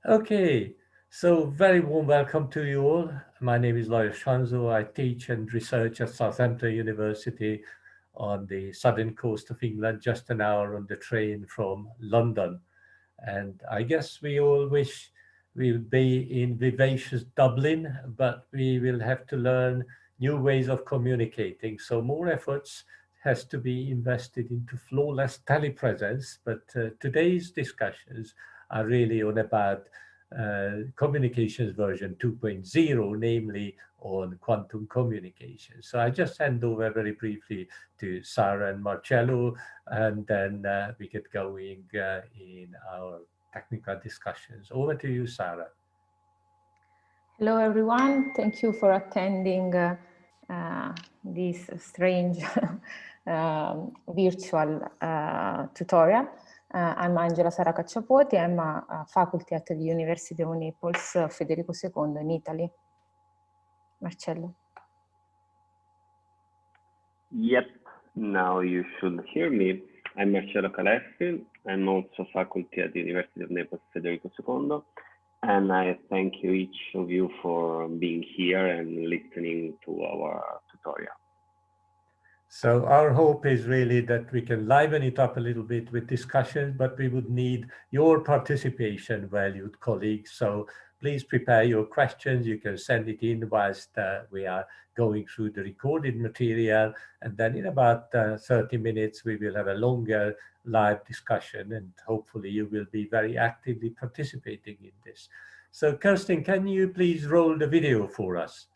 Okay, so very warm welcome to you all. My name is Loyal Shanzo. I teach and research at Southampton University on the southern coast of England, just an hour on the train from London. And I guess we all wish we would be in vivacious Dublin, but we will have to learn new ways of communicating. So more efforts has to be invested into flawless telepresence. But today's discussions are really on about communications version 2.0, namely on quantum communication. So I just hand over very briefly to Sarah and Marcello, and then we get going in our technical discussions. Over to you, Sarah. Hello, everyone. Thank you for attending this strange virtual tutorial. I'm Angela Sara Cacciapoti. I'm a faculty at the University of Naples, Federico II in Italy. Marcello. Yep, now you should hear me. I'm Marcello Caleffi. I'm also faculty at the University of Naples, Federico II. And I thank you, each of you, for being here and listening to our tutorial. So our hope is really that we can liven it up a little bit with discussions, but we would need your participation, valued colleagues. So please prepare your questions. You can send it in whilst we are going through the recorded material. And then in about 30 minutes, we will have a longer live discussion, and hopefully you will be very actively participating in this. So Kirsten, can you please roll the video for us?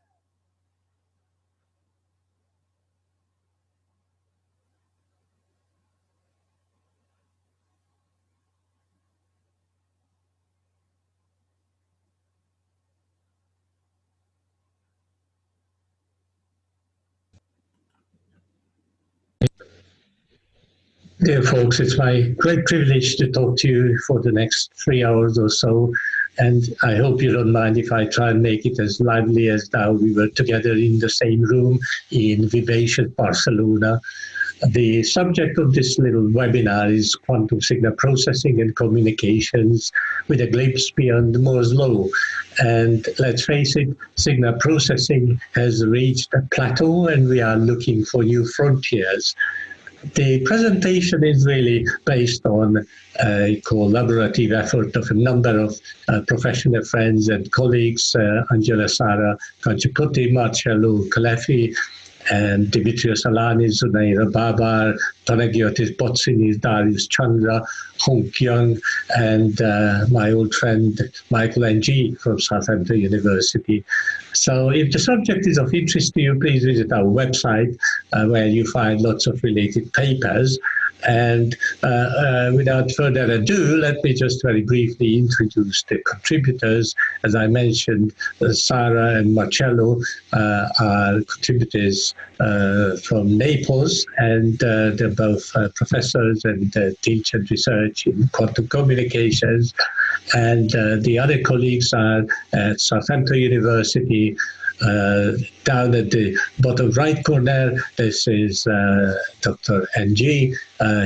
Dear folks, it's my great privilege to talk to you for the next 3 hours or so, and I hope you don't mind if I try and make it as lively as though we were together in the same room in vivacious Barcelona. The subject of this little webinar is quantum signal processing and communications with a glimpse beyond Moore's law. And let's face it, signal processing has reached a plateau and we are looking for new frontiers. The presentation is really based on a collaborative effort of a number of professional friends and colleagues, Angela Sara Cacciapoti, Marcello Caleffi, and Dimitrios Alanis, Zunaira Babar, Panagiotis Botsinis, Darius Chandra, Hong Kyung, and my old friend Michael Ng from Southampton University. So if the subject is of interest to you, please visit our website where you find lots of related papers. And without further ado, let me just very briefly introduce the contributors. As I mentioned, Sarah and Marcello are contributors from Naples, and they're both professors and teach and research in quantum communications. And the other colleagues are at Southampton University. Down at the bottom right corner, this is Dr. Ng.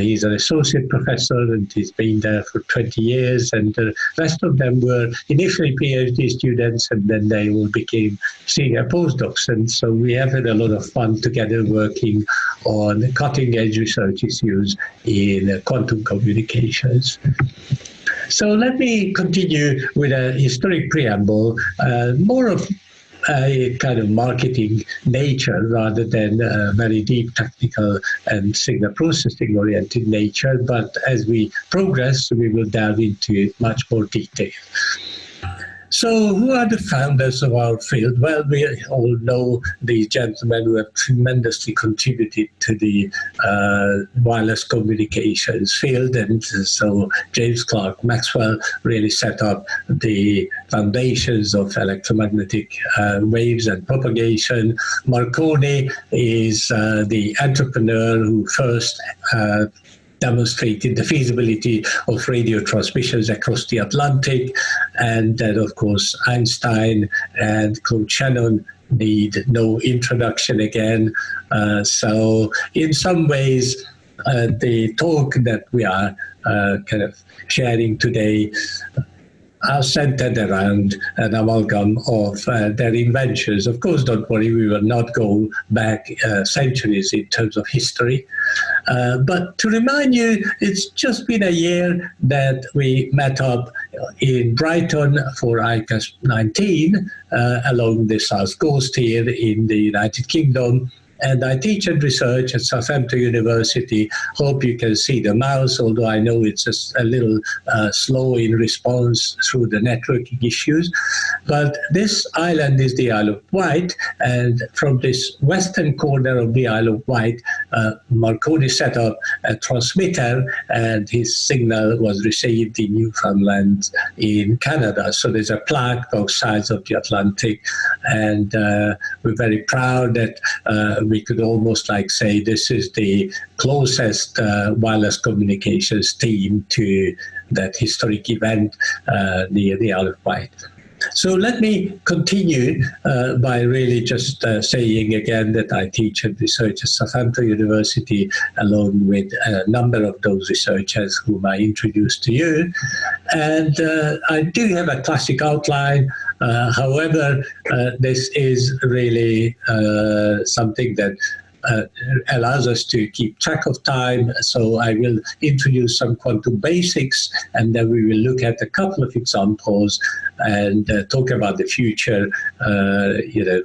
He's an associate professor and he's been there for 20 years. And the rest of them were initially PhD students and then they all became senior postdocs. And so we have had a lot of fun together working on cutting edge research issues in quantum communications. So let me continue with a historic preamble, more of a kind of marketing nature rather than a very deep technical and signal processing oriented nature. But as we progress, we will delve into much more detail. So who are the founders of our field? Well, we all know these gentlemen who have tremendously contributed to the wireless communications field. And so James Clerk Maxwell really set up the foundations of electromagnetic waves and propagation. Marconi is the entrepreneur who first demonstrated the feasibility of radio transmissions across the Atlantic, and then, of course, Einstein and Claude Shannon need no introduction again. So in some ways, the talk that we are kind of sharing today are centered around an amalgam of their inventions. Of course, don't worry, we will not go back centuries in terms of history. But to remind you, it's just been a year that we met up in Brighton for ICASSP 19 along the South Coast here in the United Kingdom. And I teach and research at Southampton University. Hope you can see the mouse, although I know it's just a little slow in response through the networking issues. But this island is the Isle of Wight, and from this western corner of the Isle of Wight, Marconi set up a transmitter, and his signal was received in Newfoundland in Canada. So there's a plaque both sides of the Atlantic, and we're very proud that we could almost like say this is the closest wireless communications team to that historic event near the Isle of Wight. So let me continue by really just saying again that I teach and research at Southampton University along with a number of those researchers whom I introduced to you. And I do have a classic outline. However, this is really something that allows us to keep track of time. So I will introduce some quantum basics, and then we will look at a couple of examples and talk about the future,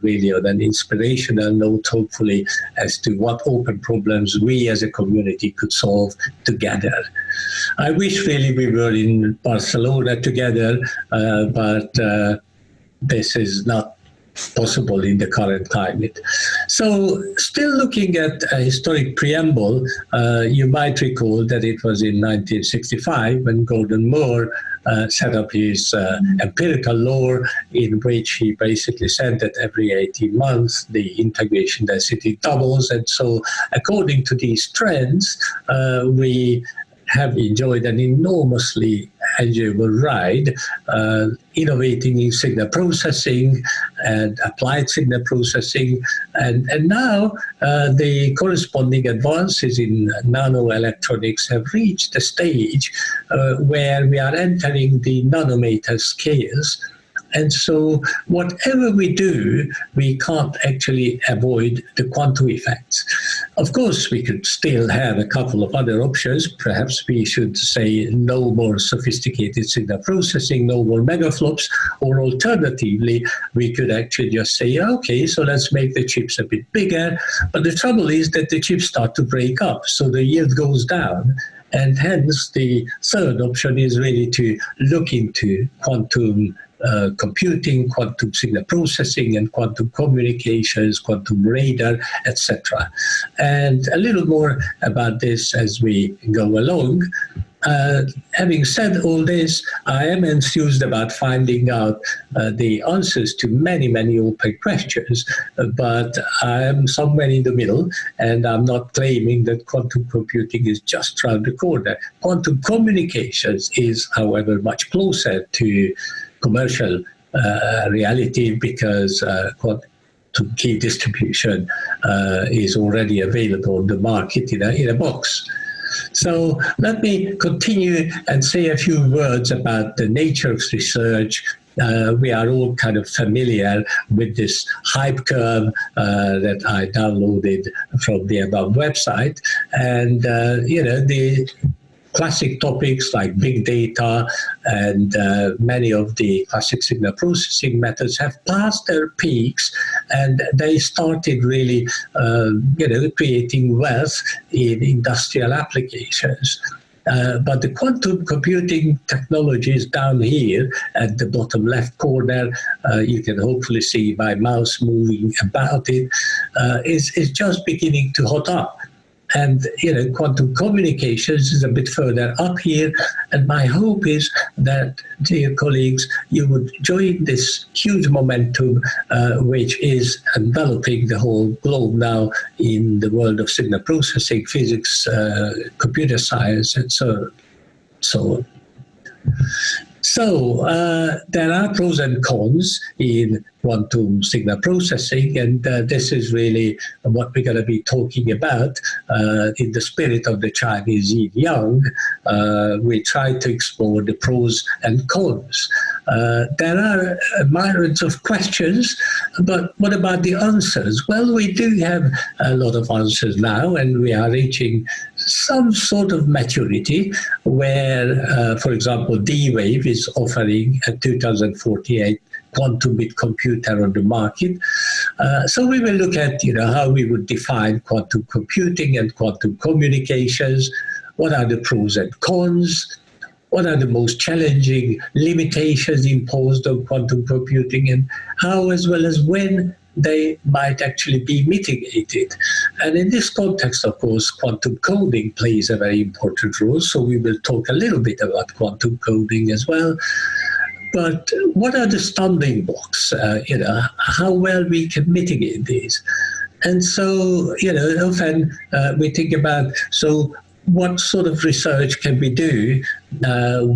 really on an inspirational note, hopefully, as to what open problems we as a community could solve together. I wish really we were in Barcelona together, but this is not possible in the current climate. So still looking at a historic preamble, you might recall that it was in 1965 when Gordon Moore set up his empirical law, in which he basically said that every 18 months the integration density doubles. And so according to these trends, we have enjoyed an enormously enjoyable ride, innovating in signal processing and applied signal processing. And now the corresponding advances in nanoelectronics have reached a stage where we are entering the nanometer scales. And so whatever we do, we can't actually avoid the quantum effects. Of course, we could still have a couple of other options. Perhaps we should say no more sophisticated signal processing, no more megaflops, or alternatively, we could actually just say, okay, so let's make the chips a bit bigger. But the trouble is that the chips start to break up, so the yield goes down. And hence, the third option is really to look into quantum computing, quantum signal processing, and quantum communications, quantum radar, etc. And a little more about this as we go along. Having said all this, I am enthused about finding out the answers to many, many open questions, but I am somewhere in the middle, and I'm not claiming that quantum computing is just around the corner. Quantum communications is, however, much closer to commercial reality, because quantum key distribution is already available on the market in a box. So let me continue and say a few words about the nature of research. We are all kind of familiar with this hype curve that I downloaded from the above website. And, the classic topics like big data and many of the classic signal processing methods have passed their peaks, and they started really, creating wealth in industrial applications. But the quantum computing technology is down here at the bottom left corner. You can hopefully see my mouse moving about it. Is just beginning to hot up. And, quantum communications is a bit further up here. And my hope is that, dear colleagues, you would join this huge momentum, which is enveloping the whole globe now in the world of signal processing, physics, computer science, and so on. So there are pros and cons in quantum signal processing, and this is really what we're going to be talking about in the spirit of the Chinese yin yang. We try to explore the pros and cons. There are myriads of questions, but what about the answers? Well, we do have a lot of answers now, and we are reaching some sort of maturity where, for example, D-Wave is offering a 2048 quantum bit computer on the market. So we will look at, how we would define quantum computing and quantum communications. What are the pros and cons? What are the most challenging limitations imposed on quantum computing, and how, as well as when, they might actually be mitigated. And in this context, of course, quantum coding plays a very important role. So we will talk a little bit about quantum coding as well. But what are the stumbling blocks? How well we can mitigate these. And so, often we think about, what sort of research can we do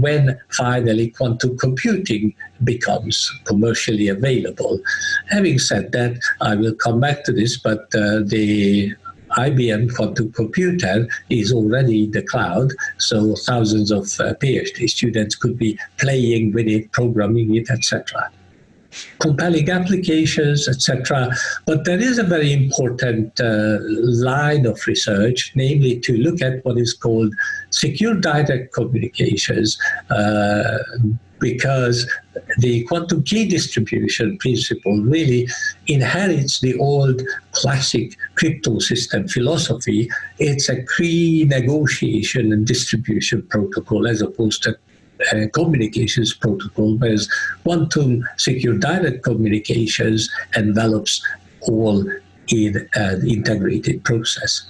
when finally quantum computing becomes commercially available? Having said that, I will come back to this, but the IBM quantum computer is already in the cloud, so thousands of PhD students could be playing with it, programming it, etc. Compelling applications, etc. But there is a very important line of research, namely to look at what is called secure direct communications, because the quantum key distribution principle really inherits the old classic crypto system philosophy. It's a key negotiation and distribution protocol as opposed to communications protocol, whereas quantum secure direct communications envelops all in an integrated process.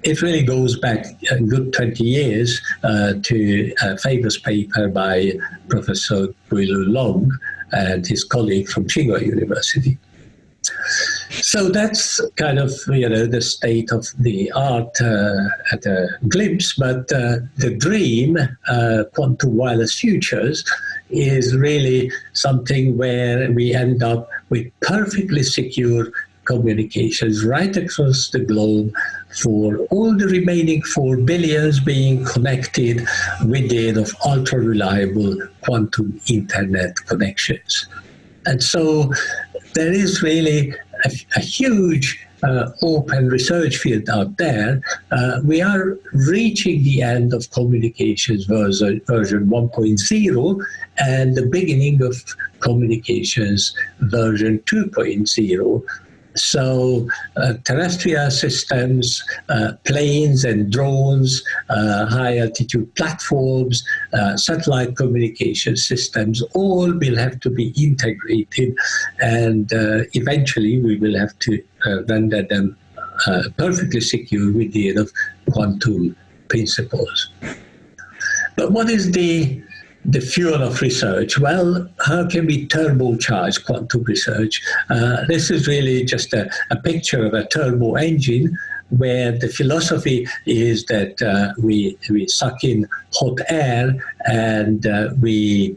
It really goes back a good 20 years to a famous paper by Professor Guilou Long and his colleague from Tsinghua University. So that's kind of, the state of the art at a glimpse, but the dream, quantum wireless futures, is really something where we end up with perfectly secure communications right across the globe for all the remaining 4 billions being connected within of ultra-reliable quantum internet connections. And so there is really a huge open research field out there. We are reaching the end of communications version 1.0 and the beginning of communications version 2.0. So terrestrial systems, planes and drones, high-altitude platforms, satellite communication systems, all will have to be integrated, and eventually we will have to render them perfectly secure with the aid of quantum principles. But what is the fuel of research? Well, how can we turbocharge quantum research? This is really just a picture of a turbo engine where the philosophy is that we suck in hot air and we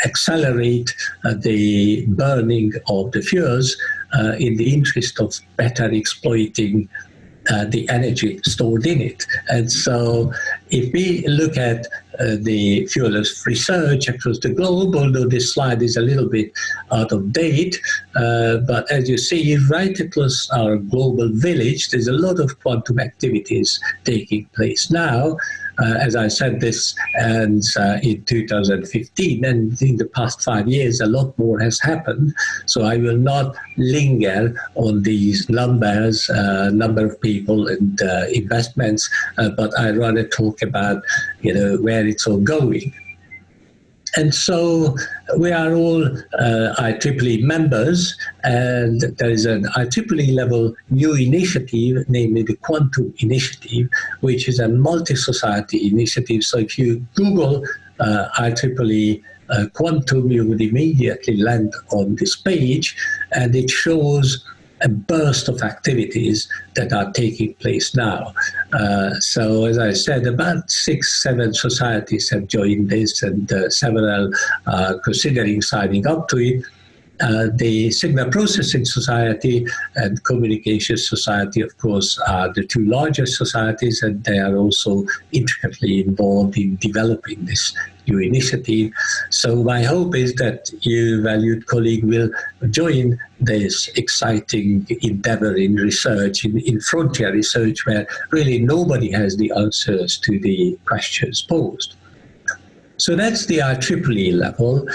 accelerate the burning of the fuels in the interest of better exploiting the energy stored in it. And so if we look at the fuelless research across the globe, although this slide is a little bit out of date, but as you see, right across our global village, there's a lot of quantum activities taking place now. As I said, this ends in 2015, and in the past 5 years, a lot more has happened. So I will not linger on these numbers, number of people and investments, but I'd rather talk about, where it's all going. And so we are all IEEE members, and there is an IEEE level new initiative, namely the Quantum Initiative, which is a multi-society initiative. So if you Google IEEE Quantum, you would immediately land on this page, and it shows a burst of activities that are taking place now. So, as I said, about 6-7 societies have joined this, and several are considering signing up to it. The Signal Processing Society and Communication Society, of course, are the two largest societies, and they are also intricately involved in developing this new initiative. So my hope is that you, valued colleague, will join this exciting endeavor in research, in frontier research, where really nobody has the answers to the questions posed. So that's the IEEE level.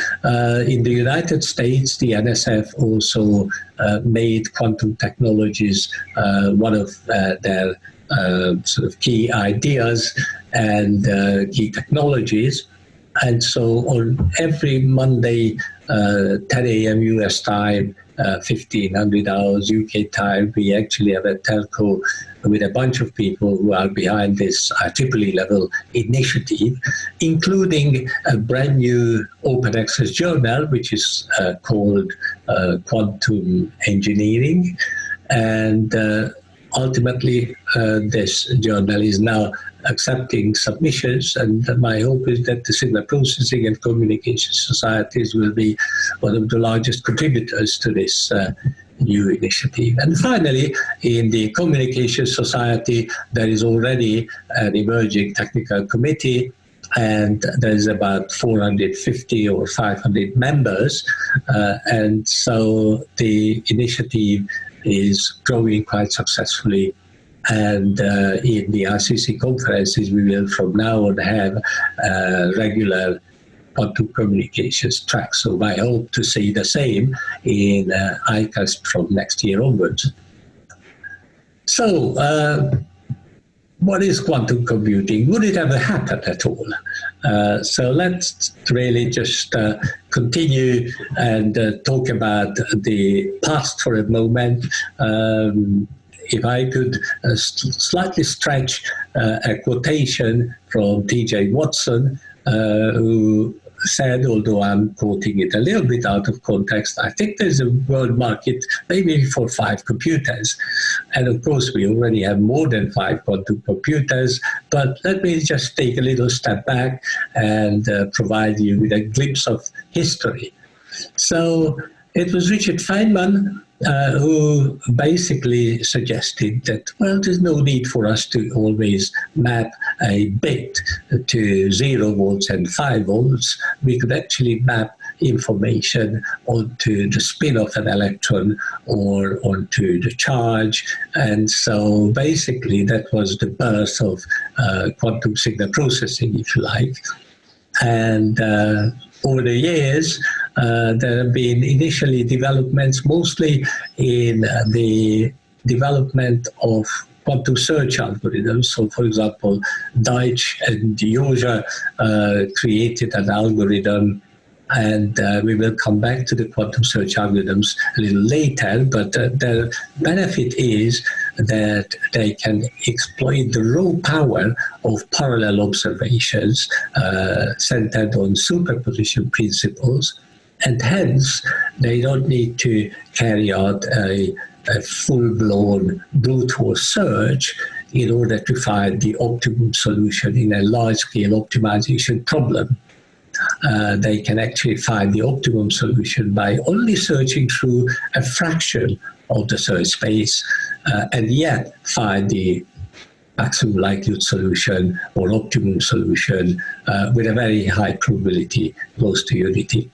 In the United States, the NSF also made quantum technologies one of their sort of key ideas and key technologies. And so on every Monday, 10 a.m. US time, 1500 hours UK time, we actually have a telco with a bunch of people who are behind this IEEE level initiative, including a brand new open access journal, which is called Quantum Engineering. And ultimately, this journal is now accepting submissions, and my hope is that the Signal Processing and Communication Societies will be one of the largest contributors to this new initiative. And finally, in the Communication Society, there is already an emerging technical committee, and there's about 450 or 500 members, and so the initiative is growing quite successfully. And in the RCC conferences, we will from now on have regular quantum communications track. So I hope to see the same in ICAST from next year onwards. So what is quantum computing? Would it ever happen at all? So let's really just continue and talk about the past for a moment. If I could slightly stretch a quotation from T.J. Watson, who said, although I'm quoting it a little bit out of context, I think there's a world market maybe for 5 computers. And of course, we already have more than 5 quantum computers, but let me just take a little step back and provide you with a glimpse of history. So it was Richard Feynman who basically suggested that, well, there's no need for us to always map a bit to 0 volts and 5 volts. We could actually map information onto the spin of an electron or onto the charge. And so basically that was the birth of quantum signal processing, if you like. And over the years, there have been initially developments mostly in the development of quantum search algorithms. So, for example, Deutsch and Yoja created an algorithm, and we will come back to the quantum search algorithms a little later, but the benefit is that they can exploit the raw power of parallel observations centered on superposition principles, and hence they don't need to carry out a full-blown brute force search in order to find the optimum solution in a large-scale optimization problem. They can actually find the optimum solution by only searching through a fraction of the search space, and yet find the maximum likelihood solution or optimum solution with a very high probability close to unity.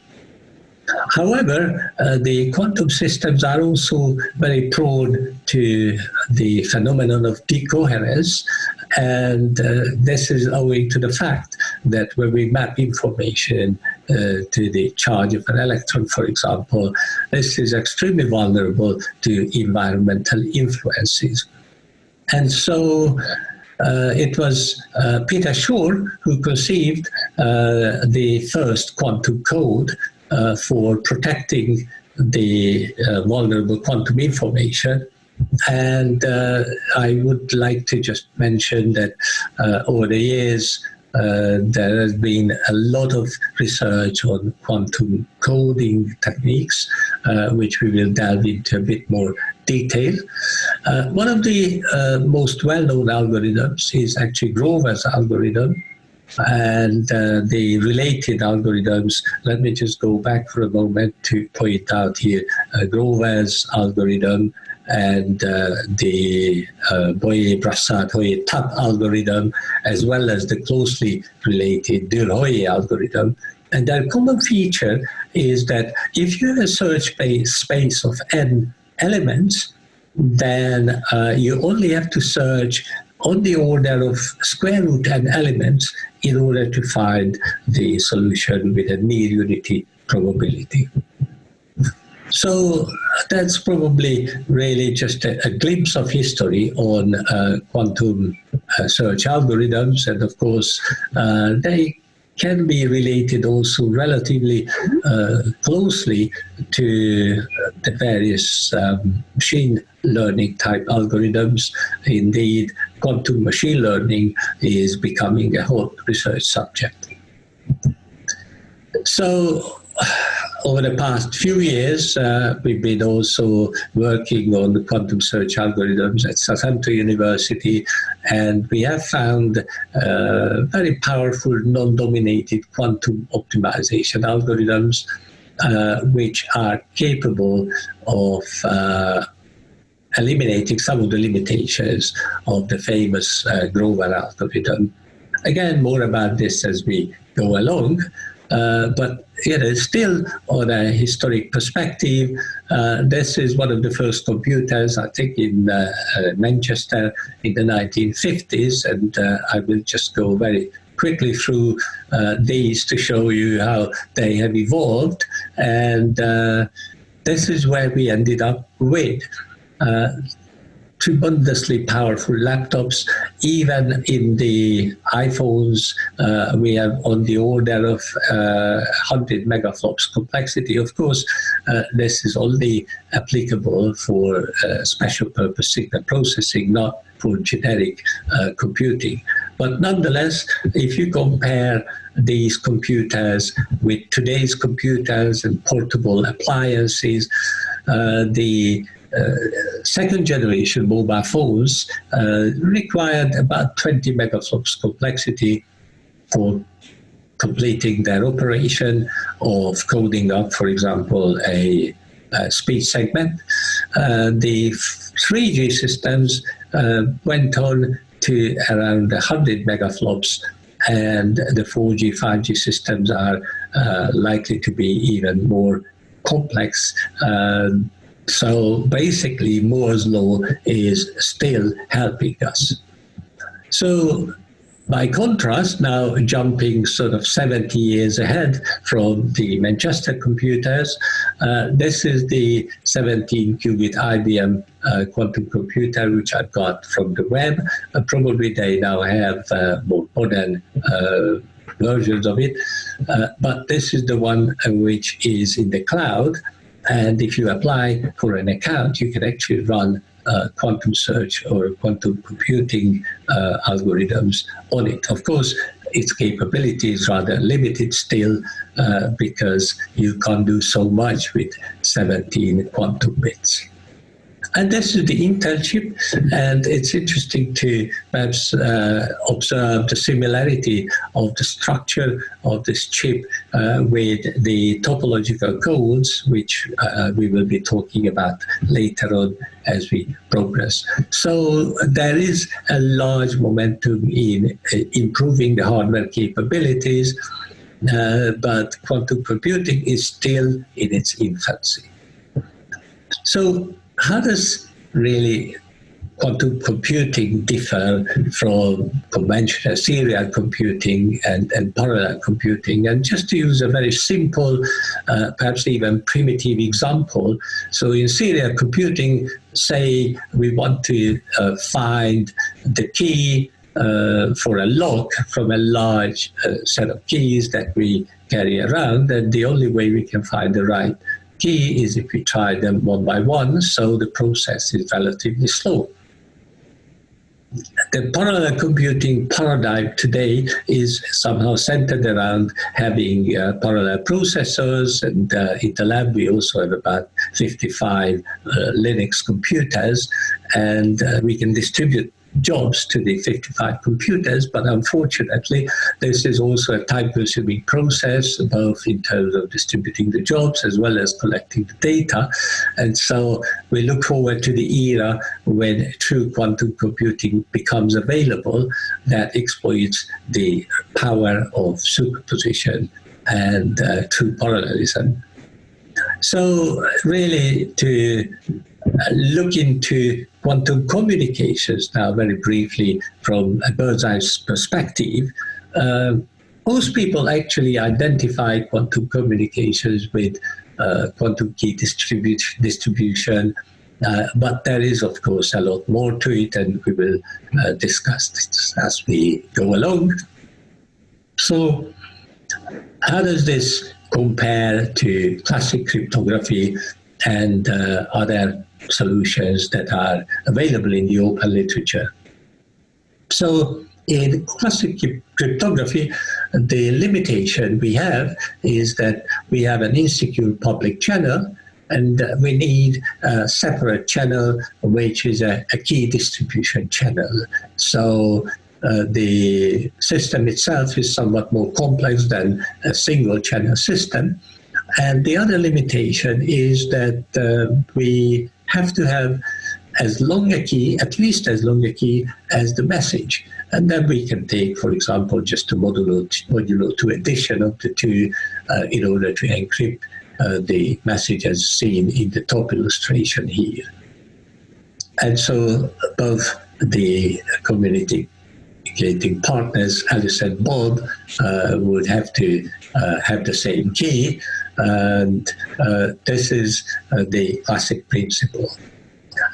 However, the quantum systems are also very prone to the phenomenon of decoherence, and this is owing to the fact that when we map information to the charge of an electron, for example, this is extremely vulnerable to environmental influences. And so it was Peter Shor who conceived the first quantum code for protecting the vulnerable quantum information. And I would like to just mention that over the years, there has been a lot of research on quantum coding techniques, which we will delve into a bit more detail. One of the most well-known algorithms is actually Grover's algorithm, and the related algorithms. Let me just go back for a moment to point out here Grover's algorithm and the Boyer-Brassard-Hoyer-Tapp algorithm, as well as the closely related Dürr-Hoyer algorithm. And their common feature is that if you have a search space of n elements, then you only have to search on the order of square root n elements in order to find the solution with a near unity probability. So that's probably really just a glimpse of history on quantum search algorithms. And of course, they can be related also relatively closely to the various machine learning type algorithms. Indeed, quantum machine learning is becoming a hot research subject. So over the past few years, we've been also working on the quantum search algorithms at Southampton University, and we have found very powerful non-dominated quantum optimization algorithms, which are capable of eliminating some of the limitations of the famous Grover algorithm. Again, more about this as we go along. But still on a historic perspective, this is one of the first computers, I think, in Manchester in the 1950s, and I will just go very quickly through these to show you how they have evolved, and this is where we ended up with tremendously powerful laptops. Even in the iPhones, we have on the order of 100 megaflops complexity. Of course, this is only applicable for special purpose signal processing, not for generic computing. But nonetheless, if you compare these computers with today's computers and portable appliances, the second generation mobile phones required about 20 megaflops complexity for completing their operation of coding up, for example, a speech segment. The 3G systems went on to around 100 megaflops, and the 4G, 5G systems are likely to be even more complex. So basically, Moore's law is still helping us. So by contrast, now jumping sort of 70 years ahead from the Manchester computers, this is the 17-qubit IBM quantum computer, which I got from the web. Probably they now have more modern versions of it, but this is the one which is in the cloud. And if you apply for an account, you can actually run quantum search or quantum computing algorithms on it. Of course, its capability is rather limited still because you can't do so much with 17 quantum bits. And this is the Intel chip, and it's interesting to perhaps observe the similarity of the structure of this chip with the topological codes, which we will be talking about later on as we progress. So there is a large momentum in improving the hardware capabilities, but quantum computing is still in its infancy. So how does really quantum computing differ from conventional serial computing and parallel computing? And just to use a very simple, perhaps even primitive example, so in serial computing, say we want to find the key for a lock from a large set of keys that we carry around, and the only way we can find the right key is if we try them one by one, so the process is relatively slow. the parallel computing paradigm today is somehow centered around having parallel processors, and in the lab we also have about 55 Linux computers, and we can distribute jobs to the 55 computers, but unfortunately this is also a time-consuming process, both in terms of distributing the jobs as well as collecting the data. And so we look forward to the era when true quantum computing becomes available that exploits the power of superposition and true parallelism. So really, to look into quantum communications now very briefly from a bird's eye perspective, most people actually identify quantum communications with quantum key distribution, but there is, of course, a lot more to it, and we will discuss this as we go along. So how does this compare to classic cryptography and other solutions that are available in the open literature? So in classic cryptography, the limitation we have is that we have an insecure public channel, and we need a separate channel, which is a key distribution channel. So the system itself is somewhat more complex than a single channel system. And the other limitation is that we have to have as long a key, at least as long a key as the message. And then we can take, for example, just a modulo 2 addition of the two in order to encrypt the message as seen in the top illustration here. And so both the communicating partners, Alice and Bob, would have to have the same key. And this is the classic principle.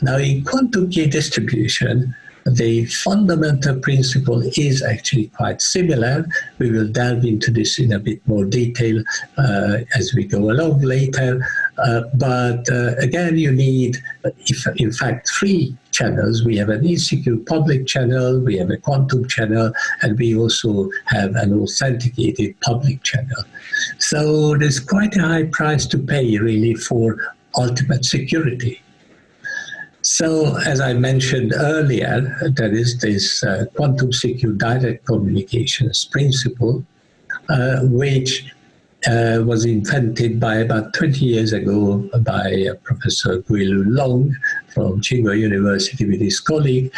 Now, in quantum key distribution, the fundamental principle is actually quite similar. We will delve into this in a bit more detail as we go along later. But again, you need, in fact, three channels. We have an insecure public channel, we have a quantum channel, and we also have an authenticated public channel. So there's quite a high price to pay, really, for ultimate security. So, as I mentioned earlier, there is this quantum secure direct communications principle, which was invented by about 20 years ago by Professor Guilun Long from Tsinghua University with his colleague.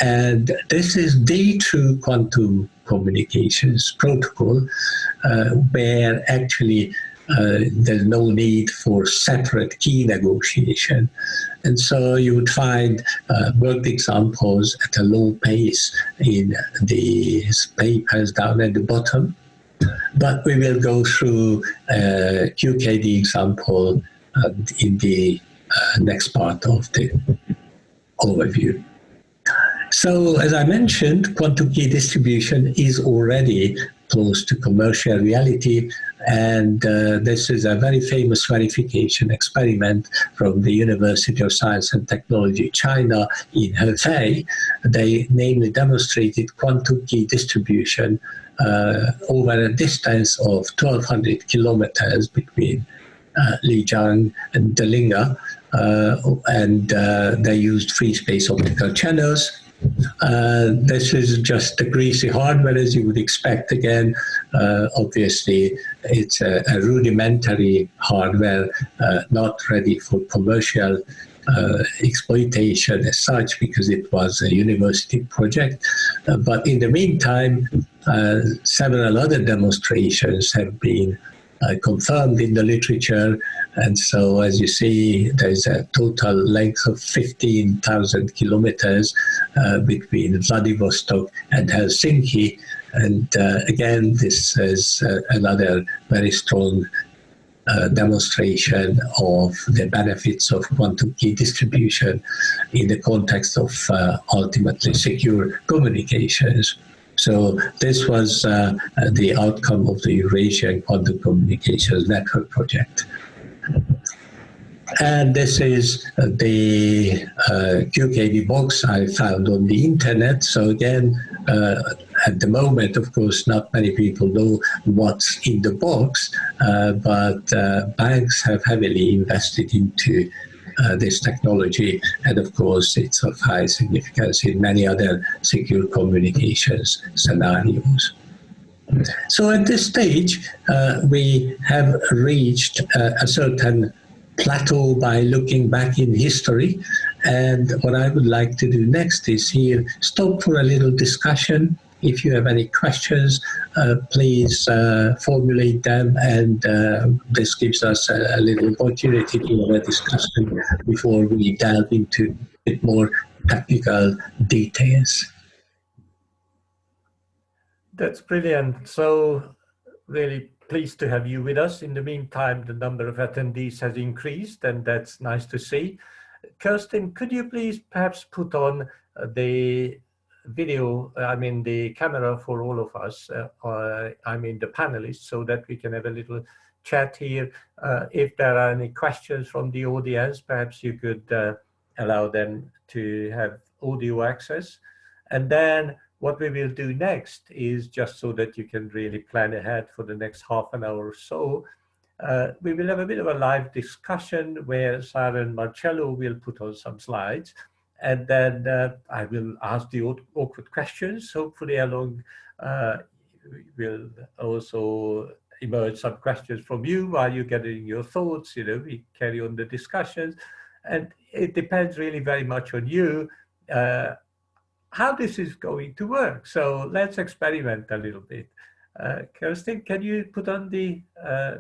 And this is the true quantum communications protocol, where actually there's no need for separate key negotiation. And so you would find worked examples at a low pace in the papers down at the bottom. But we will go through QKD example in the next part of the overview. So, as I mentioned, quantum key distribution is already close to commercial reality, and this is a very famous verification experiment from the University of Science and Technology, China, in Hefei. They namely demonstrated quantum key distribution over a distance of 1,200 kilometers between Lijiang and Delinga, and they used free space optical channels. This is just the greasy hardware, as you would expect. Again, obviously, it's a rudimentary hardware, not ready for commercial exploitation as such, because it was a university project. But in the meantime, several other demonstrations have been confirmed in the literature. And so, as you see, there's a total length of 15,000 kilometers between Vladivostok and Helsinki. And again, this is another very strong demonstration of the benefits of quantum key distribution in the context of ultimately secure communications. So this was the outcome of the Eurasian Quantum Communications Network project. And this is the QKD box I found on the internet. So again, at the moment, of course, not many people know what's in the box, but banks have heavily invested into this technology, and of course it's of high significance in many other secure communications scenarios. So at this stage, we have reached a certain plateau by looking back in history. And what I would like to do next is here stop for a little discussion. If you have any questions, please formulate them, and this gives us a little opportunity to have a discussion before we delve into a bit more technical details. That's brilliant. So really pleased to have you with us. In the meantime, the number of attendees has increased, and that's nice to see. Kirsten, could you please perhaps put on the video, the camera for all of us, the panelists, so that we can have a little chat here. If there are any questions from the audience, perhaps you could allow them to have audio access. And then what we will do next is, just so that you can really plan ahead for the next half an hour or so, we will have a bit of a live discussion where Sarah and Marcello will put on some slides, and then I will ask the awkward questions. Hopefully along will also emerge some questions from you while you're getting your thoughts. We carry on the discussions, and it depends really very much on you how this is going to work. So let's experiment a little bit. Kirsten, can you put on the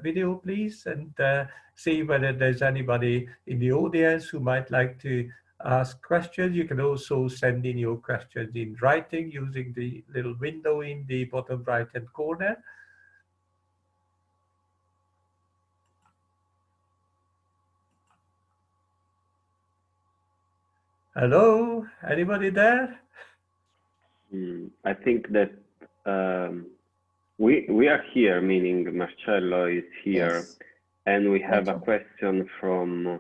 video, please, and see whether there's anybody in the audience who might like to ask questions. You can also send in your questions in writing using the little window in the bottom right-hand corner. Hello, anybody there? I think that we are here, meaning Marcello is here, yes. And we have a question from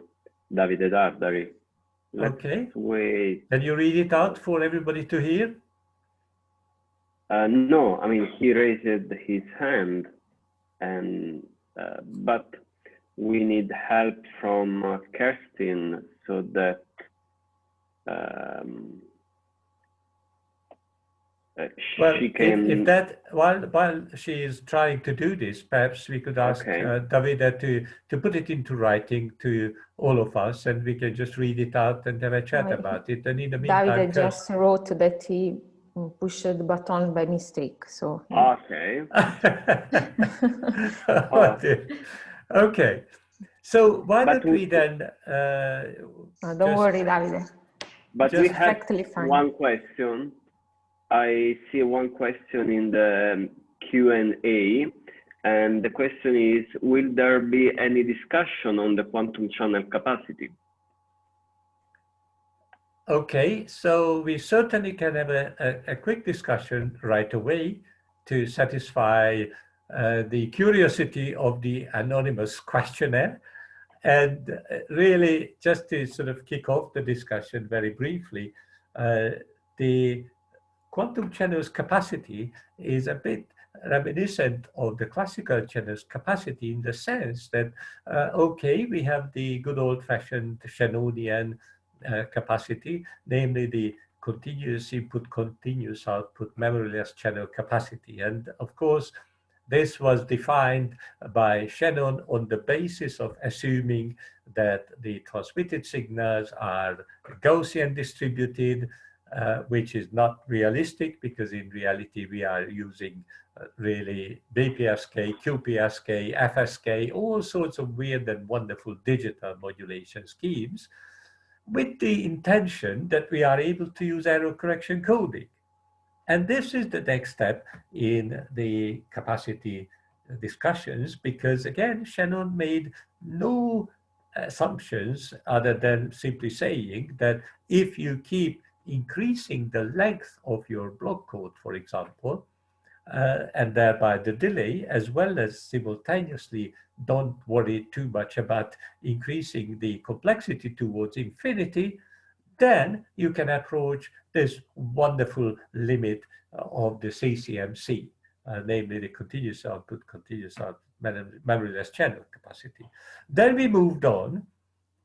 Davide Dardari. Okay. Wait. Can you read it out for everybody to hear? No, he raised his hand, and but we need help from Kirsten so that she can. If that while she is trying to do this, perhaps we could ask Davide to put it into writing to all of us, and we can just read it out and have a chat about it. And in the meantime, Davide just wrote that he pushed the button by mistake. So okay. Okay. So why don't we then? Don't worry, Davide. But we have one question. I see one question in the Q&A, and the question is, will there be any discussion on the quantum channel capacity? Okay, so we certainly can have a quick discussion right away to satisfy the curiosity of the anonymous questionnaire. And really, just to sort of kick off the discussion very briefly, the quantum channel's capacity is a bit reminiscent of the classical channel's capacity, in the sense that, we have the good old-fashioned Shannonian capacity, namely the continuous input, continuous output, memoryless channel capacity. And of course, this was defined by Shannon on the basis of assuming that the transmitted signals are Gaussian distributed, which is not realistic, because in reality we are using really BPSK, QPSK, FSK, all sorts of weird and wonderful digital modulation schemes, with the intention that we are able to use error correction coding. And this is the next step in the capacity discussions, because again, Shannon made no assumptions other than simply saying that if you keep increasing the length of your block code, for example, and thereby the delay, as well as simultaneously don't worry too much about increasing the complexity towards infinity, then you can approach this wonderful limit of the CCMC, namely the continuous output memoryless channel capacity. Then we moved on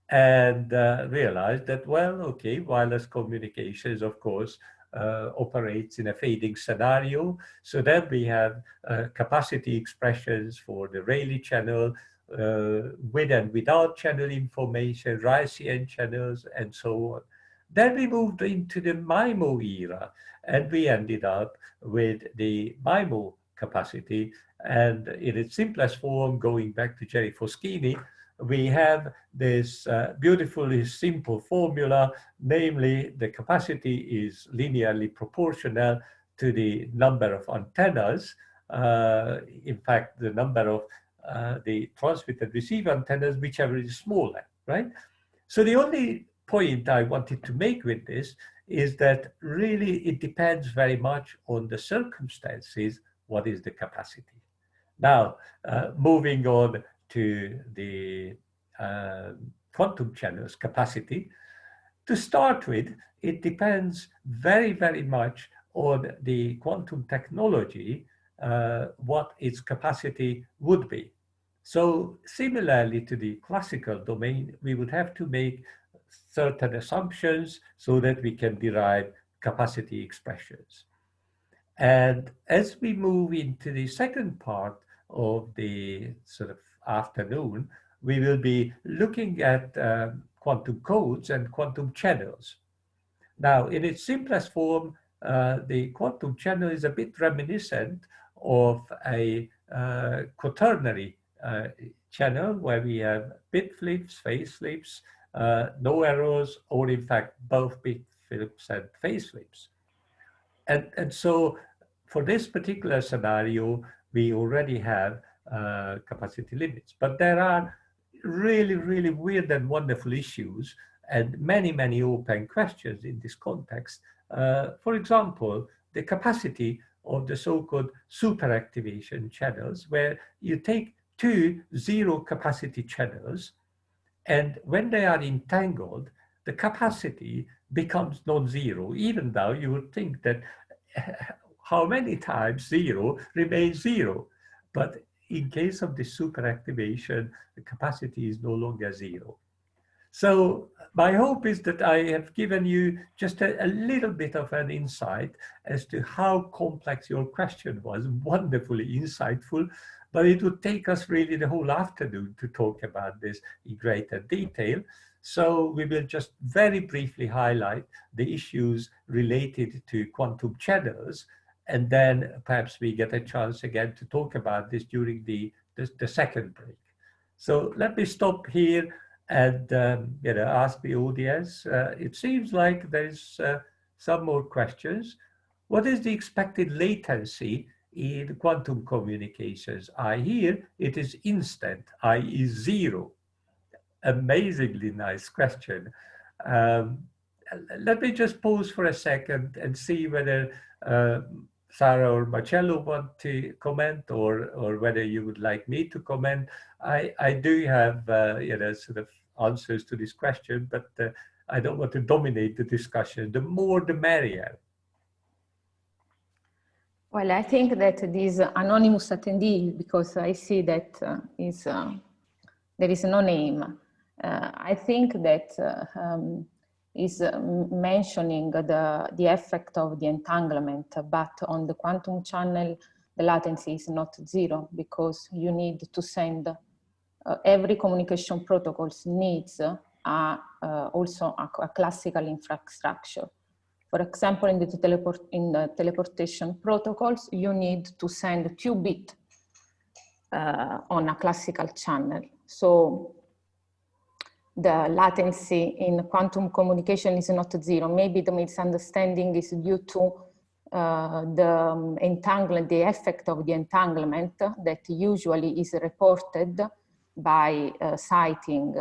and realized that, well, okay, wireless communications, of course, operates in a fading scenario. So then we have capacity expressions for the Rayleigh channel, with and without channel information, Ricean channels, and so on. Then we moved into the MIMO era, and we ended up with the MIMO capacity. And in its simplest form, going back to Jerry Foschini, we have this beautifully simple formula, namely the capacity is linearly proportional to the number of antennas. In fact, the number of the transmit and receive antennas, whichever is smaller, right? So the only point I wanted to make with this is that really it depends very much on the circumstances, what is the capacity. Now, moving on to the quantum channels capacity. To start with, it depends very, very much on the quantum technology, what its capacity would be. So similarly to the classical domain, we would have to make certain assumptions so that we can derive capacity expressions. And as we move into the second part of the sort of afternoon, we will be looking at quantum codes and quantum channels. Now, in its simplest form, the quantum channel is a bit reminiscent of a quaternary channel where we have bit flips, phase flips, no errors, or in fact, both bit flips and phase flips. And so for this particular scenario, we already have capacity limits, but there are really, really weird and wonderful issues and many, many open questions in this context. For example, the capacity of the so-called superactivation channels, where you take two zero capacity channels, and when they are entangled, the capacity becomes non-zero, even though you would think that how many times zero remains zero. But in case of the superactivation, the capacity is no longer zero. So my hope is that I have given you just a little bit of an insight as to how complex your question was, wonderfully insightful, but it would take us really the whole afternoon to talk about this in greater detail. So we will just very briefly highlight the issues related to quantum channels, and then perhaps we get a chance again to talk about this during the second break. So let me stop here and ask the audience. It seems like there's some more questions. What is the expected latency in quantum communications? I hear it is instant, i.e. zero. Amazingly nice question. Let me just pause for a second and see whether Sarah or Marcello want to comment, or whether you would like me to comment. I do have sort of answers to this question, but I don't want to dominate the discussion. The more the merrier. Well, I think that this anonymous attendee, because I see that there is no name, I think that is mentioning the effect of the entanglement, but on the quantum channel, the latency is not zero, because you need to send, every communication protocols needs also a classical infrastructure. For example, in the teleportation protocols, you need to send 2 bits on a classical channel. So the latency in quantum communication is not zero. Maybe the misunderstanding is due to the entanglement, the effect of the entanglement that usually is reported by citing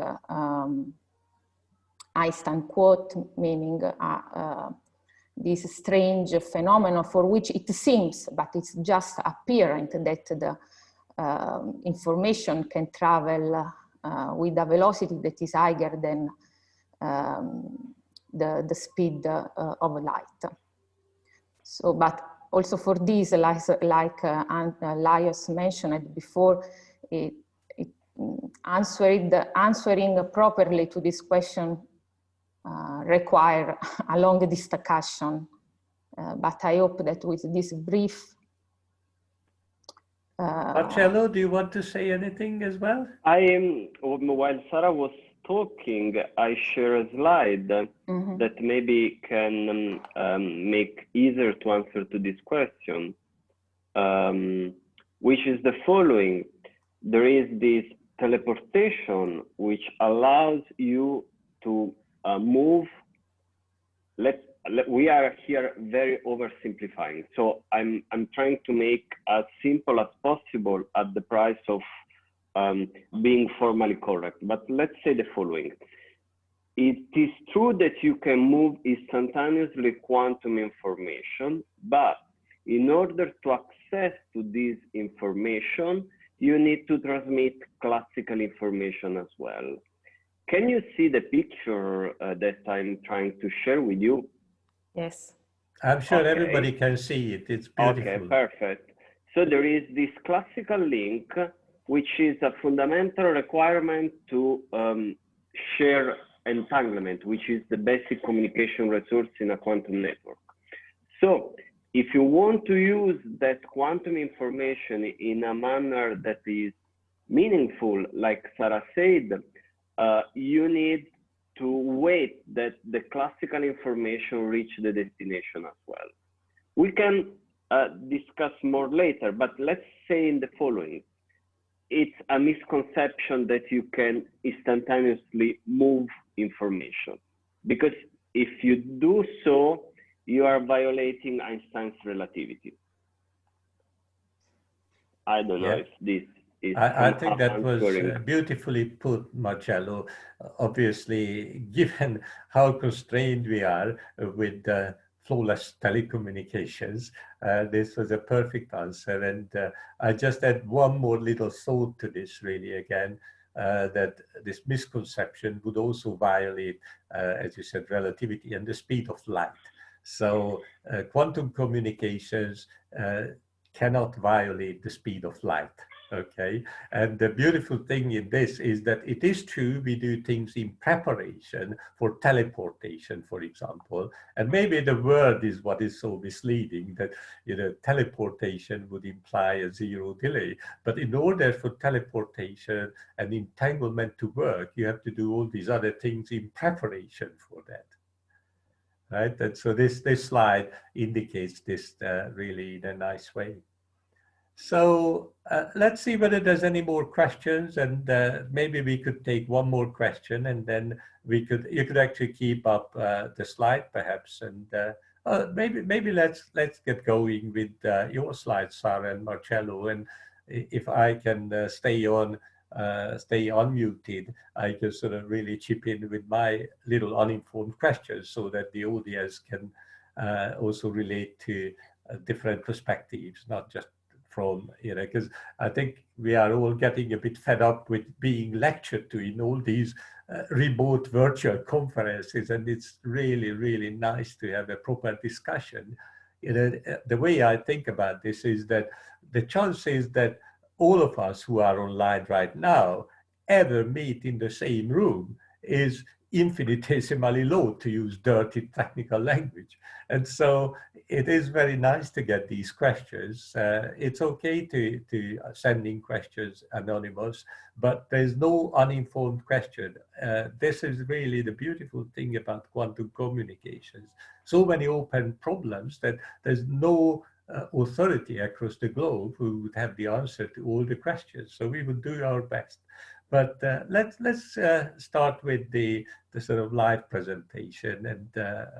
Einstein quote, meaning this strange phenomenon for which it seems, but it's just apparent that the information can travel with a velocity that is higher than the speed of light. So, but also for this, like Lajos mentioned before, answering properly to this question require a long discussion. But I hope that with this brief... Marcello, do you want to say anything as well? While Sarah was talking, I share a slide that maybe can make easier to answer to this question, which is the following. There is this teleportation which allows you to move. We are here very oversimplifying, so I'm trying to make as simple as possible at the price of being formally correct. But let's say the following. It is true that you can move instantaneously quantum information, but in order to access to this information, you need to transmit classical information as well. Can you see the picture that I'm trying to share with you? Yes. I'm sure everybody can see it. It's beautiful. Okay, perfect. So there is this classical link, which is a fundamental requirement to share entanglement, which is the basic communication resource in a quantum network. So if you want to use that quantum information in a manner that is meaningful, like Sarah said, you need to wait that the classical information reach the destination as well. We can discuss more later, but let's say in the following. It's a misconception that you can instantaneously move information, because if you do so, you are violating Einstein's relativity. I don't know if this is... I think that was beautifully put, Marcello. Obviously, given how constrained we are with flawless telecommunications, this was a perfect answer. And I just add one more little thought to this, really, again, that this misconception would also violate, as you said, relativity and the speed of light. So quantum communications cannot violate the speed of light. Okay, and the beautiful thing in this is that it is true we do things in preparation for teleportation, for example, and maybe the word is what is so misleading, that teleportation would imply a zero delay, but in order for teleportation and entanglement to work, you have to do all these other things in preparation for that. Right, and so this slide indicates this really in a nice way. So let's see whether there's any more questions, and maybe we could take one more question, and then you could actually keep up the slide perhaps, and maybe let's get going with your slides, Sarah and Marcello, and if I can stay unmuted, I can sort of really chip in with my little uninformed questions so that the audience can also relate to different perspectives, not just from, because I think we are all getting a bit fed up with being lectured to in all these remote virtual conferences, and it's really, really nice to have a proper discussion. The way I think about this is that the chances that all of us who are online right now ever meet in the same room is infinitesimally low, to use dirty technical language. And so it is very nice to get these questions. It's okay to send in questions anonymous, but there's no uninformed question. This is really the beautiful thing about quantum communications. So many open problems that there's no authority across the globe who would have the answer to all the questions. So we will do our best. But let's start with the sort of live presentation, and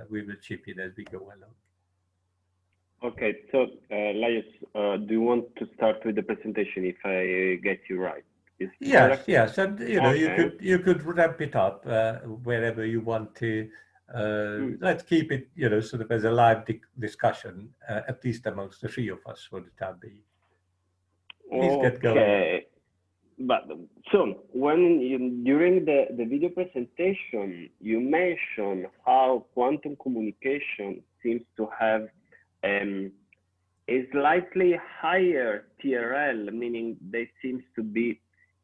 we will chip in as we go along. Okay, so Lajos, do you want to start with the presentation if I get you right? Yes, and you could ramp it up wherever you want to Let's keep it, sort of as a live discussion, at least amongst the three of us for the time being. Please get going. Okay. But so during the video presentation, you mentioned how quantum communication seems to have a slightly higher TRL, meaning they seems to be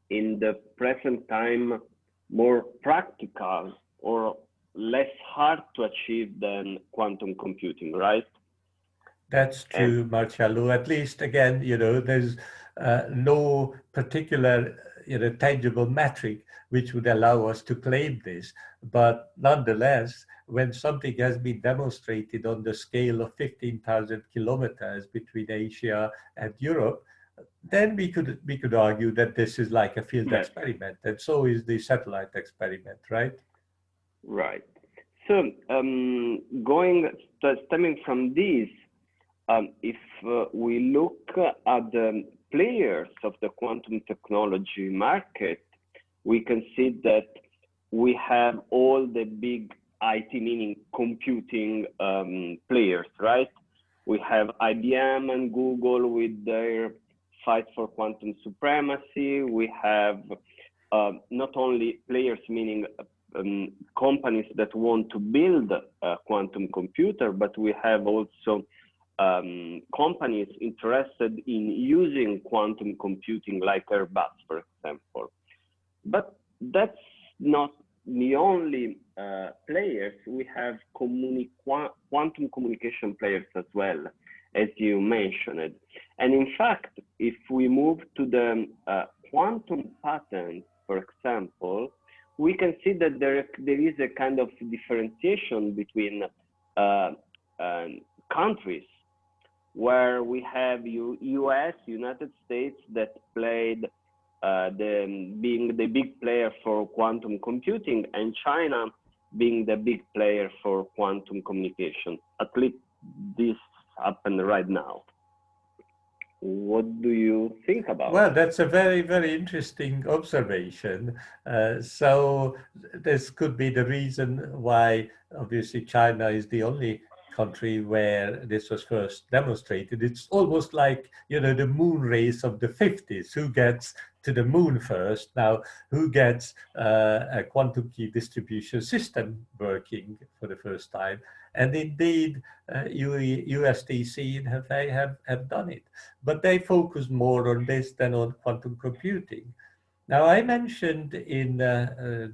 in the present time more practical or less hard to achieve than quantum computing, right? That's true, Marcello. At least, again, there's no particular, tangible metric which would allow us to claim this. But nonetheless, when something has been demonstrated on the scale of 15,000 kilometers between Asia and Europe, then we could argue that this is like a field experiment, and so is the satellite experiment, right? Right. So stemming from this, if we look at the players of the quantum technology market, we can see that we have all the big IT, meaning computing players, right? We have IBM and Google with their fight for quantum supremacy. We have not only players, meaning companies that want to build a quantum computer, but we have also companies interested in using quantum computing like Airbus, for example. But that's not the only players. We have quantum communication players as well, as you mentioned. And in fact, if we move to the quantum patent, for example, we can see that there is a kind of differentiation between countries, where we have US, United States, that played being the big player for quantum computing, and China being the big player for quantum communication. At least this happened right now. What do you think about it? Well, that's a very, very interesting observation. So this could be the reason why, obviously, China is the only country where this was first demonstrated. It's almost like, the moon race of the 50s. Who gets to the moon first? Now, who gets a quantum key distribution system working for the first time? And indeed, USDC have done it. But they focus more on this than on quantum computing. Now, I mentioned in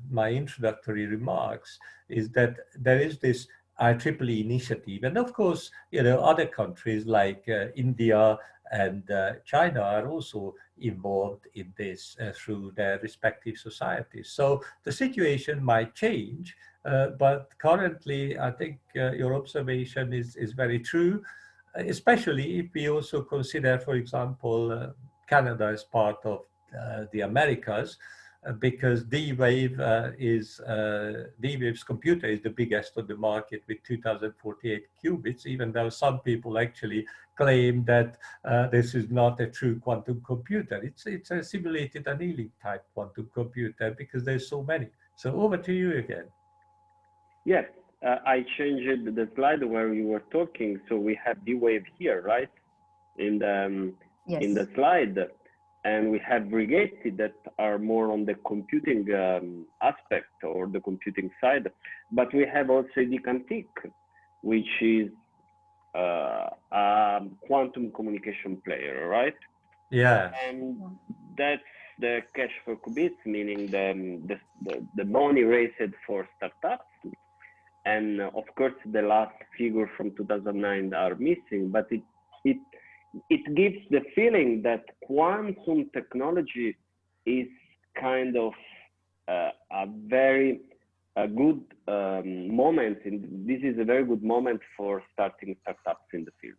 my introductory remarks is that there is this IEEE initiative. And of course, other countries like India and China are also involved in this through their respective societies. So the situation might change, but currently, I think your observation is very true, especially if we also consider, for example, Canada as part of the Americas, because D-Wave's computer is the biggest on the market with 2048 qubits, even though some people actually claim that this is not a true quantum computer. It's a simulated annealing type quantum computer because there's so many. So over to you again. Yes, I changed the slide where you were talking. So we have D-Wave here, right? In the slide. And we have Rigetti that are more on the computing aspect or the computing side. But we have also DQuantique, which is a quantum communication player, right? Yeah. And that's the cash for qubits, meaning the money raised for startups. And of course, the last figure from 2009 are missing, but it gives the feeling that quantum technology is kind of a very good moment. This is a very good moment for starting startups in the field.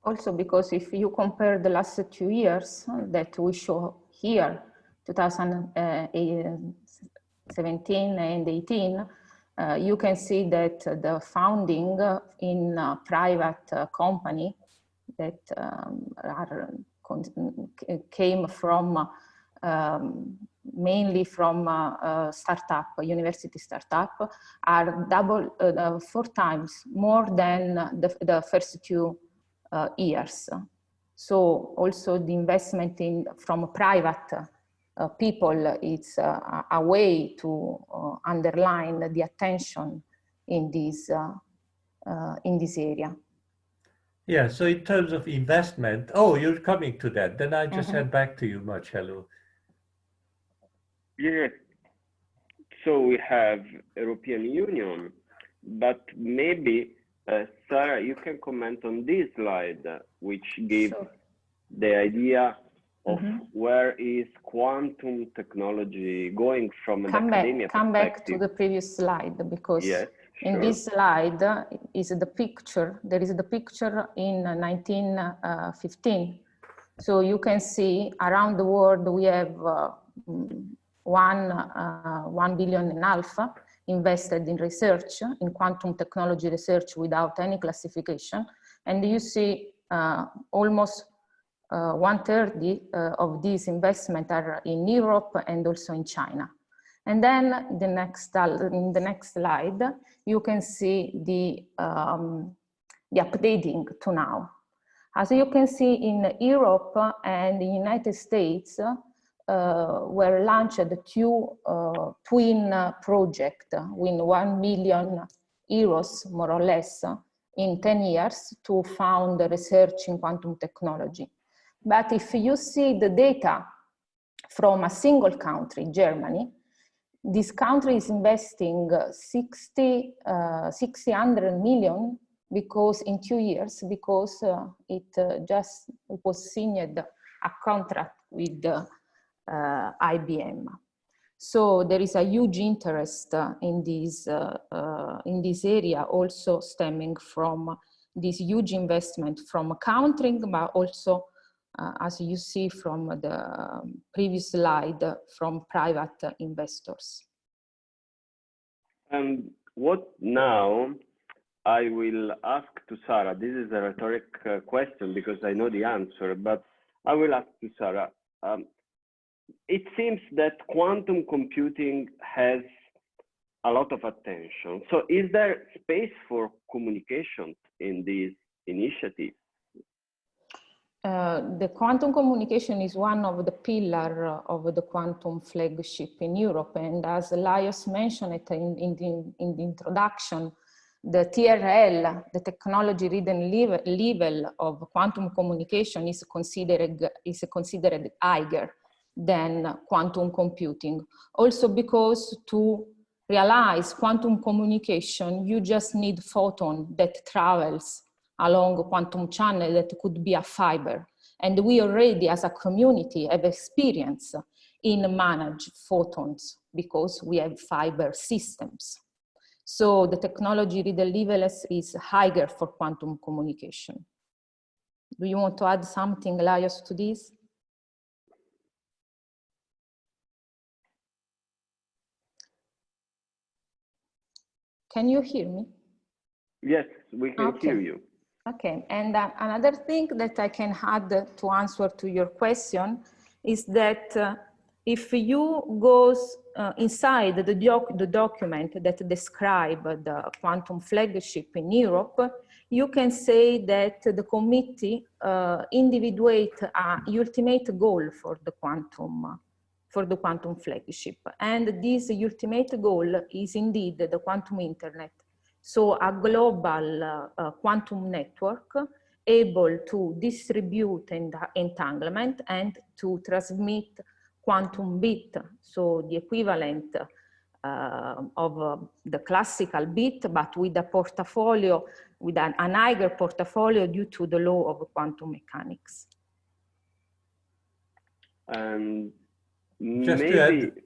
Also, because if you compare the last 2 years that we show here, 2017 and 18, you can see that the founding in a private company that came from mainly from startup, university startup, are 4 times more than the first 2 years. So also the investment from private people is a way to underline the attention in this area. Yeah, so in terms of investment, oh, you're coming to that. Then I just head back to you, Marcello. Yes. So we have European Union, but maybe Sarah, you can comment on this slide, which gives the idea of where is quantum technology going from an academia perspective. Come back to the previous slide, because yes, in sure. this slide is the picture. There is the picture in 1915. So you can see around the world we have 1.5 billion invested in research, in quantum technology research without any classification. And you see almost 1/3 of these investments are in Europe and also in China. And then in the next slide, you can see the updating to now. As you can see, in Europe and the United States were launched 2 twin projects with 1 million euros, more or less, in 10 years to fund research in quantum technology. But if you see the data from a single country, Germany, this country is investing 600 million because in 2 years, because it was signed a contract with IBM. So there is a huge interest in this area, also stemming from this huge investment from countering, but also, as you see from the previous slide, from private investors. And what now I will ask to Sarah, this is a rhetoric question because I know the answer, but I will ask to Sarah. It seems that quantum computing has a lot of attention. So is there space for communication in these initiatives? The quantum communication is one of the pillars of the quantum flagship in Europe. And as Lajos mentioned it in the introduction, the TRL, the technology reading level of quantum communication is considered higher than quantum computing. Also because to realize quantum communication, you just need photon that travels along a quantum channel that could be a fiber. And we already, as a community, have experience in manage photons because we have fiber systems. So the technology level is higher for quantum communication. Do you want to add something, Lajos, to this? Can you hear me? Yes, we can hear you. Okay, and another thing that I can add to answer to your question is that if you go inside the document that describes the quantum flagship in Europe, you can say that the committee individuates an ultimate goal for the quantum flagship. And this ultimate goal is indeed the quantum internet. So a global quantum network able to distribute entanglement and to transmit quantum bit, so the equivalent of the classical bit, but with a portfolio, with an higher portfolio due to the law of quantum mechanics. And just maybe to add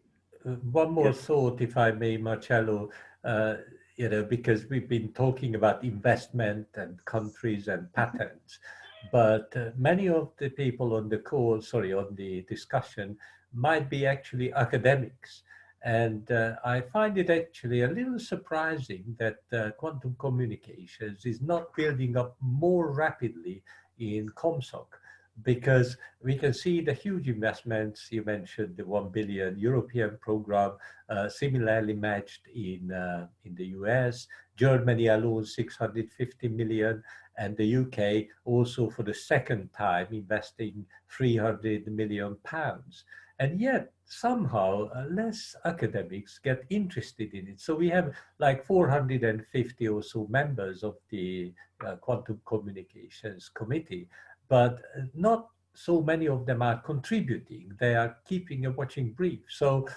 one more thought, if I may, Marcello. You know, because we've been talking about investment and countries and patents, but many of the people on the call, on the discussion, might be actually academics. And I find it actually a little surprising that quantum communications is not building up more rapidly in ComSoc, because we can see the huge investments. You mentioned the 1 billion European program, similarly matched in the US, Germany alone 650 million, and the UK also for the second time investing 300 million pounds. And yet somehow less academics get interested in it. So we have like 450 or so members of the Quantum Communications Committee, but not so many of them are contributing. They are keeping a watching brief. So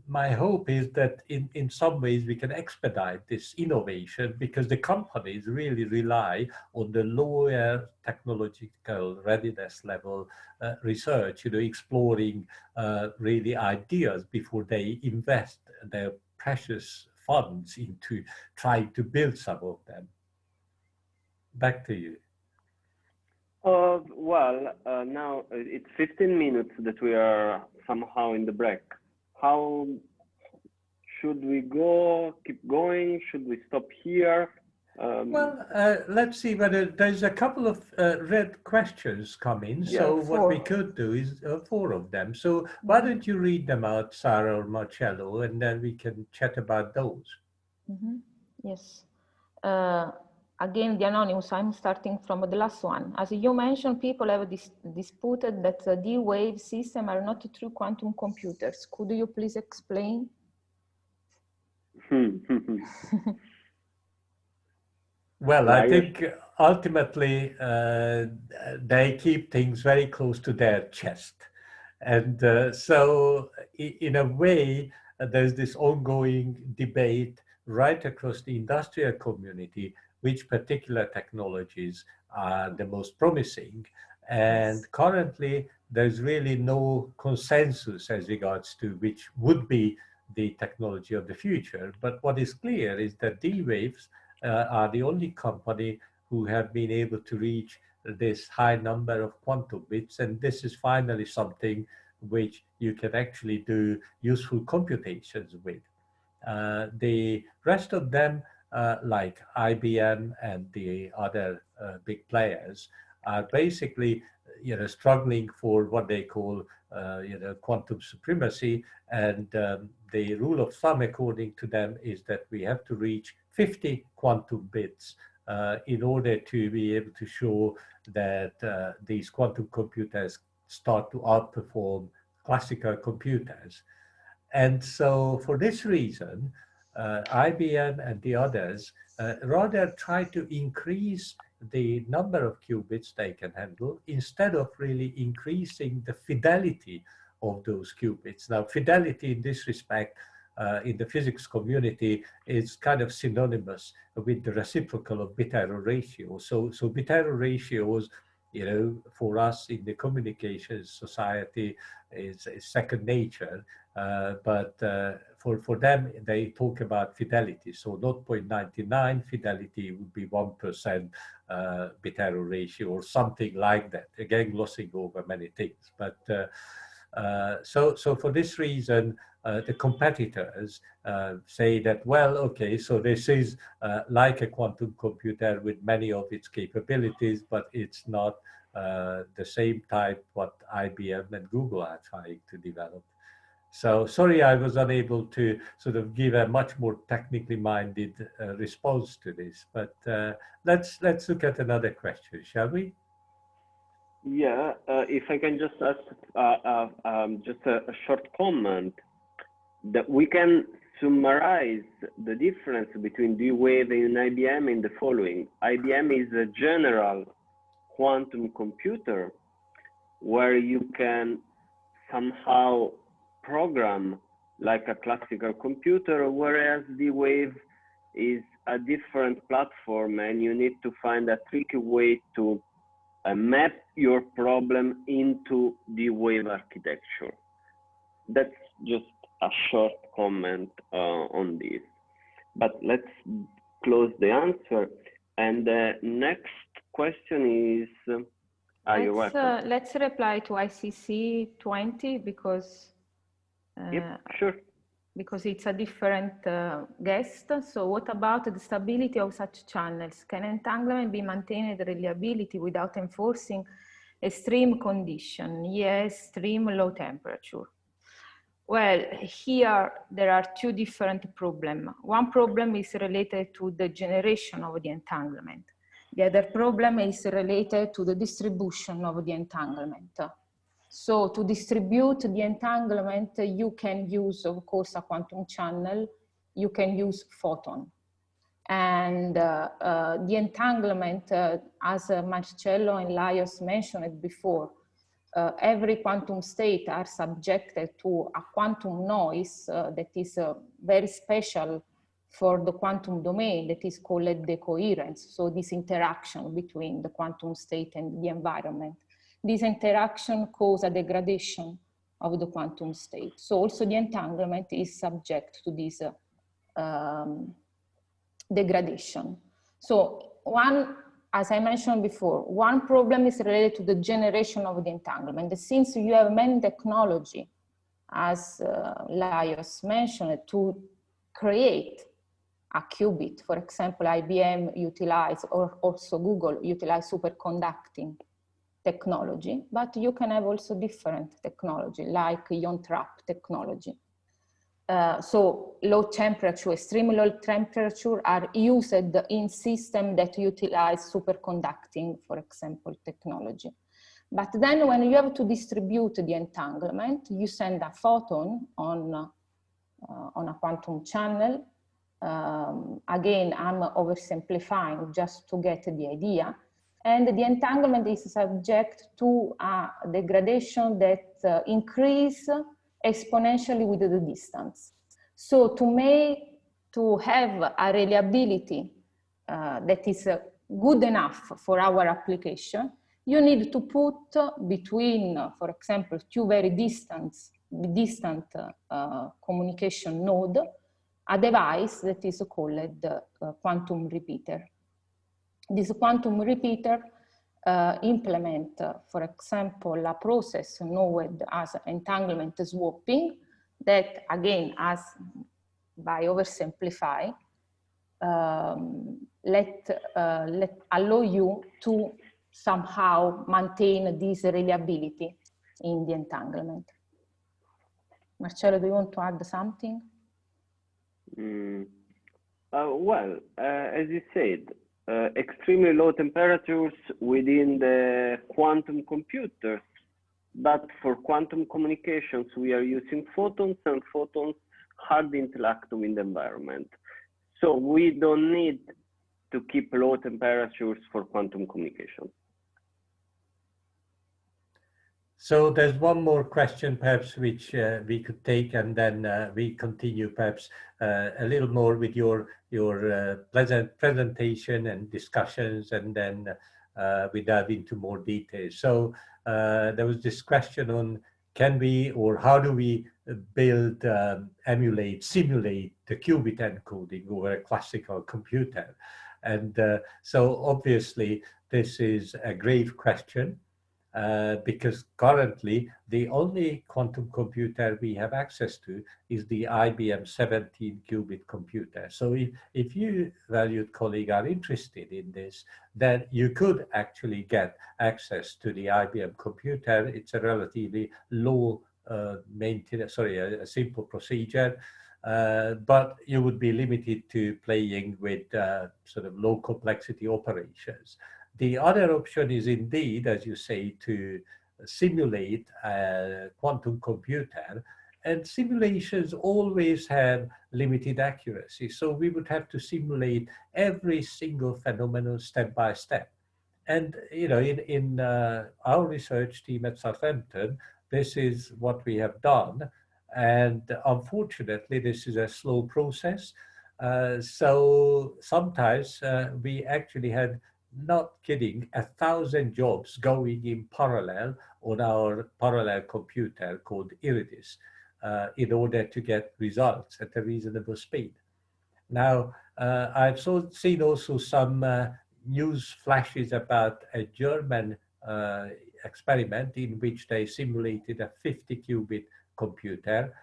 my hope is that in some ways we can expedite this innovation, because the companies really rely on the lower technological readiness level research, exploring really ideas before they invest their precious funds into trying to build some of them. Back to you. Now it's 15 minutes that we are somehow in the break. How should we go? Keep going? Should we stop here? Let's see whether there's a couple of red questions coming. Yeah, so what we could do is 4 of them. So why don't you read them out, Sarah or Marcello, and then we can chat about those. Yes. Again, the anonymous, I'm starting from the last one. As you mentioned, people have disputed that the D-Wave system are not true quantum computers. Could you please explain? Well, I think ultimately they keep things very close to their chest. And so in a way, there's this ongoing debate right across the industrial community, which particular technologies are the most promising. And currently, there's really no consensus as regards to which would be the technology of the future. But what is clear is that D-Waves are the only company who have been able to reach this high number of quantum bits. And this is finally something which you can actually do useful computations with. The rest of them, like IBM and the other big players, are basically struggling for what they call quantum supremacy. And the rule of thumb, according to them, is that we have to reach 50 quantum bits in order to be able to show that these quantum computers start to outperform classical computers. And so for this reason, IBM and the others rather try to increase the number of qubits they can handle instead of really increasing the fidelity of those qubits. Now, fidelity in this respect in the physics community is kind of synonymous with the reciprocal of bit error ratio. So bit error ratios, for us in the communications society is second nature. But for them, they talk about fidelity. So 0.99 fidelity would be 1% bit error ratio or something like that. Again, glossing over many things. But so for this reason, the competitors say that, well, okay, so this is like a quantum computer with many of its capabilities, but it's not the same type what IBM and Google are trying to develop. So sorry, I was unable to sort of give a much more technically minded response to this, but let's look at another question, shall we? Yeah, if I can just ask just a short comment, that we can summarize the difference between D-Wave and IBM in the following. IBM is a general quantum computer where you can somehow program like a classical computer, whereas D-Wave is a different platform and you need to find a tricky way to map your problem into D-Wave architecture. That's just a short comment on this. But let's close the answer. And the next question is, you're welcome. Let's reply to ICC 20 because yep, sure. Because it's a different guest. So what about the stability of such channels? Can entanglement be maintained reliability without enforcing extreme condition, yes, extreme low temperature. Well, here there are two different problems. One problem is related to the generation of the entanglement. The other problem is related to the distribution of the entanglement. So to distribute the entanglement, you can use, of course, a quantum channel. You can use photon. And the entanglement, as Marcello and Laios mentioned before, every quantum state are subjected to a quantum noise that is very special for the quantum domain, that is called decoherence. So this interaction between the quantum state and the environment. This interaction causes a degradation of the quantum state. So also the entanglement is subject to this degradation. So one, as I mentioned before, one problem is related to the generation of the entanglement. Since you have many technology, as Laios mentioned, to create a qubit, for example, IBM utilize, or also Google utilize superconducting technology, but you can have also different technology like ion trap technology. So low temperature, extremely low temperature are used in systems that utilize superconducting, for example, technology. But then when you have to distribute the entanglement, you send a photon on a quantum channel. Again, I'm oversimplifying just to get the idea. And the entanglement is subject to a degradation that increase exponentially with the distance. So to have a reliability that is good enough for our application, you need to put between, for example, two very distant communication node, a device that is called the quantum repeater. This quantum repeater implement, for example, a process known as entanglement swapping that, again, as by oversimplify, allow you to somehow maintain this reliability in the entanglement. Marcello, do you want to add something? Well, as you said, extremely low temperatures within the quantum computers, but for quantum communications, we are using photons, and photons hardly interact with the environment. So we don't need to keep low temperatures for quantum communication. So there's one more question perhaps which we could take, and then we continue perhaps a little more with your presentation and discussions, and then we dive into more details. So there was this question on, can we, or how do we build, emulate, simulate the qubit encoding over a classical computer? And so obviously this is a grave question. Because currently the only quantum computer we have access to is the IBM 17 qubit computer. So if you, valued colleague, are interested in this, then you could actually get access to the IBM computer. It's a relatively low maintenance, a simple procedure, but you would be limited to playing with sort of low complexity operations. The other option is indeed, as you say, to simulate a quantum computer, and simulations always have limited accuracy. So we would have to simulate every single phenomenon step by step. And you know, in our research team at Southampton, this is what we have done. And unfortunately, this is a slow process. So sometimes we actually had, not kidding, 1,000 jobs going in parallel on our parallel computer called Iridis in order to get results at a reasonable speed. Now, I've seen also some news flashes about a German experiment in which they simulated a 50 qubit computer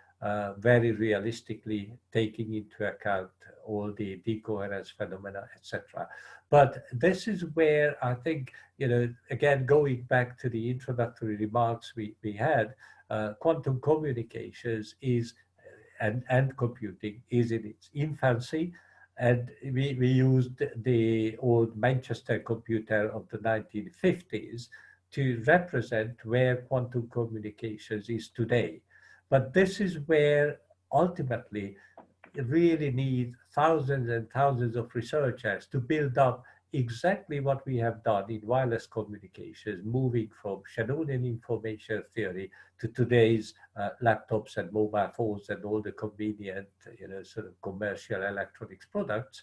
very realistically taking into account all the decoherence phenomena, etc. But this is where I think, again, going back to the introductory remarks we had, quantum communications is, and computing is in its infancy. And we used the old Manchester computer of the 1950s to represent where quantum communications is today. But this is where ultimately you really need thousands and thousands of researchers to build up exactly what we have done in wireless communications, moving from Shannonian information theory to today's laptops and mobile phones and all the convenient, sort of commercial electronics products.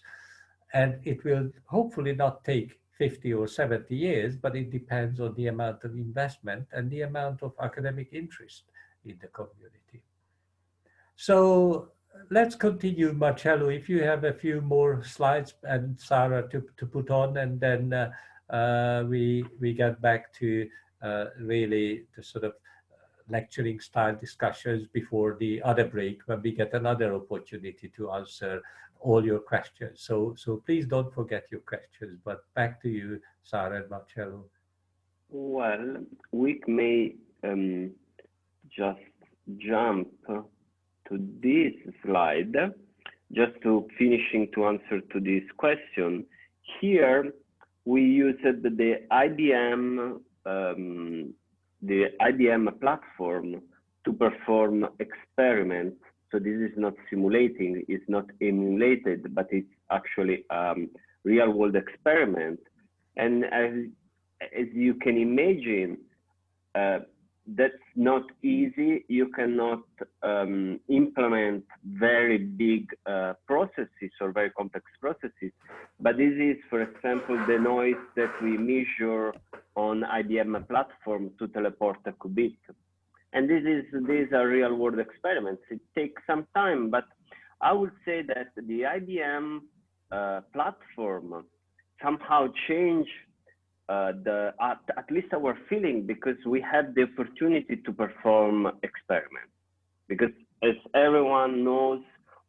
And it will hopefully not take 50 or 70 years, but it depends on the amount of investment and the amount of academic interest in the community. So let's continue, Marcello, if you have a few more slides, and Sarah to put on, and then we get back to really the sort of lecturing style discussions before the other break, when we get another opportunity to answer all your questions. So please don't forget your questions, but back to you, Sarah and Marcello. Well, we may just jump to this slide, just to finishing to answer to this question. Here we used the IBM platform to perform experiments. So this is not simulating, it's not emulated, but it's actually real world experiment. And as you can imagine, that's not easy. You cannot implement very big processes or very complex processes. But this is, for example, the noise that we measure on IBM platform to teleport a qubit. And these are real world experiments. It takes some time, but I would say that the IBM platform somehow changed at least our feeling, because we had the opportunity to perform experiments. Because as everyone knows,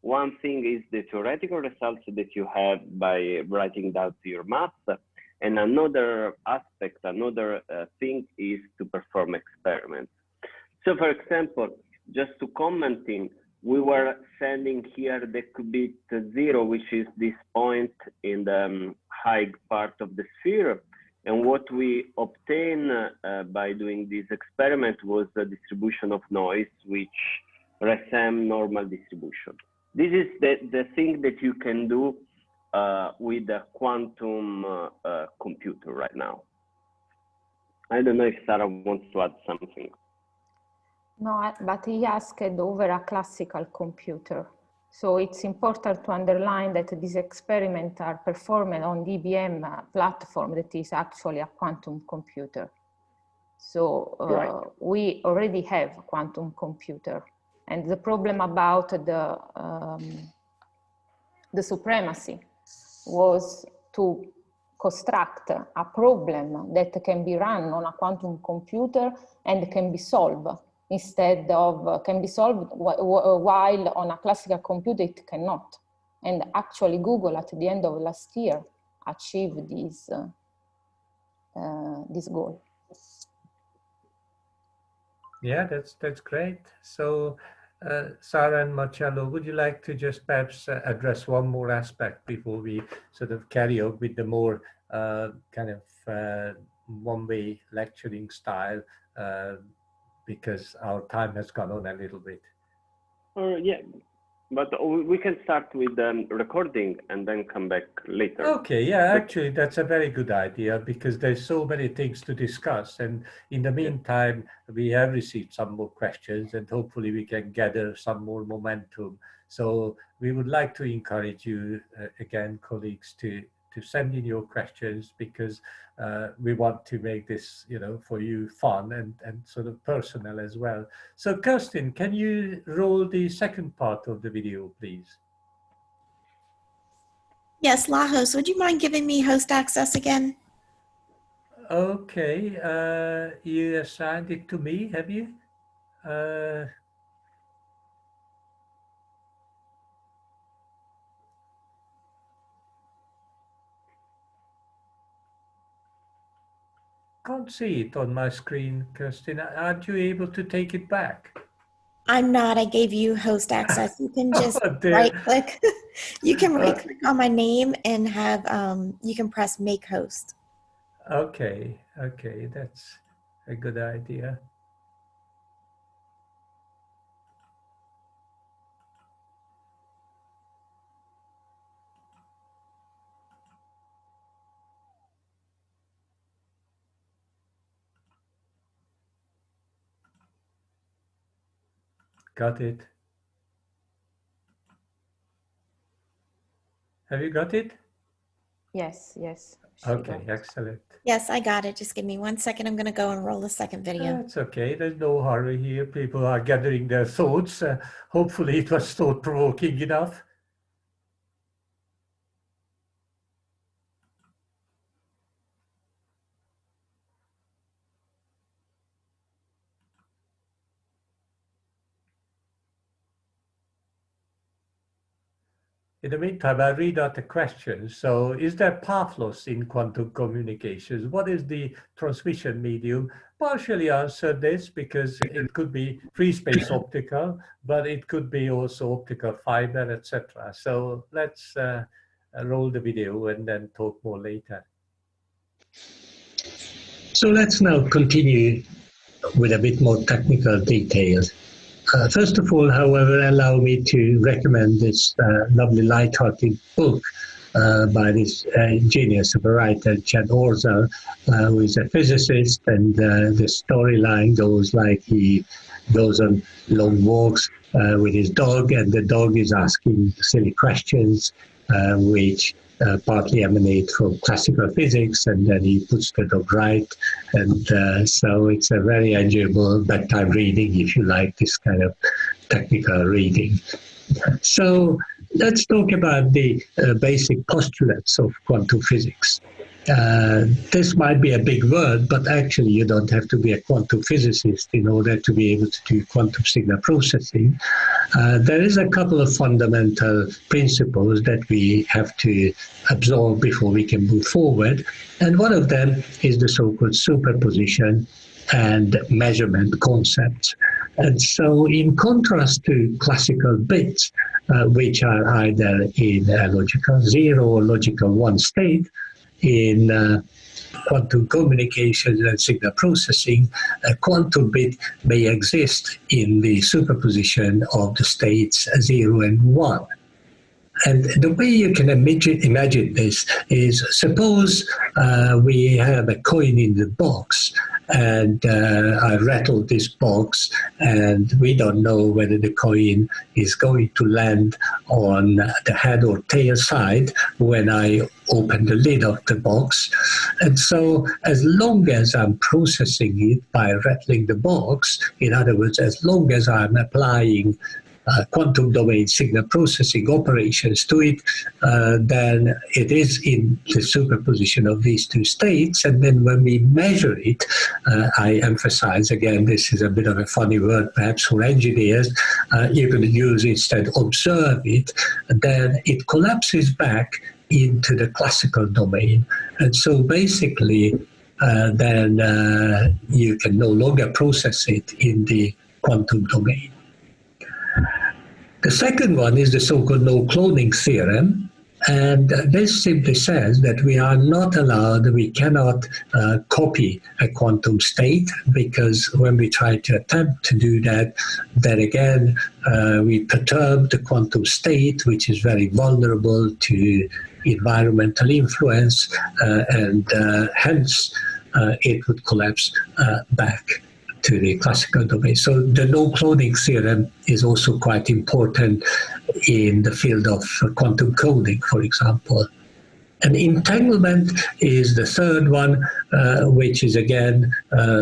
one thing is the theoretical results that you have by writing down your math, and another aspect, another thing is to perform experiments. So for example, just to commenting, we were sending here the qubit 0, which is this point in the high part of the sphere. And what we obtained by doing this experiment was the distribution of noise, which resembles normal distribution. This is the thing that you can do with a quantum computer right now. I don't know if Sarah wants to add something. No, but he asked over a classical computer. So it's important to underline that these experiments are performed on the IBM platform that is actually a quantum computer. So right. We already have a quantum computer. And the problem about the supremacy was to construct a problem that can be run on a quantum computer and can be solved, instead of can be solved while on a classical computer it cannot. And actually Google at the end of last year achieved this goal. Yeah, that's great. So Sarah and Marcello, would you like to just perhaps address one more aspect before we sort of carry on with the more kind of one-way lecturing style, because our time has gone on a little bit. Yeah, but we can start with the recording and then come back later. Okay, yeah, actually that's a very good idea, because there's so many things to discuss, and in the meantime we have received some more questions and hopefully we can gather some more momentum. So we would like to encourage you again, colleagues, to send in your questions, because we want to make this, for you fun and sort of personal as well. So Kirsten, can you roll the second part of the video, please? Yes, Lajos, would you mind giving me host access again? Okay, you assigned it to me, have you? can't see it on my screen, Kirsten. Aren't you able to take it back? I'm not. I gave you host access. You can just Oh, dear. right click. You can right click on my name and have, you can press make host. Okay, that's a good idea. Got it. Have you got it? Yes, yes. she Okay, got it. excellent. Yes, I got it. Just give me 1 second. I'm going to go and roll the second video. That's okay. There's no hurry here. People are gathering their thoughts. Hopefully it was thought-provoking enough. In the meantime, I read out the question. So is there path loss in quantum communications? What is the transmission medium? Partially answered this because it could be free space optical, but it could be also optical fiber, etc. So let's roll the video and then talk more later. So let's now continue with a bit more technical details. First of all, however, allow me to recommend this lovely light-hearted book by this genius of a writer, Chad Orzel, who is a physicist, and the storyline goes like he goes on long walks with his dog, and the dog is asking silly questions, which partly emanate from classical physics, and then he puts the dog right. And so it's a very enjoyable bedtime reading if you like this kind of technical reading. So let's talk about the basic postulates of quantum physics. This might be a big word, but actually you don't have to be a quantum physicist in order to be able to do quantum signal processing. There is a couple of fundamental principles that we have to absorb before we can move forward. And one of them is the so-called superposition and measurement concepts. And so in contrast to classical bits, which are either in a logical 0 or logical 1 state, in quantum communications and signal processing, a quantum bit may exist in the superposition of the states 0 and 1. And the way you can imagine this is, suppose we have a coin in the box, and I rattled this box, and we don't know whether the coin is going to land on the head or tail side when I open the lid of the box. And so as long as I'm processing it by rattling the box, in other words, as long as I'm applying quantum domain signal processing operations to it, then it is in the superposition of these two states. And then when we measure it, I emphasize again, this is a bit of a funny word perhaps for engineers, you can use instead observe it, then it collapses back into the classical domain. And so basically then you can no longer process it in the quantum domain. The second one is the so-called no-cloning theorem, and this simply says that we are not allowed, we cannot copy a quantum state, because when we try to attempt to do that, then again we perturb the quantum state, which is very vulnerable to environmental influence, and hence it would collapse back to the classical domain. So the no-cloning theorem is also quite important in the field of quantum coding, for example. And entanglement is the third one, which is again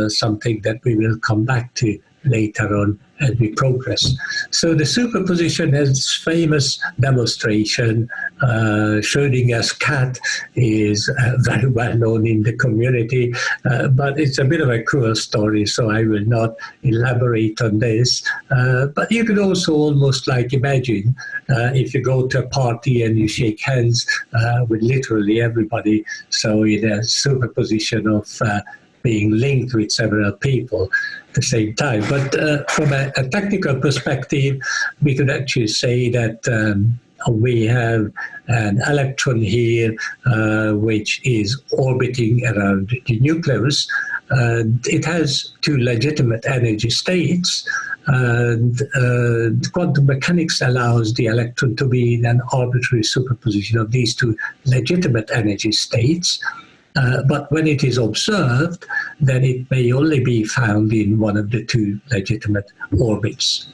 something that we will come back to later on as we progress. So the superposition has this famous demonstration. Schrödinger's cat is very well known in the community, but it's a bit of a cruel story, so I will not elaborate on this. But you could also almost like imagine if you go to a party and you shake hands with literally everybody, so in a superposition of being linked with several people at the same time. But from a technical perspective, we could actually say that we have an electron here which is orbiting around the nucleus. It has two legitimate energy states. Quantum mechanics allows the electron to be in an arbitrary superposition of these two legitimate energy states. But when it is observed, then it may only be found in one of the two legitimate orbits.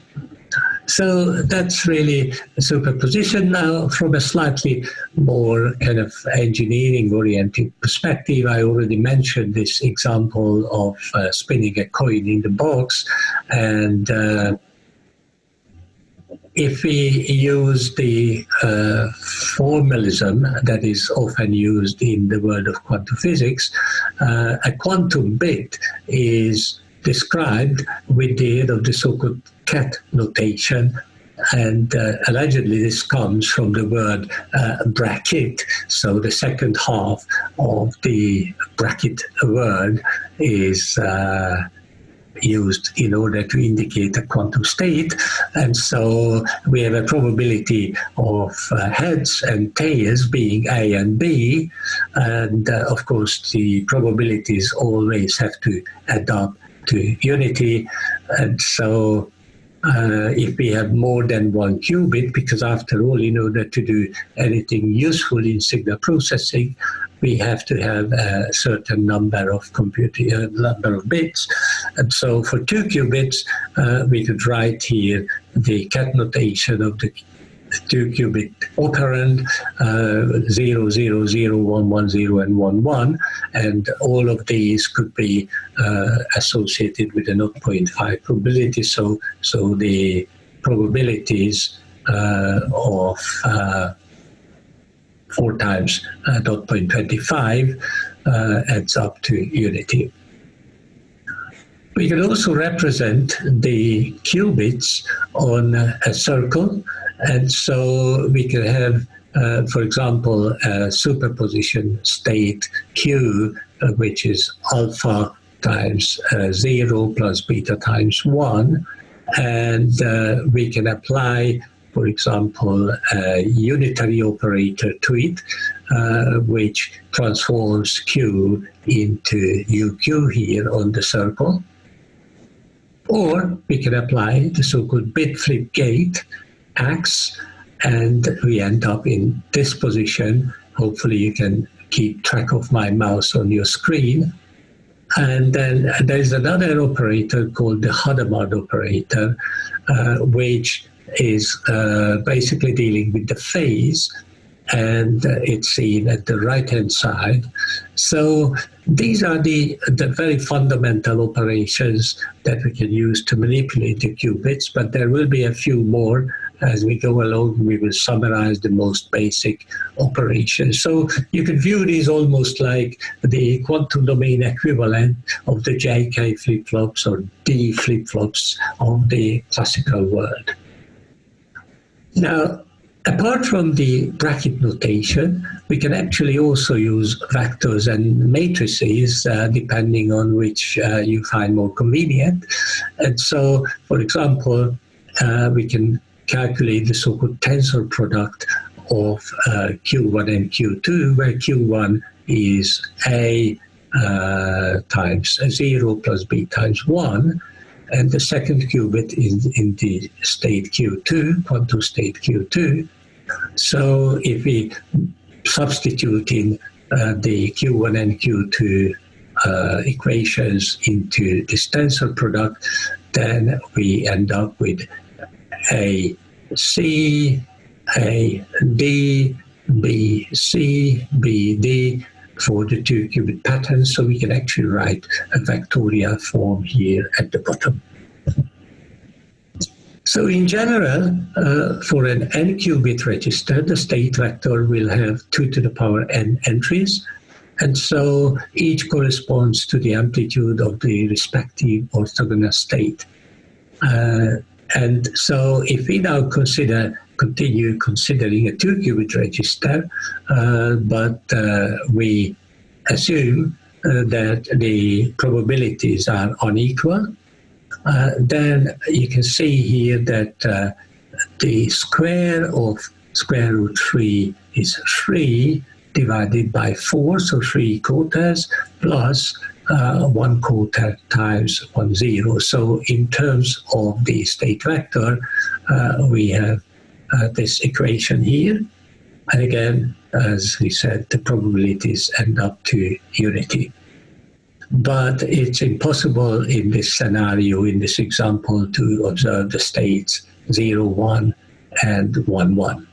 So that's really a superposition. Now, from a slightly more kind of engineering-oriented perspective, I already mentioned this example of spinning a coin in the box. And if we use the formalism that is often used in the world of quantum physics, a quantum bit is described with the aid of the so-called ket notation, and allegedly this comes from the word bracket. So the second half of the bracket word is used in order to indicate a quantum state, and so we have a probability of heads and tails being A and B, and of course the probabilities always have to add up to unity. And so if we have more than one qubit, because after all, in order to do anything useful in signal processing, we have to have a certain number of number of bits. And so for 2 qubits, we could write here the ket notation of the 2-qubit operand, 0, 0, 0, 1, 1, 0, and 1, 1, and all of these could be associated with a 0.5 probability. So the probabilities of 4 times 0.25 adds up to unity. We can also represent the qubits on a circle, and so we can have, for example, a superposition state Q, which is alpha times 0 plus beta times 1, and we can apply, for example, a unitary operator to it, which transforms Q into UQ here on the circle. Or we can apply the so-called bit flip gate X, and we end up in this position. Hopefully you can keep track of my mouse on your screen. And then there's another operator called the Hadamard operator, which is basically dealing with the phase, and it's seen at the right-hand side. So these are the very fundamental operations that we can use to manipulate the qubits, but there will be a few more. As we go along, we will summarize the most basic operations. So you can view these almost like the quantum domain equivalent of the JK flip-flops or D flip-flops of the classical world. Now, apart from the bracket notation, we can actually also use vectors and matrices depending on which you find more convenient. And so, for example, we can calculate the so-called tensor product of Q1 and Q2, where Q1 is A times 0 plus B times 1, and the second qubit is in the state Q2, quantum state Q2. So if we substitute in the Q1 and Q2 equations into this tensor product, then we end up with A C, A D, B C, B D for the 2-qubit pattern. So we can actually write a vectorial form here at the bottom. So in general, for an n-qubit register, the state vector will have 2 to the power n entries. And so each corresponds to the amplitude of the respective orthogonal state. And so if we now continue considering a 2-qubit register, but we assume that the probabilities are unequal, then you can see here that the square of square root 3 is 3 divided by 4, so 3 quarters, plus 1 quarter times 1 0. So in terms of the state vector, we have this equation here. And again, as we said, the probabilities end up to unity. But it's impossible in this scenario, in this example, to observe the states 0, 1, and 1, 1.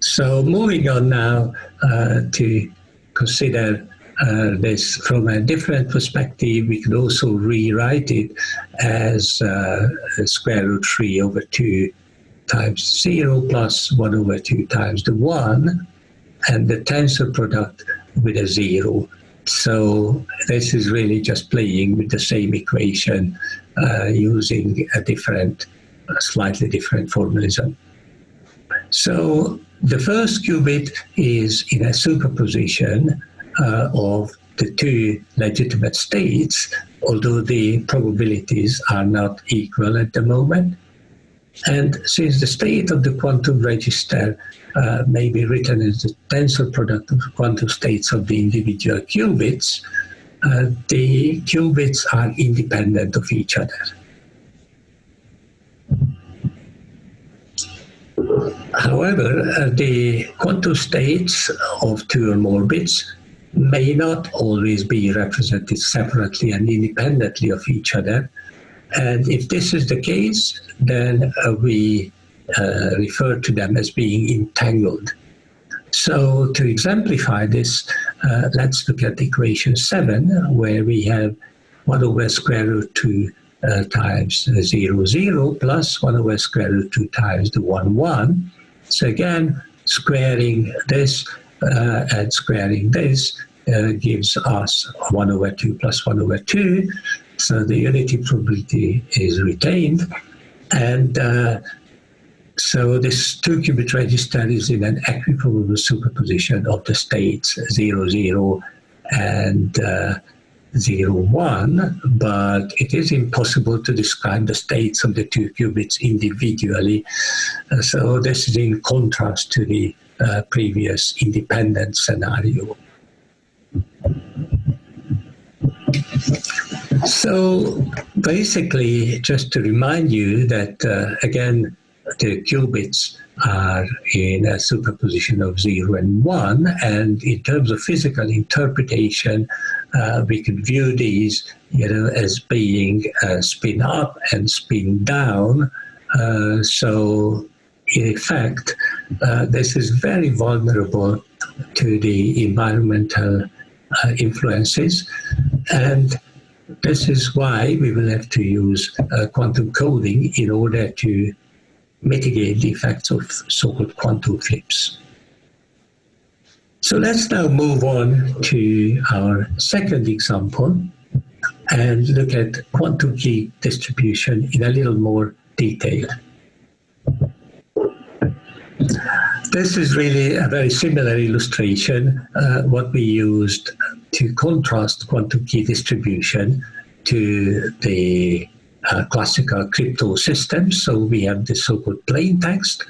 So moving on now to consider this from a different perspective, we can also rewrite it as square root 3 over 2 times 0 plus 1 over 2 times the 1, and the tensor product with a 0. So this is really just playing with the same equation using a different, slightly different formalism. So the first qubit is in a superposition of the two legitimate states, although the probabilities are not equal at the moment. And since the state of the quantum register may be written as the tensor product of the quantum states of the individual qubits, the qubits are independent of each other. However, the quantum states of two or more bits may not always be represented separately and independently of each other. And if this is the case, then we refer to them as being entangled. So to exemplify this, let's look at equation 7, where we have 1 over square root 2 times 0, 0, plus 1 over square root 2 times the 1, 1. So again, squaring this and squaring this gives us 1 over 2 plus 1 over 2. So the unity probability is retained. And so this 2-qubit register is in an equiprobable superposition of the states 0, 0 and 0, 1, but it is impossible to describe the states of the 2 qubits individually. So this is in contrast to the previous independent scenario. So basically, just to remind you that, again, the qubits are in a superposition of 0 and 1, and in terms of physical interpretation, we could view these, as being spin up and spin down. So in effect, this is very vulnerable to the environmental influences, and this is why we will have to use quantum coding in order to mitigate the effects of so-called quantum flips. So let's now move on to our second example and look at quantum key distribution in a little more detail. This is really a very similar illustration, what we used to contrast quantum key distribution to the classical crypto systems. So we have the so-called plain text,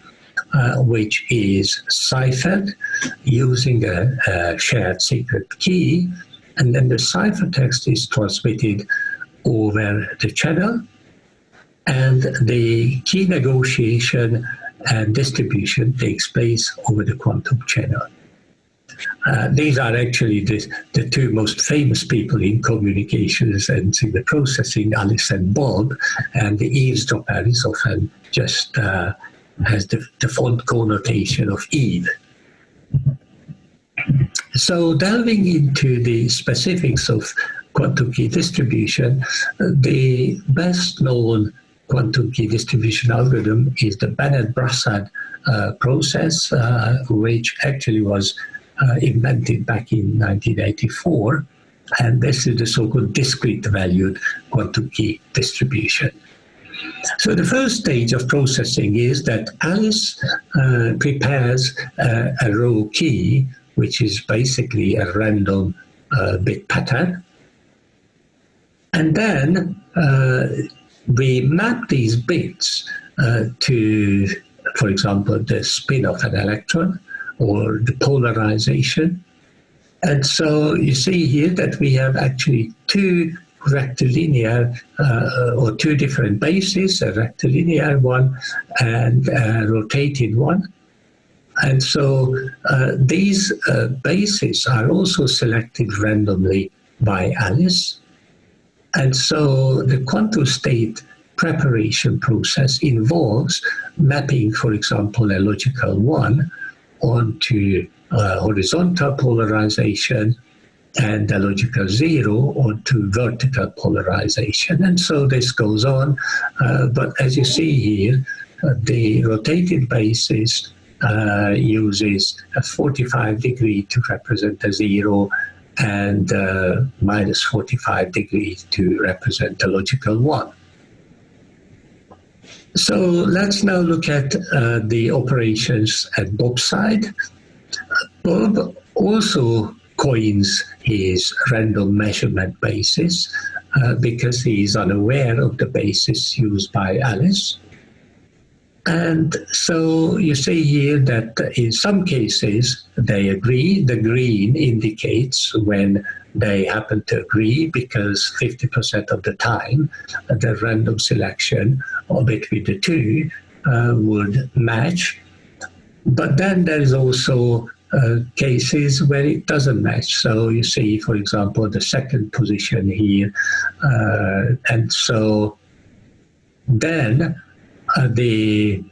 which is ciphered using a shared secret key, and then the ciphertext is transmitted over the channel, and the key negotiation and distribution takes place over the quantum channel. These are actually the two most famous people in communications and signal processing, Alice and Bob, and the eavesdropper is often just has the font connotation of Eve. So delving into the specifics of quantum key distribution, the best known quantum key distribution algorithm is the Bennett-Brassard process, which actually was invented back in 1984, and this is the so-called discrete valued quantum key distribution. So the first stage of processing is that Alice prepares a row key, which is basically a random bit pattern. And then we map these bits to, for example, the spin of an electron or the polarization. And so you see here that we have actually two rectilinear or two different bases, a rectilinear one and a rotated one. And so these bases are also selected randomly by Alice. And so the quantum state preparation process involves mapping, for example, a logical 1 onto horizontal polarization and a logical 0 onto vertical polarization. And so this goes on. But as you see here, the rotated basis uses a 45 degree to represent a 0 and minus 45 degrees to represent a logical 1. So let's now look at the operations at Bob's side. Bob also coins his random measurement basis because he is unaware of the basis used by Alice. And so you see here that in some cases they agree. The green indicates when they happen to agree because 50% of the time the random selection between the two would match. But then there is also cases where it doesn't match. So you see, for example, the second position here. And so then the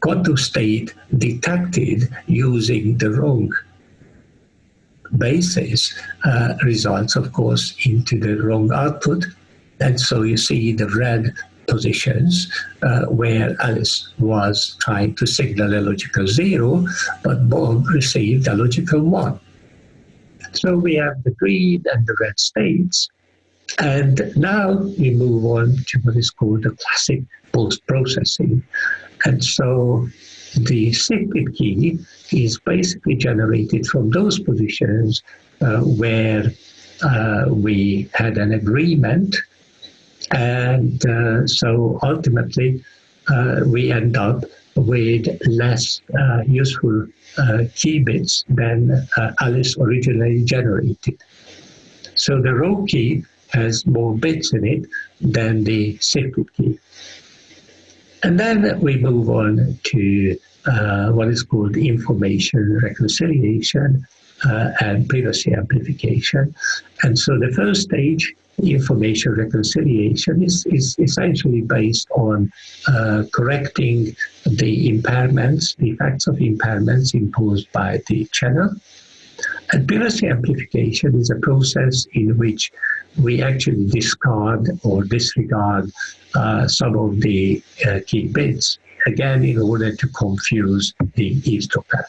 quantum state detected using the wrong basis results, of course, into the wrong output. And so you see the red positions where Alice was trying to signal a logical 0, but Bob received a logical 1. So we have the green and the red states. And now we move on to what is called the classic post-processing. And so the secret key is basically generated from those positions where we had an agreement. And so ultimately we end up with less useful key bits than Alice originally generated. So the row key has more bits in it than the secret key. And then we move on to what is called information reconciliation and privacy amplification. And so the first stage, information reconciliation, is essentially based on correcting the impairments, the effects of impairments imposed by the channel. And privacy amplification is a process in which we actually discard or disregard some of the key bits, again, in order to confuse the eavesdropper.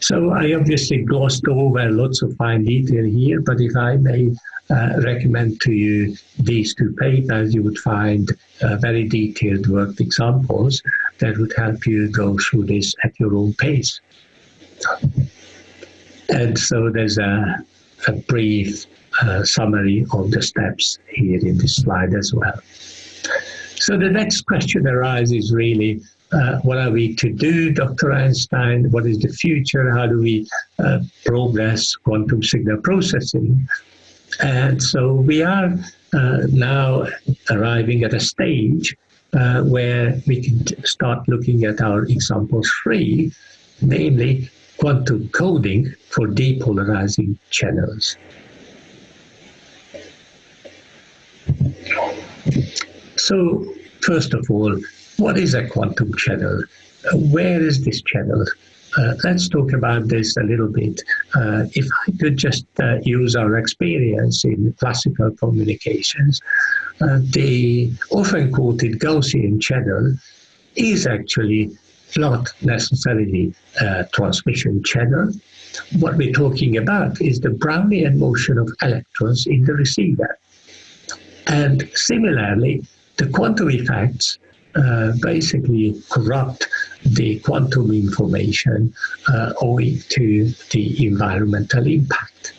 So I obviously glossed over lots of fine detail here, but if I may recommend to you these two papers, you would find very detailed worked examples that would help you go through this at your own pace. And so there's a brief summary of the steps here in this slide as well. So the next question arises really, what are we to do, Dr. Einstein? What is the future? How do we progress quantum signal processing? And so we are now arriving at a stage where we can start looking at our example 3, namely quantum coding for depolarizing channels. So, first of all, what is a quantum channel? Where is this channel? Let's talk about this a little bit. If I could just use our experience in classical communications, the often quoted Gaussian channel is actually not necessarily a transmission channel. What we're talking about is the Brownian motion of electrons in the receiver. And similarly, the quantum effects basically corrupt the quantum information owing to the environmental impact.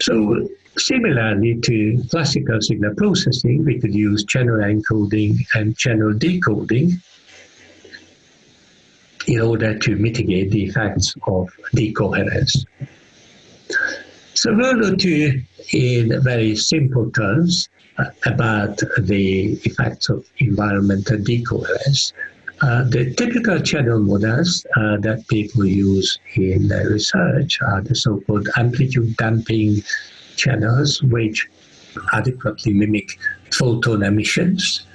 So similarly to classical signal processing, we could use channel encoding and channel decoding in order to mitigate the effects of decoherence. So World War II, in very simple terms, about the effects of environmental decoherence. The typical channel models that people use in their research are the so-called amplitude damping channels, which adequately mimic photon emissions,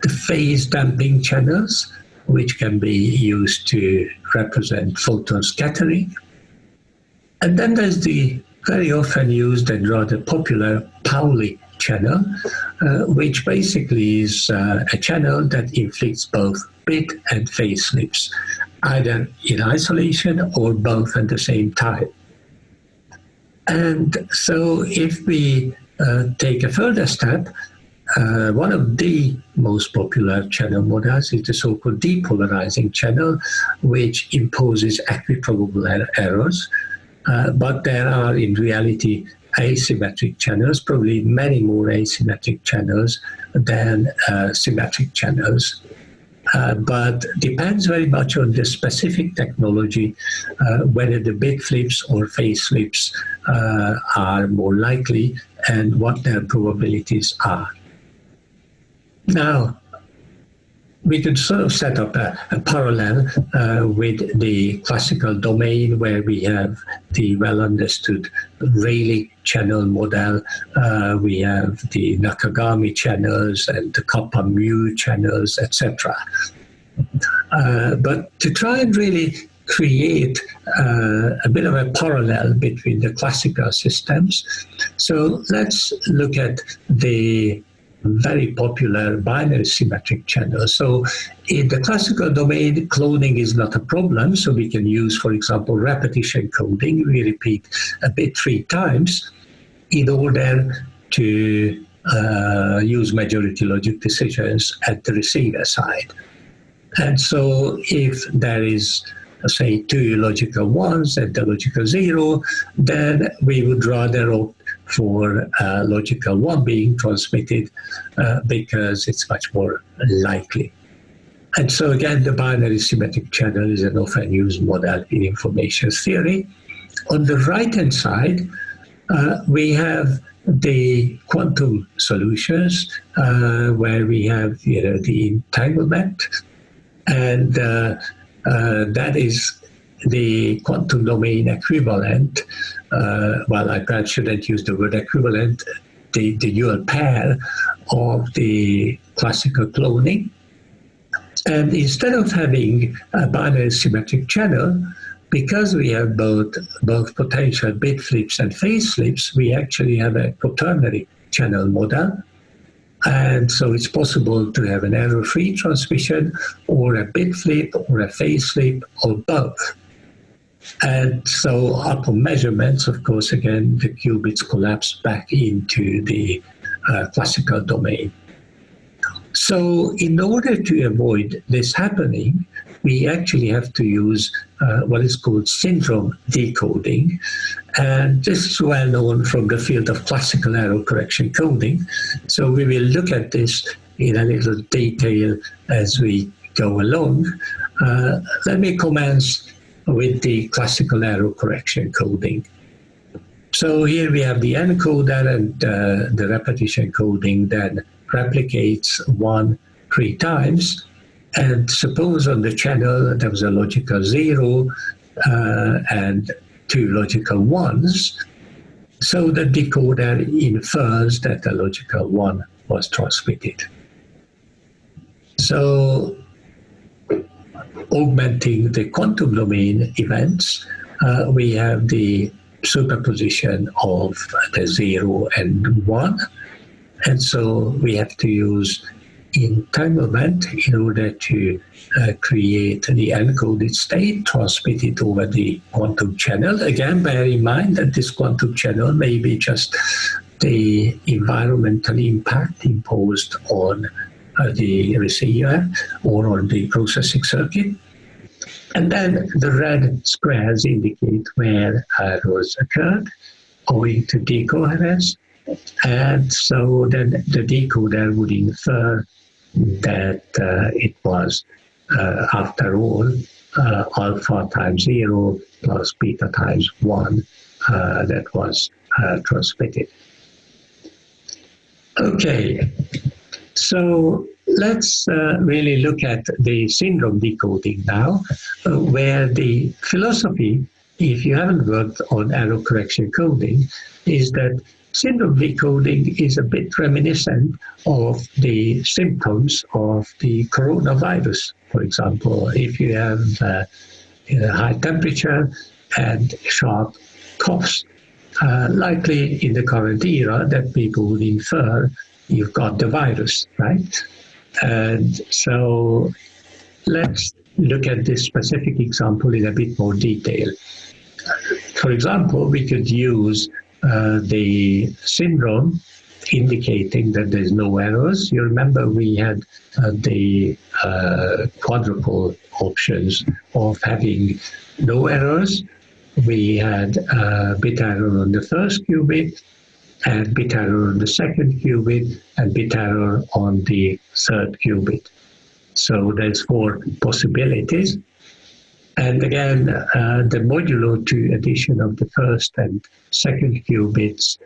the phase damping channels, which can be used to represent photon scattering. And then there's the very often used and rather popular Pauli channel, which basically is a channel that inflicts both bit and phase slips, either in isolation or both at the same time. And so if we take a further step, one of the most popular channel models is the so-called depolarizing channel, which imposes equiprobable errors. But there are, in reality, asymmetric channels, probably many more asymmetric channels than symmetric channels. But depends very much on the specific technology, whether the bit flips or phase flips are more likely and what their probabilities are. Now, we could sort of set up a parallel with the classical domain where we have the well-understood Rayleigh channel model. We have the Nakagami channels and the kappa mu channels, etc. But to try and really create a bit of a parallel between the classical systems, so let's look at the very popular binary symmetric channel. So in the classical domain, cloning is not a problem. So we can use, for example, repetition coding. We repeat a bit 3 times in order to use majority logic decisions at the receiver side. And so if there is, say, 2 logical 1s and the logical 0, then we would rather opt for logical 1 being transmitted because it's much more likely. And so again, the binary symmetric channel is an often used model in information theory. On the right-hand side, we have the quantum solutions where we have the entanglement, and that is the quantum domain equivalent. Well, I perhaps shouldn't use the word equivalent, the dual pair of the classical cloning. And instead of having a binary symmetric channel, because we have both potential bit flips and phase flips, we actually have a quaternary channel model. And so it's possible to have an error-free transmission or a bit flip or a phase flip or both. And so upon measurements, of course, again, the qubits collapse back into the classical domain. So in order to avoid this happening, we actually have to use what is called syndrome decoding. And this is well known from the field of classical error correction coding. So we will look at this in a little detail as we go along. Let me commence with the classical error correction coding. So here we have the encoder, and the repetition coding then replicates 1 3 times. And suppose on the channel there was a logical 0 and 2 logical 1s. So the decoder infers that the logical 1 was transmitted. So augmenting the quantum domain events, we have the superposition of the 0 and 1. And so we have to use entanglement in order to create the encoded state transmitted over the quantum channel. Again, bear in mind that this quantum channel may be just the environmental impact imposed on the receiver or on the processing circuit. And then the red squares indicate where errors occurred. owing to decoherence. And so then the decoder would infer that it was, after all, alpha times 0 plus beta times 1 that was transmitted. Okay, so let's really look at the syndrome decoding now, where the philosophy, if you haven't worked on error correction coding, is that syndrome decoding is a bit reminiscent of the symptoms of the coronavirus. For example, if you have high temperature and sharp coughs, likely in the current era that people would infer you've got the virus, right? And so let's look at this specific example in a bit more detail. For example, we could use the syndrome indicating that there's no errors. You remember we had the quadruple options of having no errors. We had bit error on the first qubit, and bit error on the second qubit, and bit error on the third qubit. So there's 4 possibilities. And again, the modulo 2 addition of the first and second qubits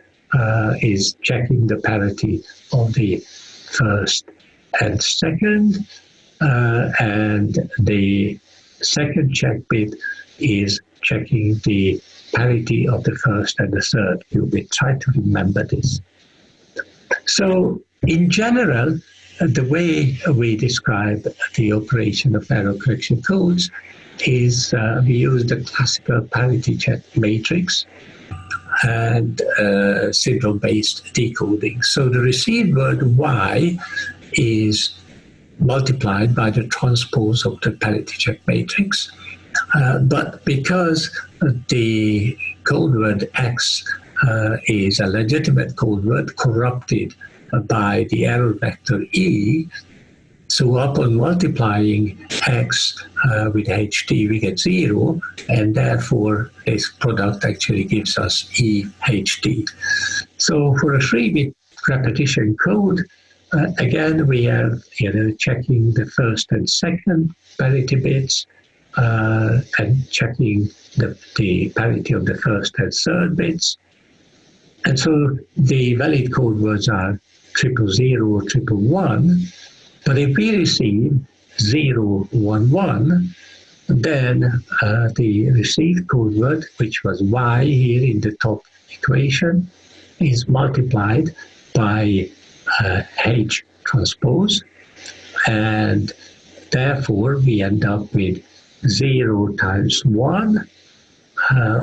is checking the parity of the first and second. And the second check bit is checking the parity of the first and the third qubit. Try to remember this. So in general, the way we describe the operation of error correction codes is we use the classical parity check matrix and syndrome-based decoding. So the received word Y is multiplied by the transpose of the parity check matrix. But because the code word X is a legitimate code word corrupted by the error vector E, so upon multiplying X with HT, we get 0, and therefore this product actually gives us EHT. So for a 3-bit repetition code, again, we have checking the first and second parity bits, and checking the parity of the first and third bits. And so the valid code words are 000, 111. But if we receive 011, then the received code word, which was Y here in the top equation, is multiplied by H transpose. And therefore, we end up with 0 times 1,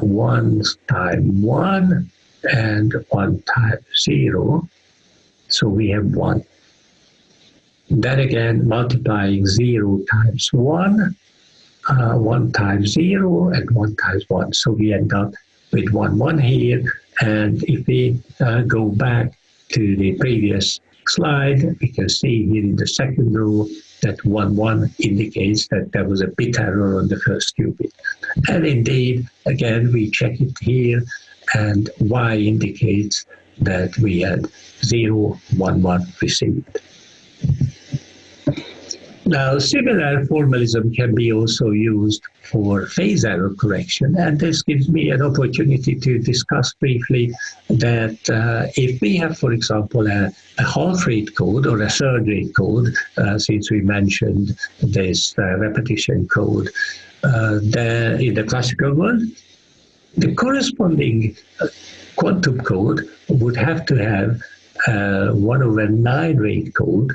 1 times 1, and 1 times 0. So we have 1. Then again, multiplying 0 times 1, 1 times 0, and 1 times 1. So we end up with 1, 1 here. And if we go back to the previous slide, we can see here in the second row that 1, 1 indicates that there was a bit error on the first qubit. And indeed, again, we check it here, and Y indicates that we had 0, 1, 1 received. Now, similar formalism can be also used for phase error correction, and this gives me an opportunity to discuss briefly that if we have, for example, a half-rate code or a third-rate code, since we mentioned this repetition code, in the classical world, the corresponding quantum code would have to have 1/9 rate code,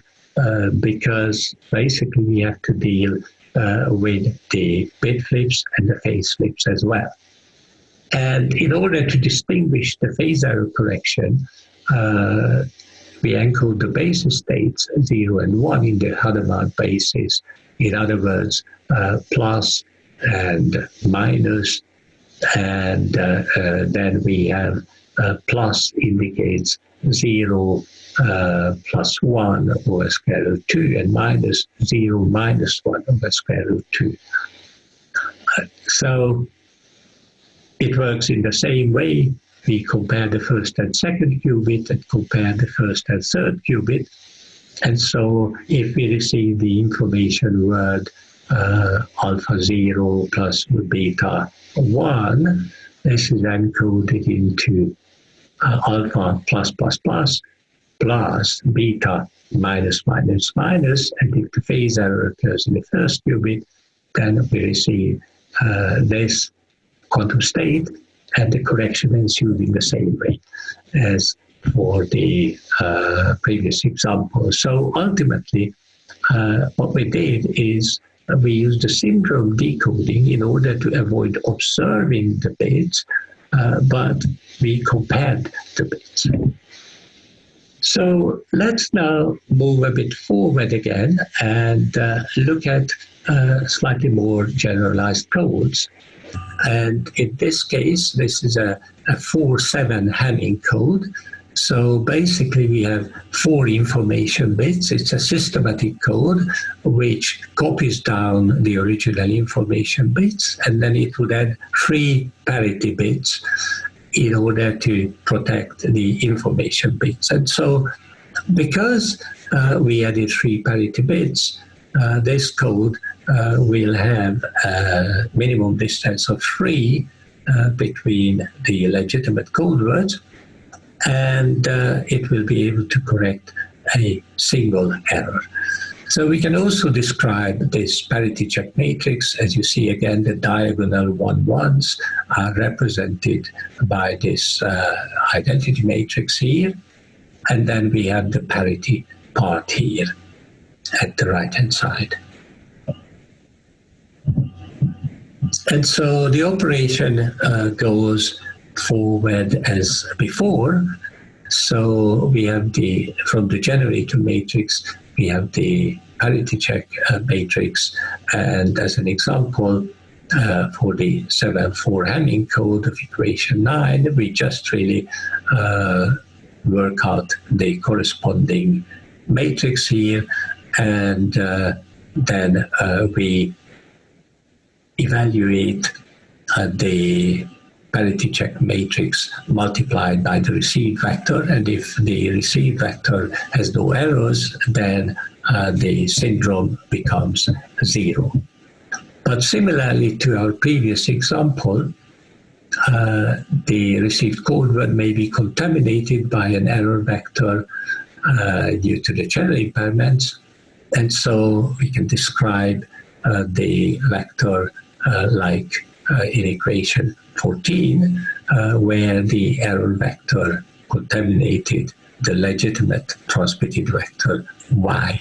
because basically we have to deal with the bit flips and the phase flips as well. And in order to distinguish the phase error correction, we encode the basis states 0 and 1 in the Hadamard basis. In other words, plus and minus, and then we have plus indicates 0 plus 1 over square root 2, and minus 0 minus 1 over square root 2. So it works in the same way we compare the first and second qubit and compare the first and third qubit. And so if we receive the information word alpha 0 plus beta 1, this is encoded into alpha plus beta minus, and if the phase error occurs in the first qubit, then we receive this quantum state, and the correction ensued in the same way as for the previous example. So ultimately, what we did is we used the syndrome decoding in order to avoid observing the bits, but we compared the bits. So let's now move a bit forward again and look at slightly more generalized codes. And in this case, this is a 4-7 Hamming code. So basically we have 4 information bits. It's a systematic code which copies down the original information bits, and then it would add 3 parity bits in order to protect the information bits. And so because we added 3 parity bits, this code will have a minimum distance of 3 between the legitimate code words, and it will be able to correct a single error. So we can also describe this parity check matrix. As you see again, the diagonal 1-1s are represented by this identity matrix here, and then we have the parity part here at the right-hand side. And so the operation goes forward as before. So we have from the generator matrix, we have the parity check matrix, and as an example, for the 7-4 Hamming code of equation 9, we just really work out the corresponding matrix here, and then we evaluate the parity check matrix multiplied by the received vector, and if the received vector has no errors, then the syndrome becomes 0. But similarly to our previous example, the received code word may be contaminated by an error vector due to the channel impairments, and so we can describe the vector like in equation 14, where the error vector contaminated the legitimate transmitted vector y.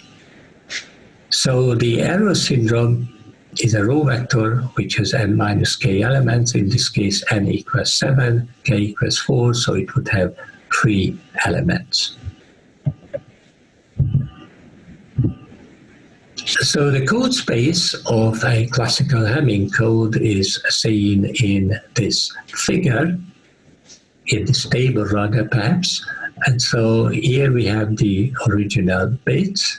So the error syndrome is a row vector which has n minus k elements. In this case, n equals 7, k equals 4, so it would have 3 elements. So the code space of a classical Hamming code is seen in this figure, in this table rather perhaps. And so here we have the original bits.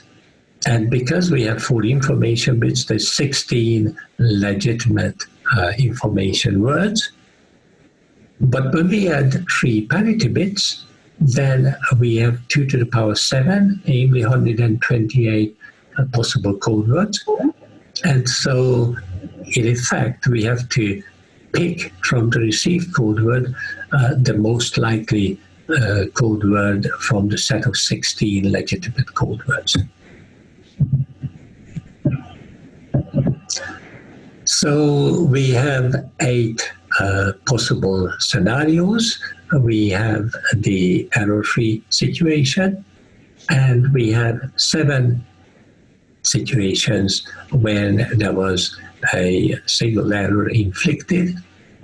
And because we have 4 information bits, there's 16 legitimate information words. But when we add 3 parity bits, then we have 2 to the power 7, namely 128 possible code words. And so in effect, we have to pick from the received code word the most likely code word from the set of 16 legitimate code words. So we have 8 possible scenarios. We have the error-free situation, and we have 7 situations when there was a single error inflicted.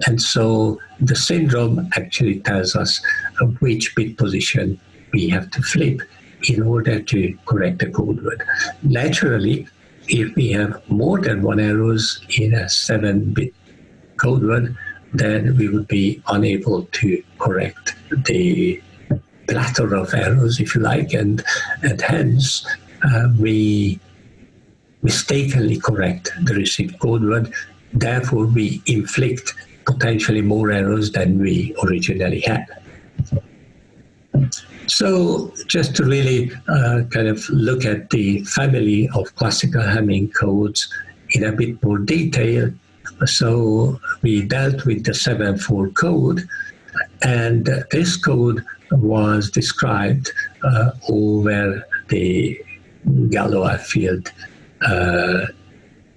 And so the syndrome actually tells us which bit position we have to flip in order to correct the code word. Naturally, if we have more than 1 errors in a 7-bit code word, then we would be unable to correct the platter of errors, if you like, and hence we mistakenly correct the received code word therefore we inflict potentially more errors than we originally had. So just to really kind of look at the family of classical Hamming codes in a bit more detail. So we dealt with the 7-4 code, and this code was described over the Galois field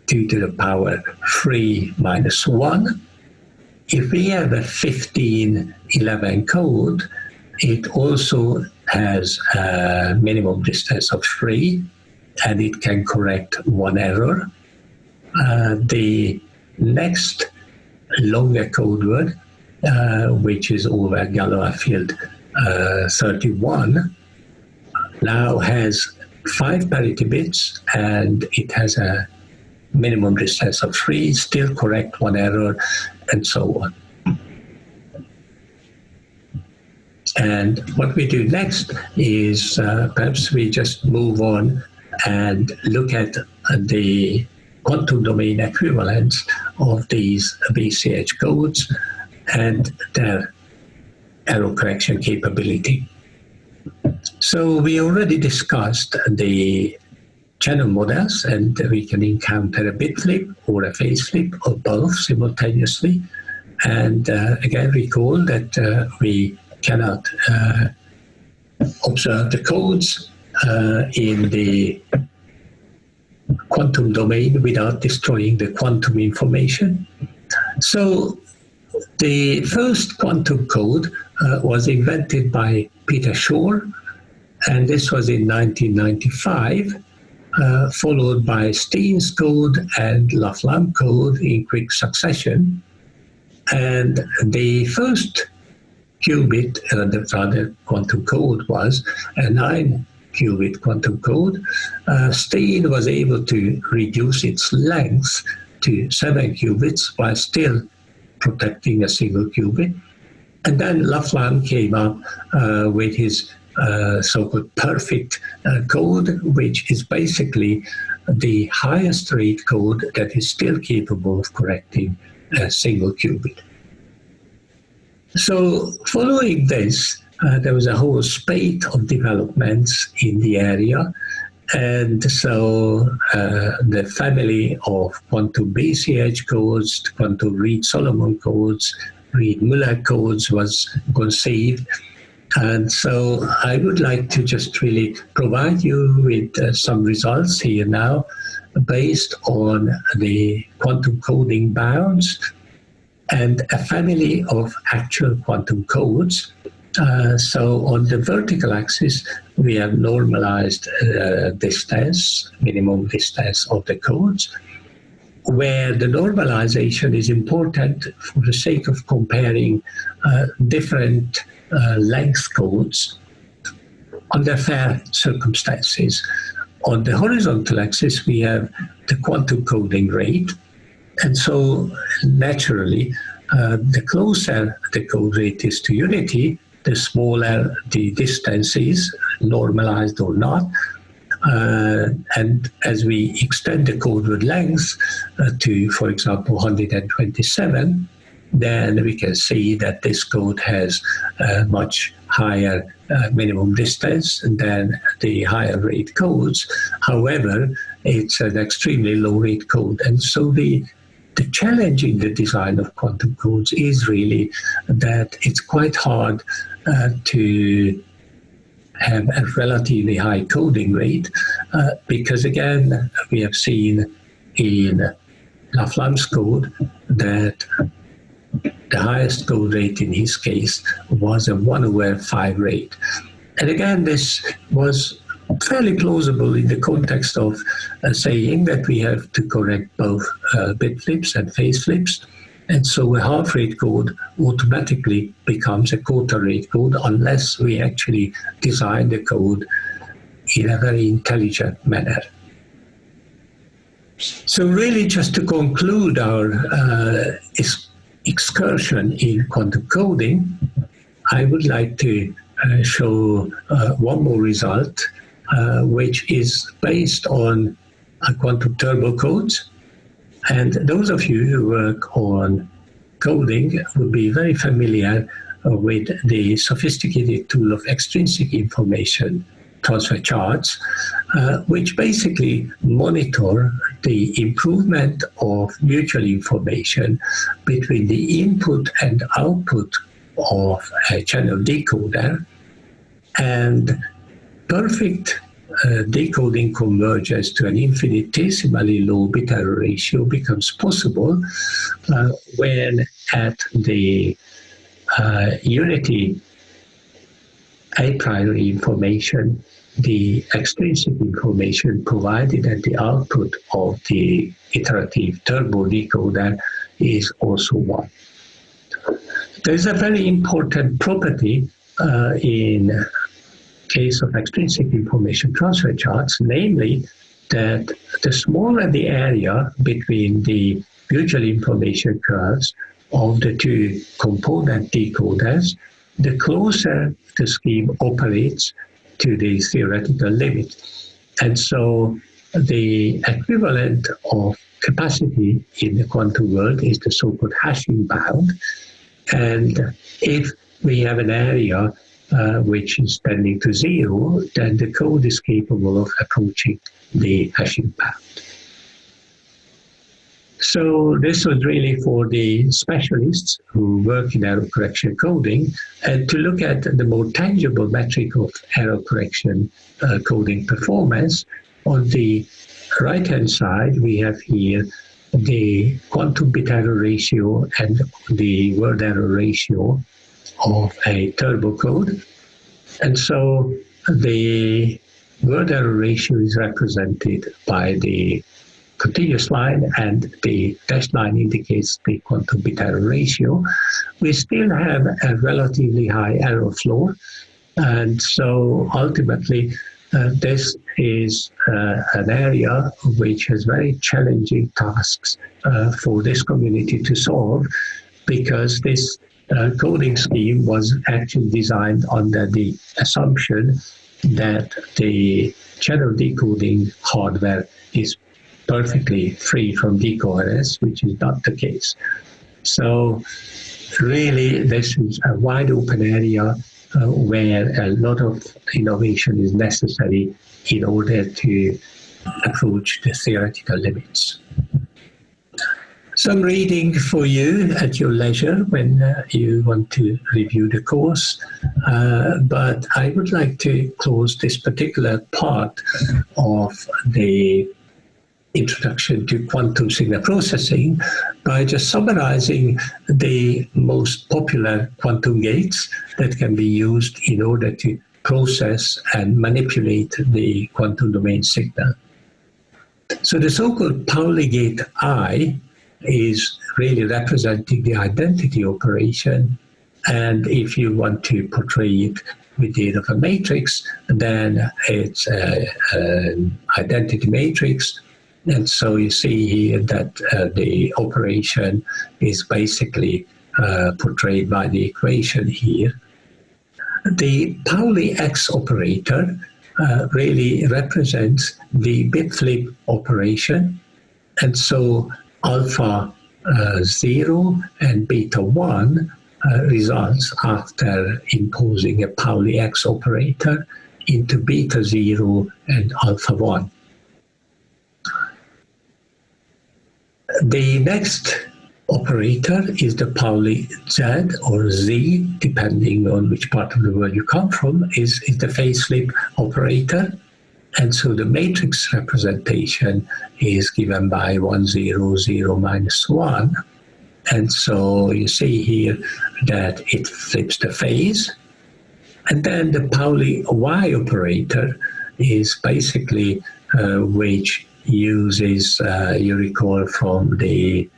2 to the power 3 minus 1. If we have a 1511 code, it also has a minimum distance of 3, and it can correct one error. The next longer code word, which is over Galois field 31, now has 5 parity bits, and it has a minimum distance of 3, still correct one error, and so on. And what we do next is perhaps we just move on and look at the quantum domain equivalents of these BCH codes and their error correction capability. So we already discussed the channel models, and we can encounter a bit flip or a phase flip or both simultaneously. And again, recall that we cannot observe the codes in the quantum domain without destroying the quantum information. So the first quantum code was invented by Peter Shor, and this was in 1995, followed by Steen's code and Laflamme code in quick succession. And the first qubit, the quantum code was a 9-qubit quantum code. Steen was able to reduce its length to 7 qubits while still protecting a single qubit. And then Laflamme came up with his so-called perfect code, which is basically the highest rate code that is still capable of correcting a single qubit. So following this, there was a whole spate of developments in the area. And so the family of quantum BCH codes, quantum Reed-Solomon codes, Reed-Muller codes was conceived. And so I would like to just really provide you with some results here now based on the quantum coding bounds and a family of actual quantum codes. So on the vertical axis, we have normalized distance, minimum distance of the codes, where the normalization is important for the sake of comparing different length codes under fair circumstances. On the horizontal axis, we have the quantum coding rate. And so naturally, the closer the code rate is to unity, the smaller the distance is, normalized or not. And as we extend the code word length to, for example, 127, then we can see that this code has a much higher minimum distance than the higher rate codes. However, it's an extremely low rate code. And so the challenge in the design of quantum codes is really that it's quite hard to have a relatively high coding rate because, again, we have seen in Laflamme's code that the highest code rate in his case was a 1/5 rate. And again, this was fairly plausible in the context of saying that we have to correct both bit flips and phase flips. And so a half rate code automatically becomes a quarter rate code unless we actually design the code in a very intelligent manner. So really, just to conclude our excursion in quantum coding, I would like to show one more result, which is based on quantum turbo codes. And those of you who work on coding would be very familiar with the sophisticated tool of extrinsic information transfer charts, which basically monitor the improvement of mutual information between the input and output of a channel decoder. And perfect decoding convergence to an infinitesimally low bit error ratio becomes possible when at the unity a priori information, the extrinsic information provided at the output of the iterative turbo decoder is also 1. There is a very important property in case of extrinsic information transfer charts, namely that the smaller the area between the mutual information curves of the two component decoders, the closer the scheme operates to the theoretical limit. And so the equivalent of capacity in the quantum world is the so-called hashing bound. And if we have an area which is tending to 0, then the code is capable of approaching the hashing bound. So this was really for the specialists who work in error correction coding, and to look at the more tangible metric of error correction coding performance. On the right-hand side, we have here the quantum bit error ratio and the word error ratio of a turbo code. And so the word error ratio is represented by the continuous line, and the dashed line indicates the quantum bit error ratio. We still have a relatively high error floor, and so ultimately this is an area which has very challenging tasks for this community to solve, because this coding scheme was actually designed under the assumption that the channel decoding hardware is perfectly free from decoherence, which is not the case. So really, this is a wide open area where a lot of innovation is necessary in order to approach the theoretical limits. Some reading for you at your leisure when you want to review the course, but I would like to close this particular part of the introduction to quantum signal processing by just summarizing the most popular quantum gates that can be used in order to process and manipulate the quantum domain signal. So the so-called Pauli gate I is really representing the identity operation, and if you want to portray it with the aid of a matrix, then it's an identity matrix. And so you see here that the operation is basically portrayed by the equation here. The Pauli X operator really represents the bit flip operation. And so alpha 0 and beta 1 results after imposing a Pauli X operator into beta 0 and alpha 1. The next operator is the Pauli Z or Z, depending on which part of the world you come from, is the phase flip operator. And so the matrix representation is given by 1, 0, 0, minus 1. And so you see here that it flips the phase. And then the Pauli Y operator is basically which uses, you recall from the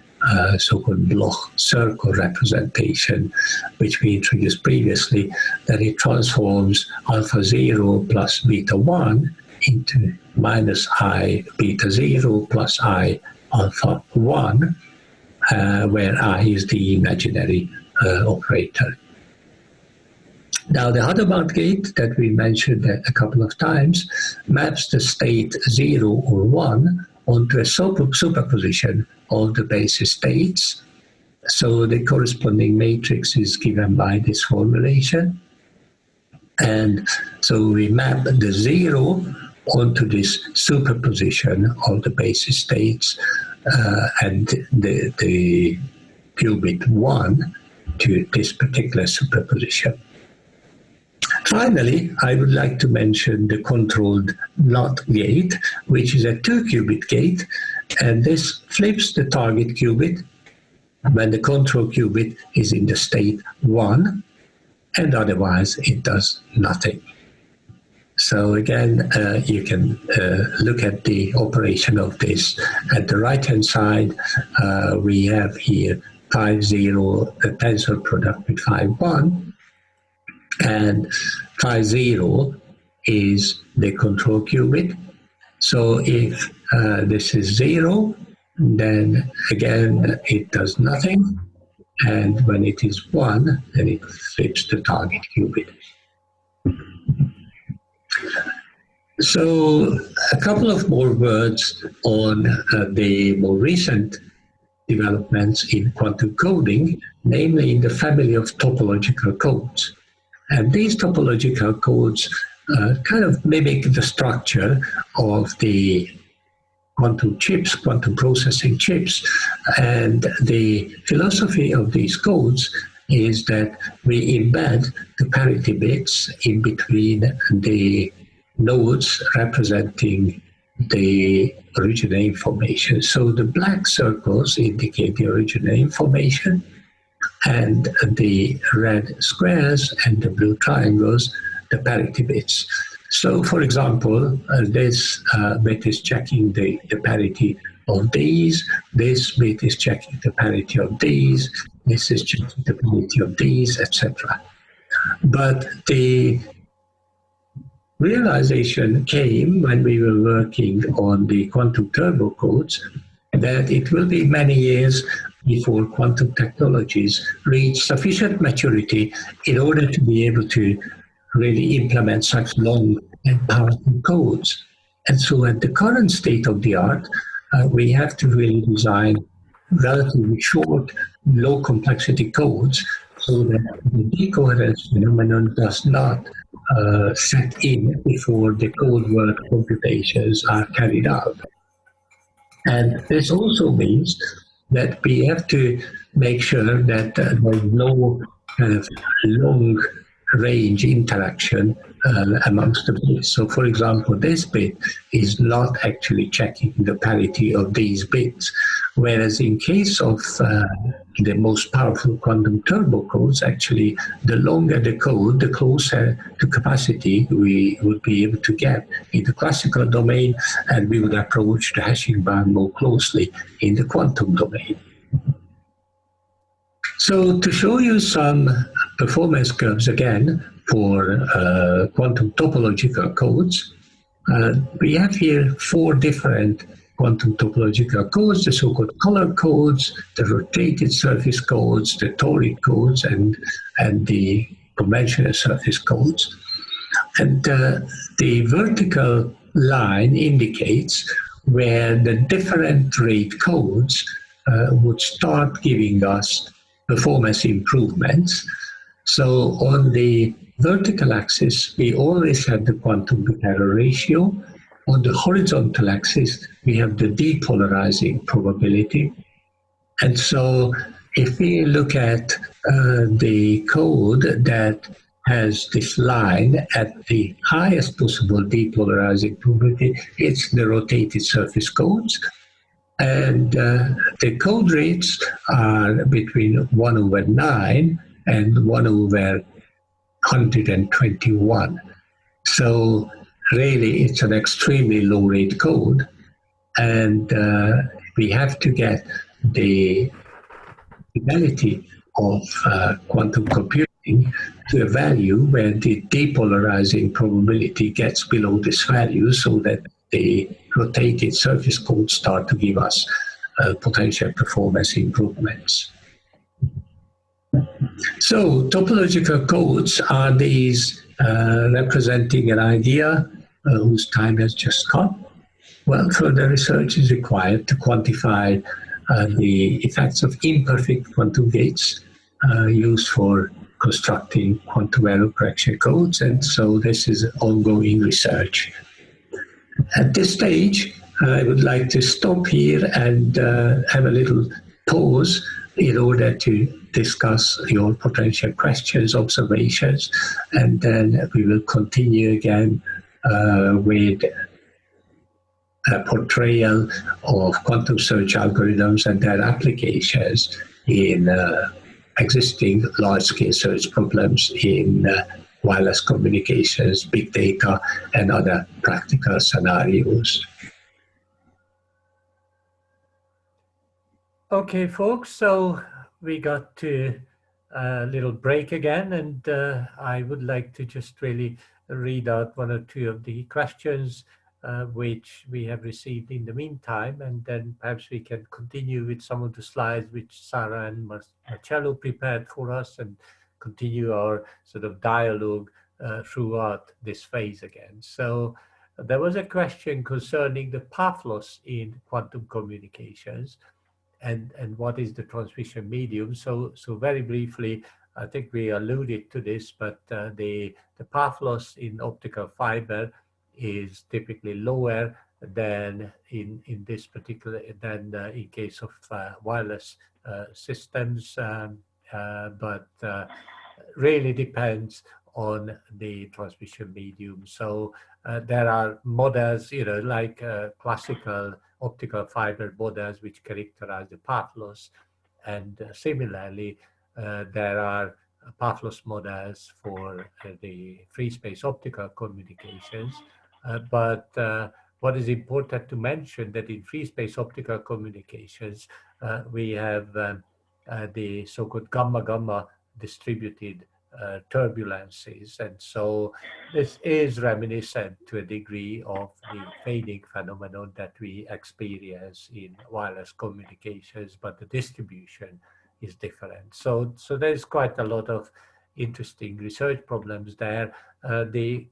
so-called Bloch circle representation, which we introduced previously, that it transforms alpha 0 plus beta 1 into minus I beta 0 plus I alpha 1, where I is the imaginary operator. Now, the Hadamard gate that we mentioned a couple of times maps the state 0 or 1 onto a superposition of the basis states. So the corresponding matrix is given by this formulation. And so we map the 0 onto this superposition of the basis states and the qubit 1 to this particular superposition. Finally, I would like to mention the controlled NOT gate, which is a 2-qubit gate, and this flips the target qubit when the control qubit is in the state 1, and otherwise it does nothing. So again, you can look at the operation of this. At the right-hand side, we have here 5-0, a tensor product with 5-1, and 5-0 is the control qubit. So if this is 0, then again it does nothing, and when it is 1, then it flips the target qubit. So a couple of more words on the more recent developments in quantum coding, namely in the family of topological codes. And these topological codes kind of mimic the structure of the quantum chips, quantum processing chips. And the philosophy of these codes is that we embed the parity bits in between the nodes representing the original information. So the black circles indicate the original information, and the red squares and the blue triangles, the parity bits. So, for example, this bit is checking the parity of these, this bit is checking the parity of these, this is checking the parity of these, etc. But the realization came when we were working on the quantum turbo codes that it will be many years before quantum technologies reach sufficient maturity in order to be able to really implement such long and powerful codes. And so at the current state of the art, we have to really design relatively short, low complexity codes so that the decoherence phenomenon does not set in before the code word computations are carried out. And this also means that we have to make sure that there is no kind of long range interaction amongst the bits. So, for example, this bit is not actually checking the parity of these bits, whereas in case of the most powerful quantum turbo codes, actually, the longer the code, the closer to capacity we would be able to get in the classical domain, and we would approach the hashing bound more closely in the quantum domain. So to show you some performance curves again for quantum topological codes, we have here 4 different quantum topological codes, the so-called color codes, the rotated surface codes, the toric codes, and the conventional surface codes. And the vertical line indicates where the different rate codes would start giving us performance improvements. So on the vertical axis, we always have the quantum bit error ratio. On the horizontal axis, we have the depolarizing probability. And so if we look at the code that has this line at the highest possible depolarizing probability, it's the rotated surface codes. And the code rates are between 1/9 and 1/121. So really, it's an extremely low rate code. And we have to get the fidelity of quantum computing to a value where the depolarizing probability gets below this value so that the rotated surface codes start to give us potential performance improvements. So topological codes are these representing an idea whose time has just come. Well, further research is required to quantify the effects of imperfect quantum gates used for constructing quantum error correction codes. And so this is ongoing research. At this stage, I would like to stop here and have a little pause in order to discuss your potential questions, observations, and then we will continue again with a portrayal of quantum search algorithms and their applications in existing large-scale search problems in wireless communications, big data, and other practical scenarios. Okay, folks, so we got to a little break again, and I would like to just really read out one or two of the questions which we have received in the meantime, and then perhaps we can continue with some of the slides which Sarah and Marcello prepared for us and continue our sort of dialogue throughout this phase again. So there was a question concerning the path loss in quantum communications and what is the transmission medium. So very briefly, I think we alluded to this, but the path loss in optical fiber is typically lower than in this particular, than in case of wireless systems, but really depends on the transmission medium. So there are models, you know, like classical optical fiber models which characterize the path loss, and similarly there are path loss models for the free space optical communications. But what is important to mention that in free space optical communications we have the so-called gamma-gamma distributed turbulences, and so this is reminiscent to a degree of the fading phenomenon that we experience in wireless communications, but the distribution is different. So there's quite a lot of interesting research problems there. The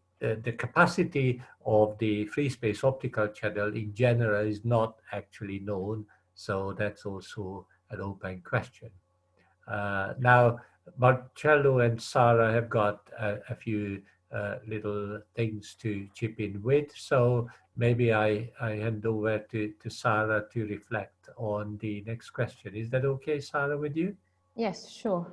capacity of the free space optical channel in general is not actually known, so that's also an open question. Now, Marcello and Sarah have got a few little things to chip in with, so maybe I hand over to Sarah to reflect on the next question. Is that okay, Sarah, with you? Yes, sure.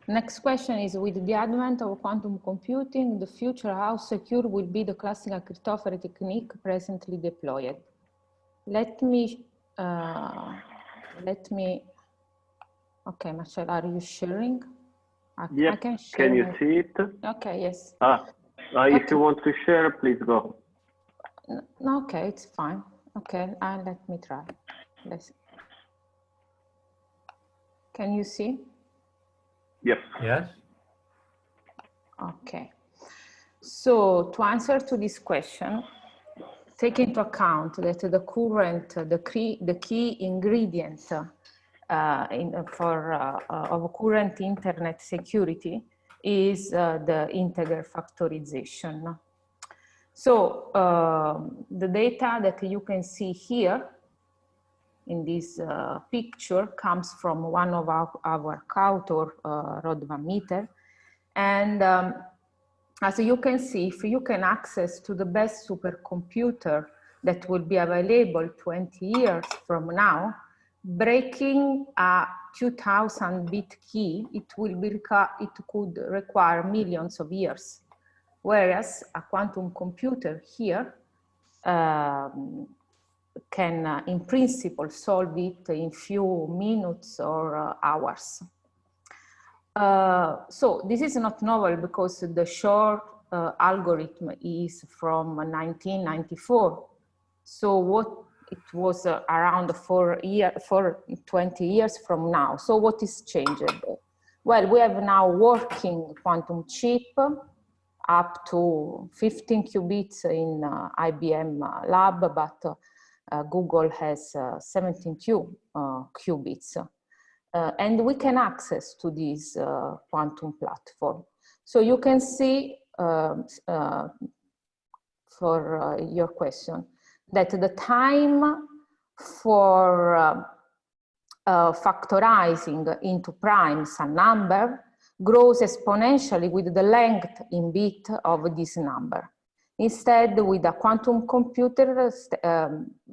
Next question is, with the advent of quantum computing in the future, how secure will be the classical cryptography technique presently deployed? Let me, okay, Marcello, are you sharing? Yep. I can share. Can you see it? Okay, yes. Okay. If you want to share, please go. No, okay, it's fine. Okay, let me try. Can you see? Yes. Yes. Okay. So to answer to this question, take into account that the key ingredient of current internet security is the integer factorization. So the data that you can see here in this picture comes from one of our co-author, Rod Van Meter. And as you can see, if you can access to the best supercomputer that will be available 20 years from now, breaking a 2000-bit key, it could require millions of years. Whereas a quantum computer here can, in principle, solve it in few minutes or hours. So this is not novel because the Shor algorithm is from 1994. So what it was around 20 years from now. So what is changed? Well, we have now working quantum chip up to 15 qubits in IBM lab, but Google has 17 qubits. And we can access to this quantum platform. So you can see, for your question, that the time for factorizing into primes a number grows exponentially with the length in bit of this number. Instead, with a quantum computer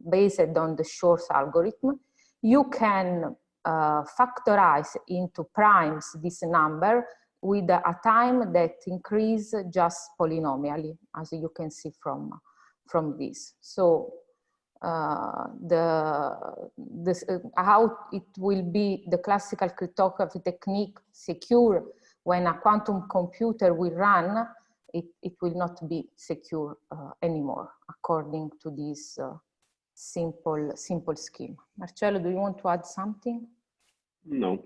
based on the Shor's algorithm, you can factorize into primes this number with a time that increase just polynomially, as you can see from this. So how it will be the classical cryptography technique secure when a quantum computer will run, it will not be secure anymore according to this simple scheme. Marcello, do you want to add something? No.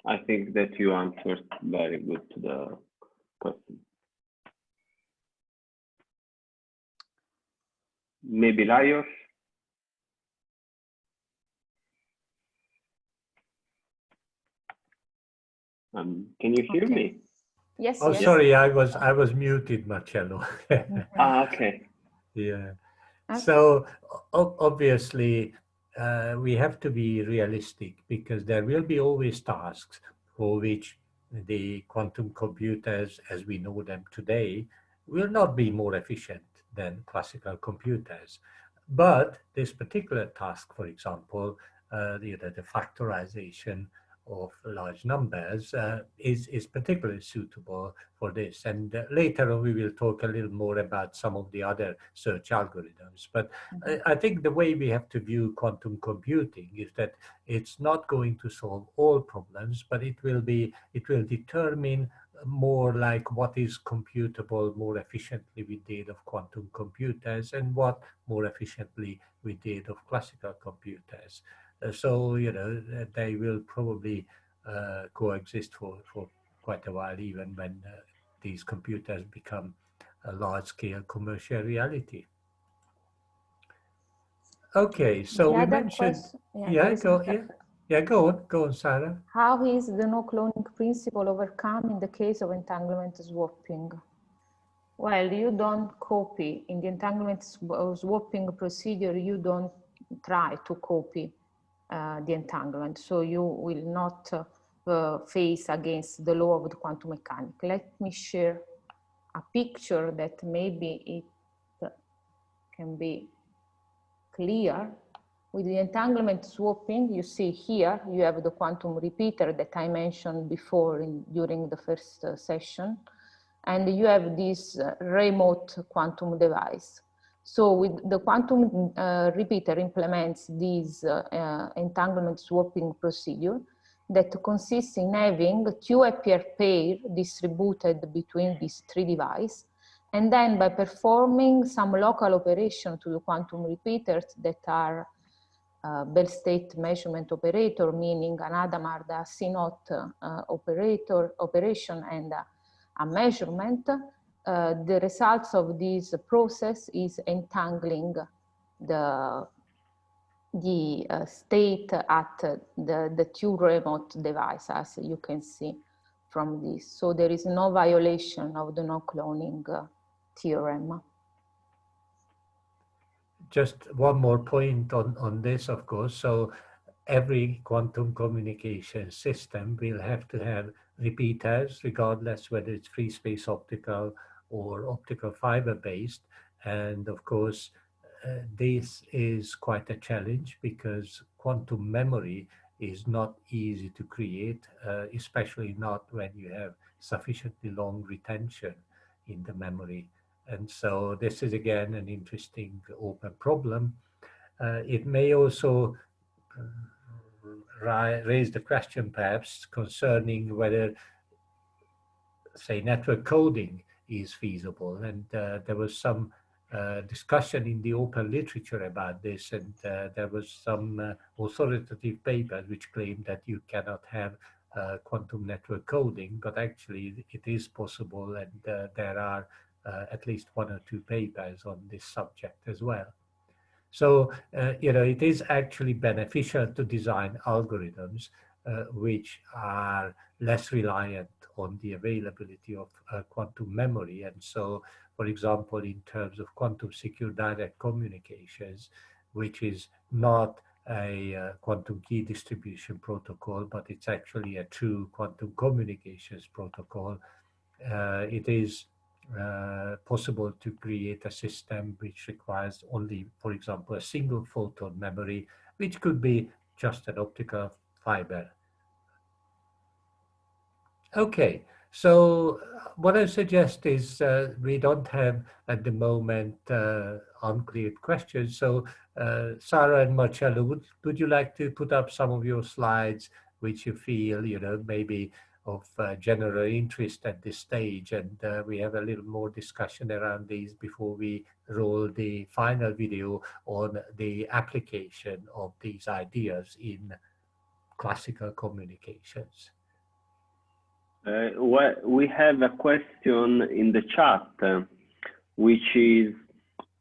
I think that you answered very good to the question. Maybe Lajos? Can you hear me? Yes. Oh, yes. sorry, I was muted, Marcello. Okay. Yeah. Okay. So obviously, we have to be realistic because there will be always tasks for which the quantum computers, as we know them today, will not be more efficient than classical computers. But this particular task, for example, the factorization of large numbers is particularly suitable for this. And later on, we will talk a little more about some of the other search algorithms. But I think the way we have to view quantum computing is that it's not going to solve all problems, but it will determine more like what is computable more efficiently with the aid of quantum computers and what more efficiently with the aid of classical computers. So, they will probably coexist for quite a while, even when these computers become a large-scale commercial reality. Okay, so we mentioned... Go on, Sarah. How is the no-cloning principle overcome in the case of entanglement swapping? Well, you don't copy. In the entanglement swapping procedure, you don't try to copy the entanglement. So you will not face against the law of the quantum mechanics. Let me share a picture that maybe it can be clear. With the entanglement swapping, you see here, you have the quantum repeater that I mentioned before during the first session. And you have this remote quantum device. So with the quantum repeater implements this entanglement swapping procedure that consists in having two Ampere pair distributed between these three devices. And then by performing some local operation to the quantum repeaters that are Bell state measurement operator, meaning an Hadamard C0 operation and a measurement, the results of this process is entangling the state at the two remote devices, as you can see from this. So there is no violation of the no-cloning theorem. Just one more point on this, of course. So every quantum communication system will have to have repeaters, regardless whether it's free space optical or optical fiber based. And of course, this is quite a challenge because quantum memory is not easy to create, especially not when you have sufficiently long retention in the memory. And so this is again an interesting open problem. It may also raise the question perhaps concerning whether, say, network coding is feasible. And there was some discussion in the open literature about this, and there was some authoritative papers which claim that you cannot have quantum network coding, but actually it is possible, and there are at least one or two papers on this subject as well. So, it is actually beneficial to design algorithms which are less reliant on the availability of quantum memory. And so, for example, in terms of quantum secure direct communications, which is not a quantum key distribution protocol, but it's actually a true quantum communications protocol. It is possible to create a system which requires only, for example, a single photon memory, which could be just an optical fiber. Okay, so what I suggest is we don't have at the moment uncleared questions. So Sarah and Marcello, would you like to put up some of your slides which you feel, you know, maybe of general interest at this stage, and we have a little more discussion around these before we roll the final video on the application of these ideas in classical communications. Well, we have a question in the chat, which is,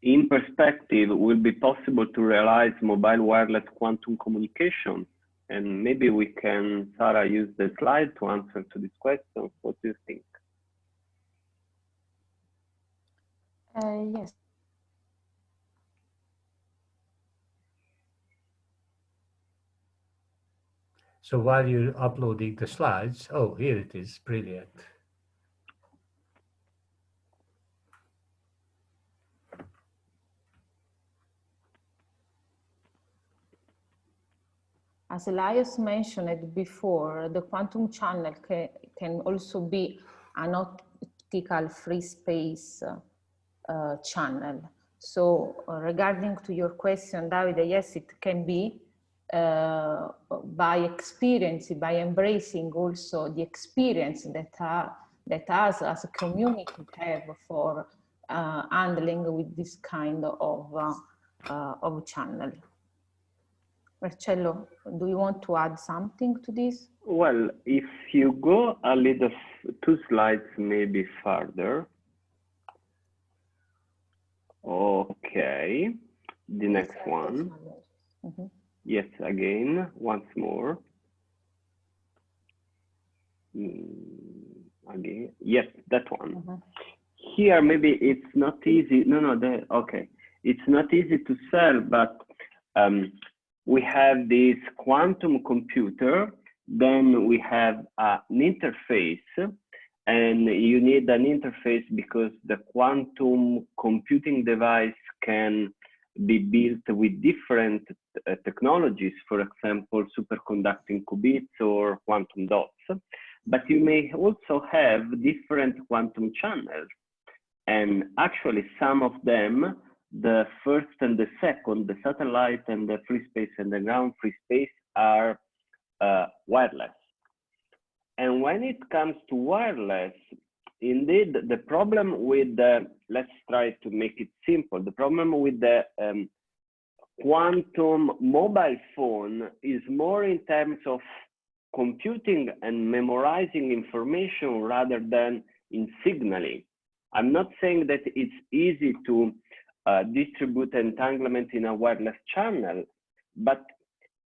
in perspective, will be possible to realize mobile wireless quantum communication? And maybe we can, Sarah, use the slide to answer to this question. What do you think? Yes. So while you're uploading the slides, oh, here it is, brilliant. As Elias mentioned before, the quantum channel can also be an optical free space channel. So regarding to your question, Davide, yes, it can be by experience, by embracing also the experience that us as a community have for handling with this kind of channel. Marcello, do you want to add something to this? Well, if you go a little, 2 slides maybe further. Okay, the next one. Mm-hmm. Yes, again, once more. Again, yes, that one. Mm-hmm. Here, maybe it's not easy. Okay. It's not easy to sell, but we have this quantum computer, then we have an interface, and you need an interface because the quantum computing device can be built with different technologies, for example, superconducting qubits or quantum dots. But you may also have different quantum channels. And actually some of them, the first and the second, the satellite and the free space and the ground free space, are wireless. And when it comes to wireless, indeed, the problem with the, let's try to make it simple, the problem with the quantum mobile phone is more in terms of computing and memorizing information rather than in signaling. I'm not saying that it's easy to distribute entanglement in a wireless channel, but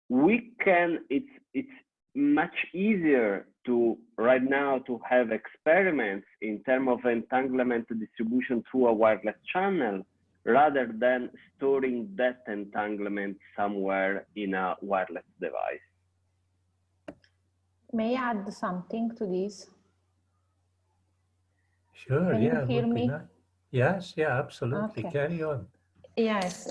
we can, it's much easier to right now to have experiments in terms of entanglement distribution through a wireless channel rather than storing that entanglement somewhere in a wireless device. May I add something to this? Sure, Can yeah. you hear me? Yes, yeah, absolutely. Okay. Carry on. Yes,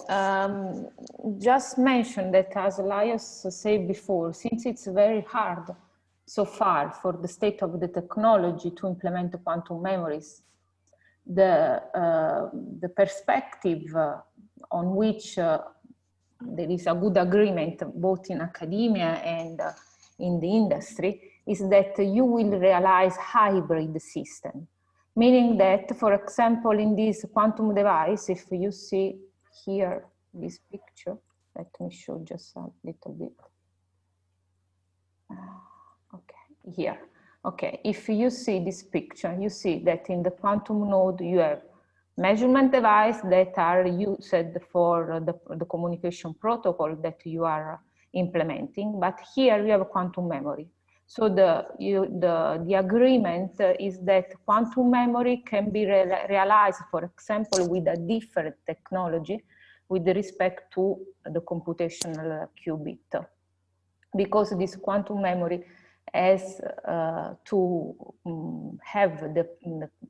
just mention that, as Elias said before, since it's very hard so far for the state of the technology to implement quantum memories, the perspective on which there is a good agreement both in academia and in the industry is that you will realize hybrid system, meaning that, for example, in this quantum device, if you see here this picture, let me show just a little bit. Okay, here. Okay, if you see this picture, you see that in the quantum node you have measurement device that are used for the communication protocol that you are implementing, but here you have a quantum memory. So the agreement is that quantum memory can be realized, for example, with a different technology, with respect to the computational qubit, because this quantum memory has to have the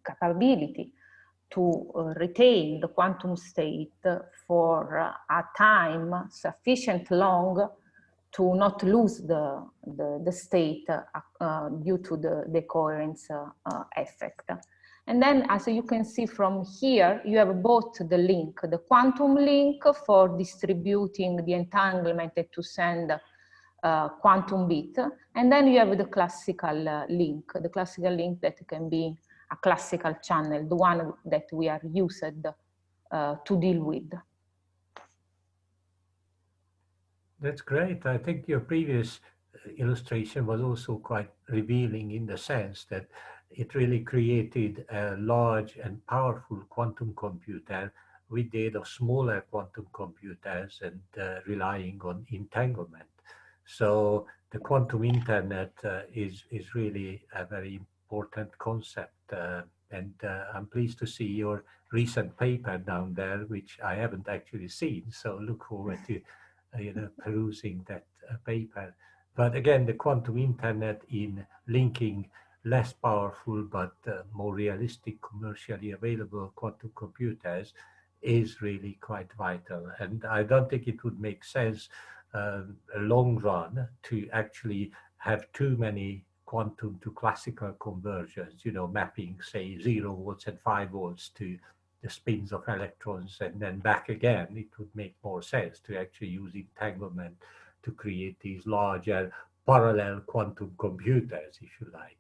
capability to retain the quantum state for a time sufficient long to not lose the state due to the decoherence effect. And then, as you can see from here, you have both the link, the quantum link for distributing the entanglement to send quantum bit, and then you have the classical link that can be a classical channel, the one that we are used to deal with. That's great. I think your previous illustration was also quite revealing in the sense that it really created a large and powerful quantum computer with data of smaller quantum computers and relying on entanglement. So the quantum internet is really a very important concept. And I'm pleased to see your recent paper down there, which I haven't actually seen. So look forward to perusing that paper. But again, the quantum internet in linking less powerful but more realistic, commercially available quantum computers is really quite vital. And I don't think it would make sense a long run to actually have too many quantum to classical conversions, mapping, say, 0 volts and 5 volts to the spins of electrons and then back again. It would make more sense to actually use entanglement to create these larger parallel quantum computers, if you like.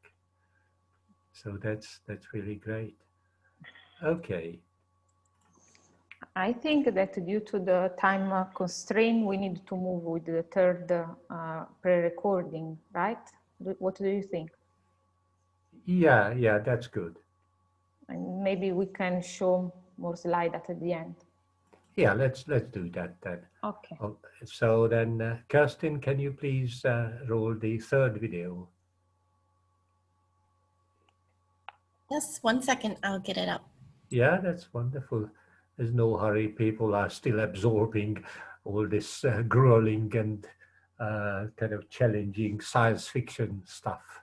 So that's really great. Okay. I think that due to the time constraint, we need to move with the third pre-recording, right? What do you think? Yeah, that's good. And maybe we can show more slides at the end. Yeah, let's do that then. Okay. So then, Kerstin, can you please roll the third video? Yes, 1 second, I'll get it up. Yeah, that's wonderful. There's no hurry. People are still absorbing all this grueling and kind of challenging science fiction stuff.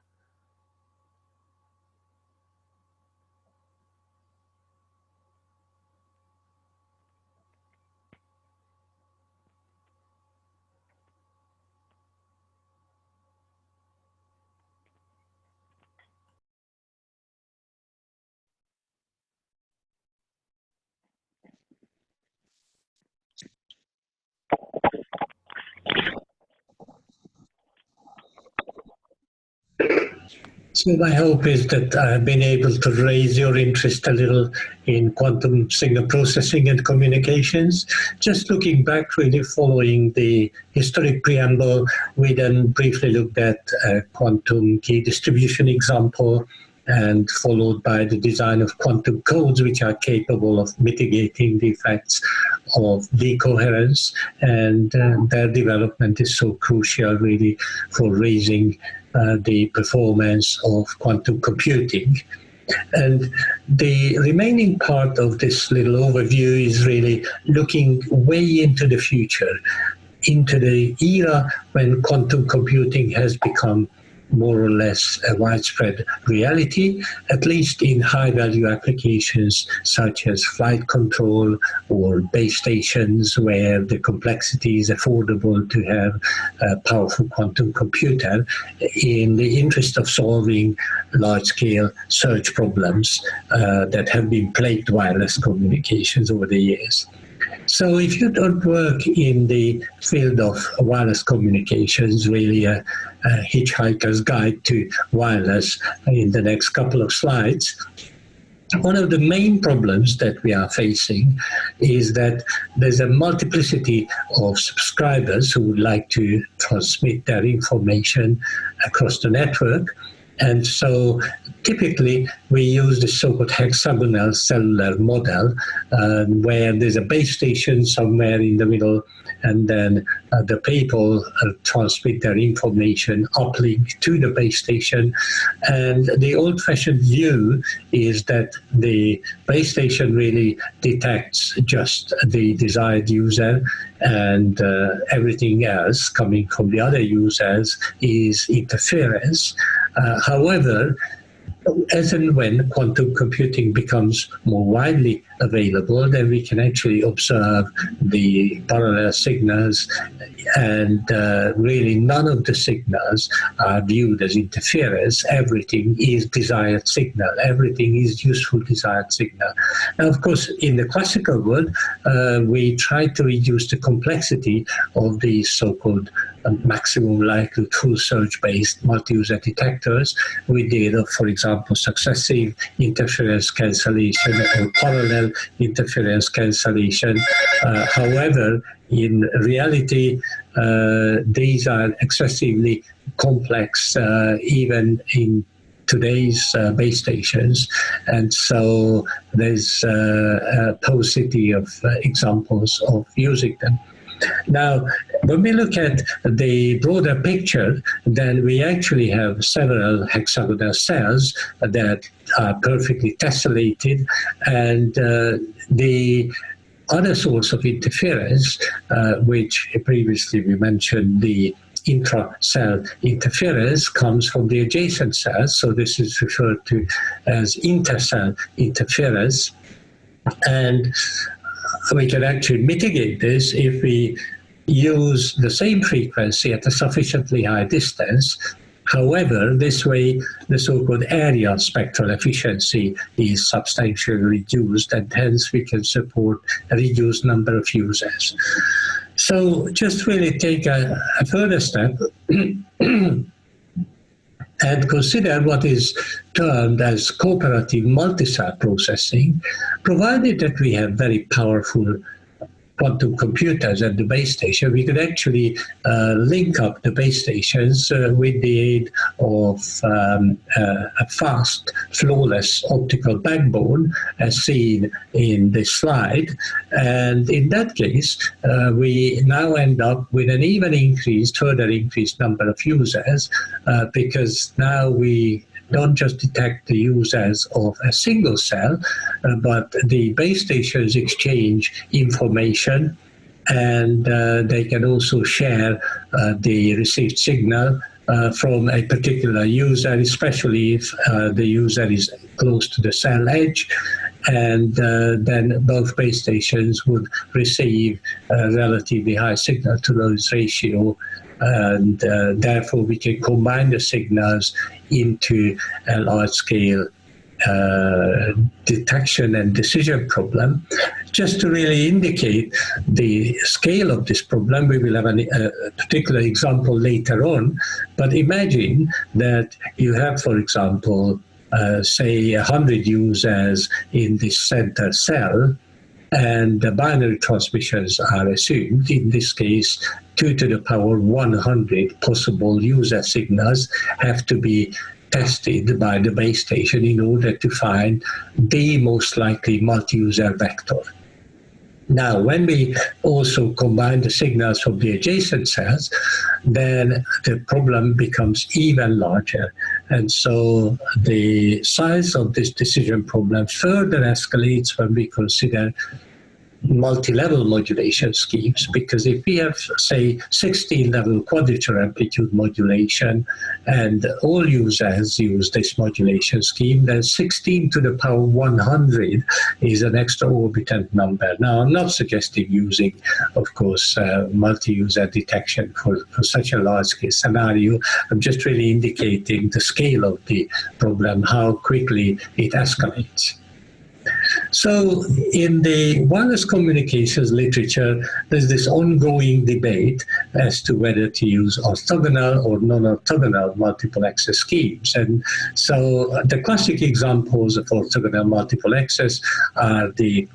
So my hope is that I've been able to raise your interest a little in quantum signal processing and communications. Just looking back, really following the historic preamble, we then briefly looked at a quantum key distribution example, and followed by the design of quantum codes which are capable of mitigating the effects of decoherence, and their development is so crucial really for raising the performance of quantum computing. And the remaining part of this little overview is really looking way into the future, into the era when quantum computing has become more or less a widespread reality, at least in high-value applications such as flight control or base stations, where the complexity is affordable to have a powerful quantum computer in the interest of solving large-scale search problems that have been plagued wireless communications over the years. So if you don't work in the field of wireless communications, really a hitchhiker's guide to wireless in the next couple of slides, one of the main problems that we are facing is that there's a multiplicity of subscribers who would like to transmit their information across the network. And so typically we use the so-called hexagonal cellular model, where there's a base station somewhere in the middle, and then the people transmit their information uplink to the base station. And the old-fashioned view is that the base station really detects just the desired user, and everything else coming from the other users is interference. However, as and when quantum computing becomes more widely available, then we can actually observe the parallel signals, and really none of the signals are viewed as interference. Everything is desired signal. Everything is useful desired signal. Now, of course, in the classical world, we try to reduce the complexity of these so-called maximum likelihood full search-based multi-user detectors. We did, for example, successive interference cancellation or parallel interference cancellation. However, in reality, these are excessively complex, even in today's base stations, and so there's a paucity of examples of using them. Now, when we look at the broader picture, then we actually have several hexagonal cells that are perfectly tessellated, and the other source of interference, which previously we mentioned, the intra-cell interference, comes from the adjacent cells. So this is referred to as intercell interference. And we can actually mitigate this if we use the same frequency at a sufficiently high distance. However, this way, the so-called area spectral efficiency is substantially reduced, and hence we can support a reduced number of users. So just really take a further step and consider what is termed as cooperative multi-cell processing, provided that we have very powerful quantum computers at the base station. We could actually link up the base stations with the aid of a fast, flawless optical backbone, as seen in this slide. And in that case, we now end up with an even increased, further increased number of users, because now we don't just detect the users of a single cell, but the base stations exchange information, and they can also share the received signal from a particular user, especially if the user is close to the cell edge. And then both base stations would receive a relatively high signal-to-noise ratio, and therefore we can combine the signals into a large-scale detection and decision problem. Just to really indicate the scale of this problem, we will have a particular example later on, but imagine that you have, for example, say 100 users in this center cell, and the binary transmissions are assumed. In this case, 2 to the power 100 possible user signals have to be tested by the base station in order to find the most likely multi-user vector. Now, when we also combine the signals from the adjacent cells, then the problem becomes even larger. And so the size of this decision problem further escalates when we consider multi-level modulation schemes, because if we have, say, 16-level quadrature amplitude modulation and all users use this modulation scheme, then 16 to the power 100 is an extraorbitant number. Now, I'm not suggesting using, of course, multi-user detection for such a large-scale scenario. I'm just really indicating the scale of the problem, how quickly it escalates. So in the wireless communications literature, there's this ongoing debate as to whether to use orthogonal or non-orthogonal multiple access schemes. And so the classic examples of orthogonal multiple access are the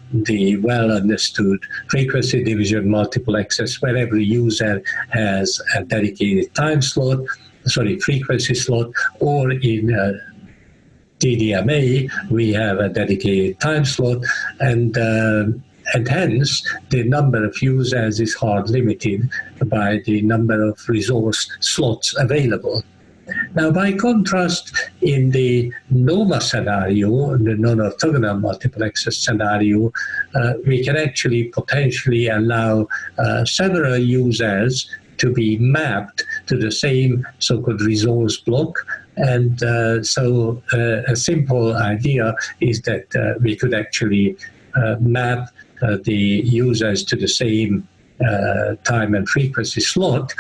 well-understood frequency division multiple access, where every user has a dedicated time slot. frequency slot, or in DDMA, we have a dedicated time slot, and hence the number of users is hard limited by the number of resource slots available. Now, by contrast, in the NOMA scenario, the non-orthogonal multiple access scenario, we can actually potentially allow several users to be mapped to the same so-called resource block. And so a simple idea is that we could actually map the users to the same time and frequency slot,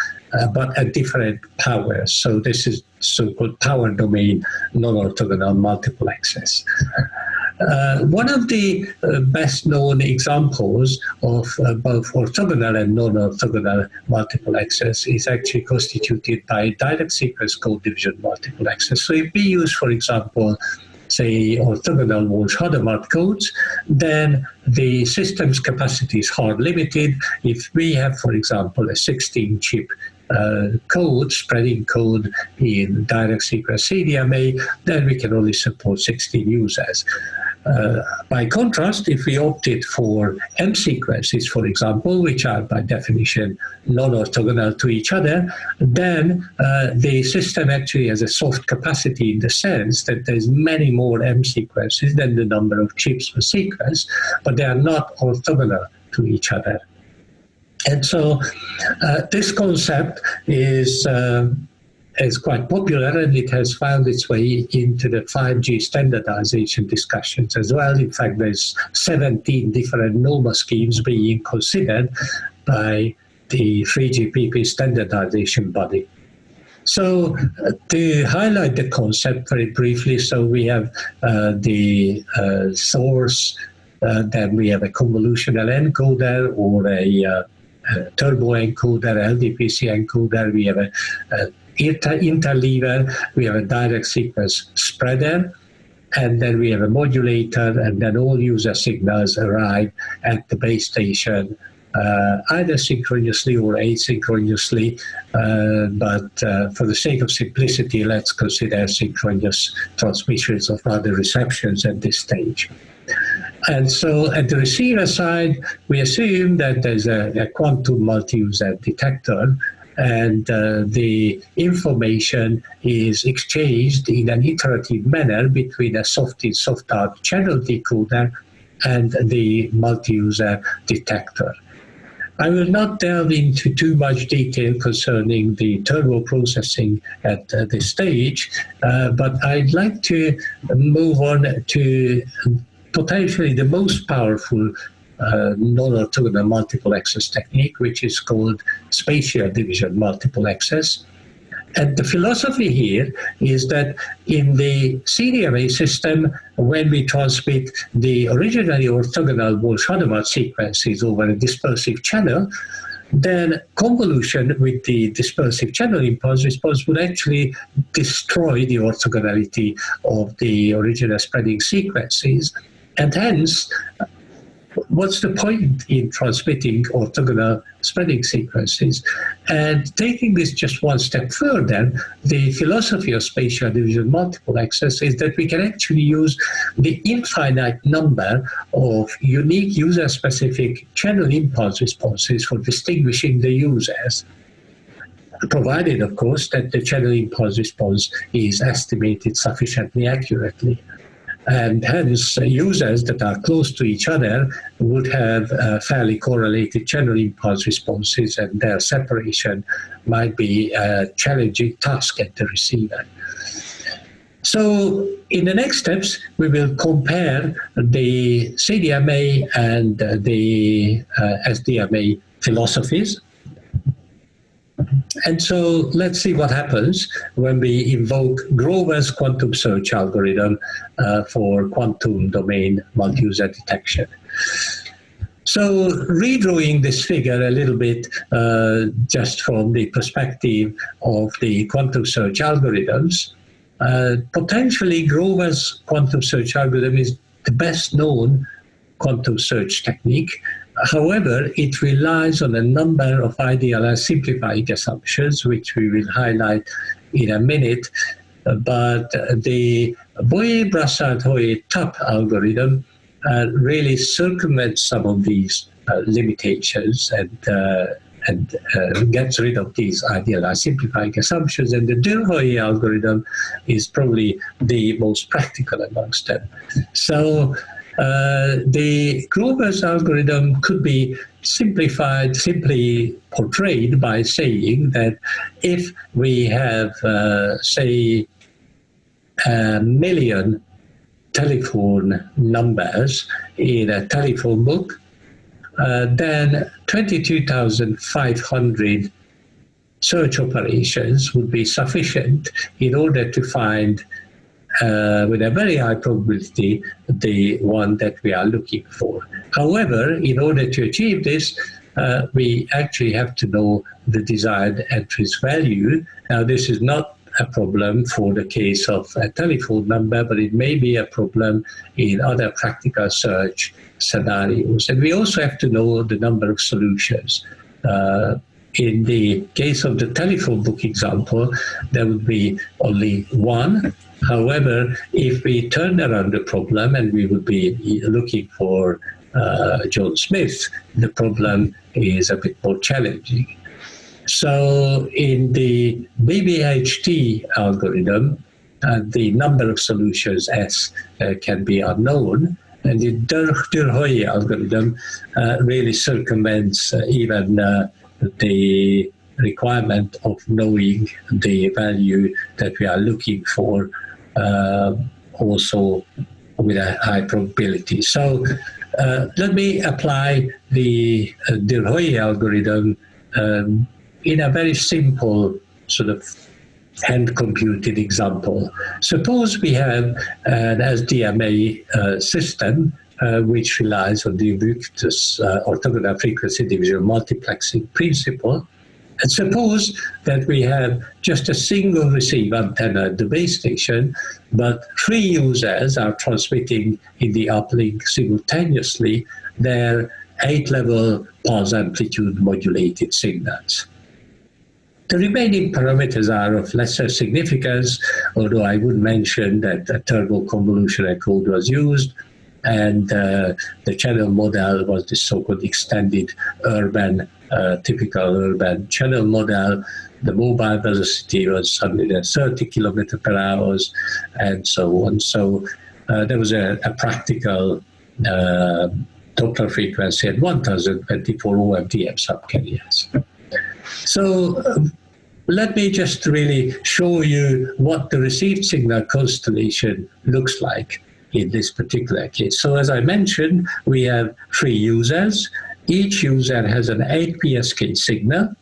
but at different powers. So this is so-called power domain non-orthogonal multiple access. One of the best known examples of both orthogonal and non-orthogonal multiple access is actually constituted by direct sequence code division multiple access. So if we use, for example, say orthogonal Walsh-Hadamard codes, then the system's capacity is hard limited. If we have, for example, a 16-chip code, spreading code in direct sequence CDMA, then we can only support 16 users. By contrast, if we opted for M sequences, for example, which are by definition non-orthogonal to each other, then the system actually has a soft capacity in the sense that there's many more M sequences than the number of chips per sequence, but they are not orthogonal to each other. And so this concept is quite popular, and it has found its way into the 5G standardization discussions as well. In fact, there's 17 different NOMA schemes being considered by the 3GPP standardization body. So to highlight the concept very briefly, so we have the source, then we have a convolutional encoder or a turbo encoder, LDPC encoder, we have a interleaver, we have a direct sequence spreader, and then we have a modulator, and then all user signals arrive at the base station either synchronously or asynchronously, but for the sake of simplicity, let's consider synchronous transmissions of rather receptions at this stage. And so at the receiver side, we assume that there's a quantum multi-user detector, and the information is exchanged in an iterative manner between a soft-in, soft-out channel decoder and the multi-user detector. I will not delve into too much detail concerning the turbo processing at this stage, but I'd like to move on to potentially the most powerful non-orthogonal multiple access technique, which is called spatial division multiple access. And the philosophy here is that in the CDMA system, when we transmit the originally orthogonal Walsh-Hadamard sequences over a dispersive channel, then convolution with the dispersive channel impulse response would actually destroy the orthogonality of the original spreading sequences. And hence, what's the point in transmitting orthogonal spreading sequences? And taking this just one step further, the philosophy of spatial division multiple access is that we can actually use the infinite number of unique user-specific channel impulse responses for distinguishing the users, provided, of course, that the channel impulse response is estimated sufficiently accurately. And hence, users that are close to each other would have fairly correlated channel impulse responses, and their separation might be a challenging task at the receiver. So in the next steps, we will compare the CDMA and the SDMA philosophies. And so let's see what happens when we invoke Grover's quantum search algorithm for quantum domain multi-user detection. So redrawing this figure a little bit just from the perspective of the quantum search algorithms, potentially Grover's quantum search algorithm is the best known quantum search technique. However, it relies on a number of idealized simplifying assumptions, which we will highlight in a minute. But the Boyer-Brassard-Hoyer TAP algorithm really circumvents some of these limitations and gets rid of these idealized simplifying assumptions. And the Dürr-Hoyer algorithm is probably the most practical amongst them. So the Grover's algorithm could be simply portrayed by saying that if we have, say, 1 million telephone numbers in a telephone book, then 22,500 search operations would be sufficient in order to find, with a very high probability, the one that we are looking for. However, in order to achieve this, we actually have to know the desired entries value. Now, this is not a problem for the case of a telephone number, but it may be a problem in other practical search scenarios. And we also have to know the number of solutions. In the case of the telephone book example, there would be only one. However, if we turn around the problem and we would be looking for John Smith, the problem is a bit more challenging. So in the BBHT algorithm, the number of solutions S can be unknown, and the Dürr-Hoyer algorithm really circumvents even the requirement of knowing the value that we are looking for, also with a high probability. So let me apply the Dürr-Hoyer algorithm in a very simple sort of hand-computed example. Suppose we have an SDMA system which relies on the ubiquitous orthogonal frequency division multiplexing principle. And suppose that we have just a single receive antenna at the base station, but 3 users are transmitting in the uplink simultaneously their 8-level pulse amplitude modulated signals. The remaining parameters are of lesser significance, although I would mention that a turbo convolutional code was used, and the channel model was the so-called extended urban, typical urban channel model. The mobile velocity was 130 kilometers per hour, and so on. So there was a practical Doppler frequency at 1024 OFDM subcarriers. So let me just really show you what the received signal constellation looks like in this particular case. So as I mentioned, we have 3 users. Each user has an 8 PSK signal,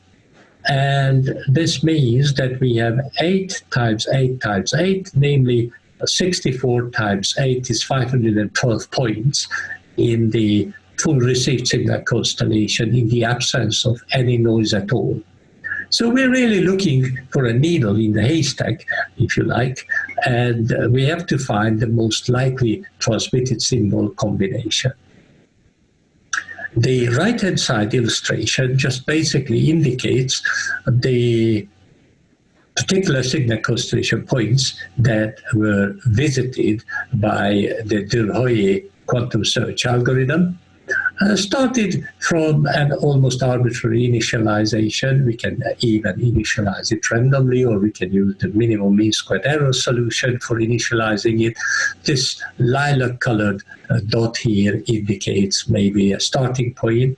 and this means that we have 8 times 8 times 8, namely 64 times 8 is 512 points in the full received signal constellation in the absence of any noise at all. So we're really looking for a needle in the haystack, if you like, and we have to find the most likely transmitted symbol combination. The right-hand side illustration just basically indicates the particular signal constellation points that were visited by the Dürr-Hoyer quantum search algorithm. Started from an almost arbitrary initialization. We can even initialize it randomly, or we can use the minimum mean squared error solution for initializing it. This lilac-colored dot here indicates maybe a starting point,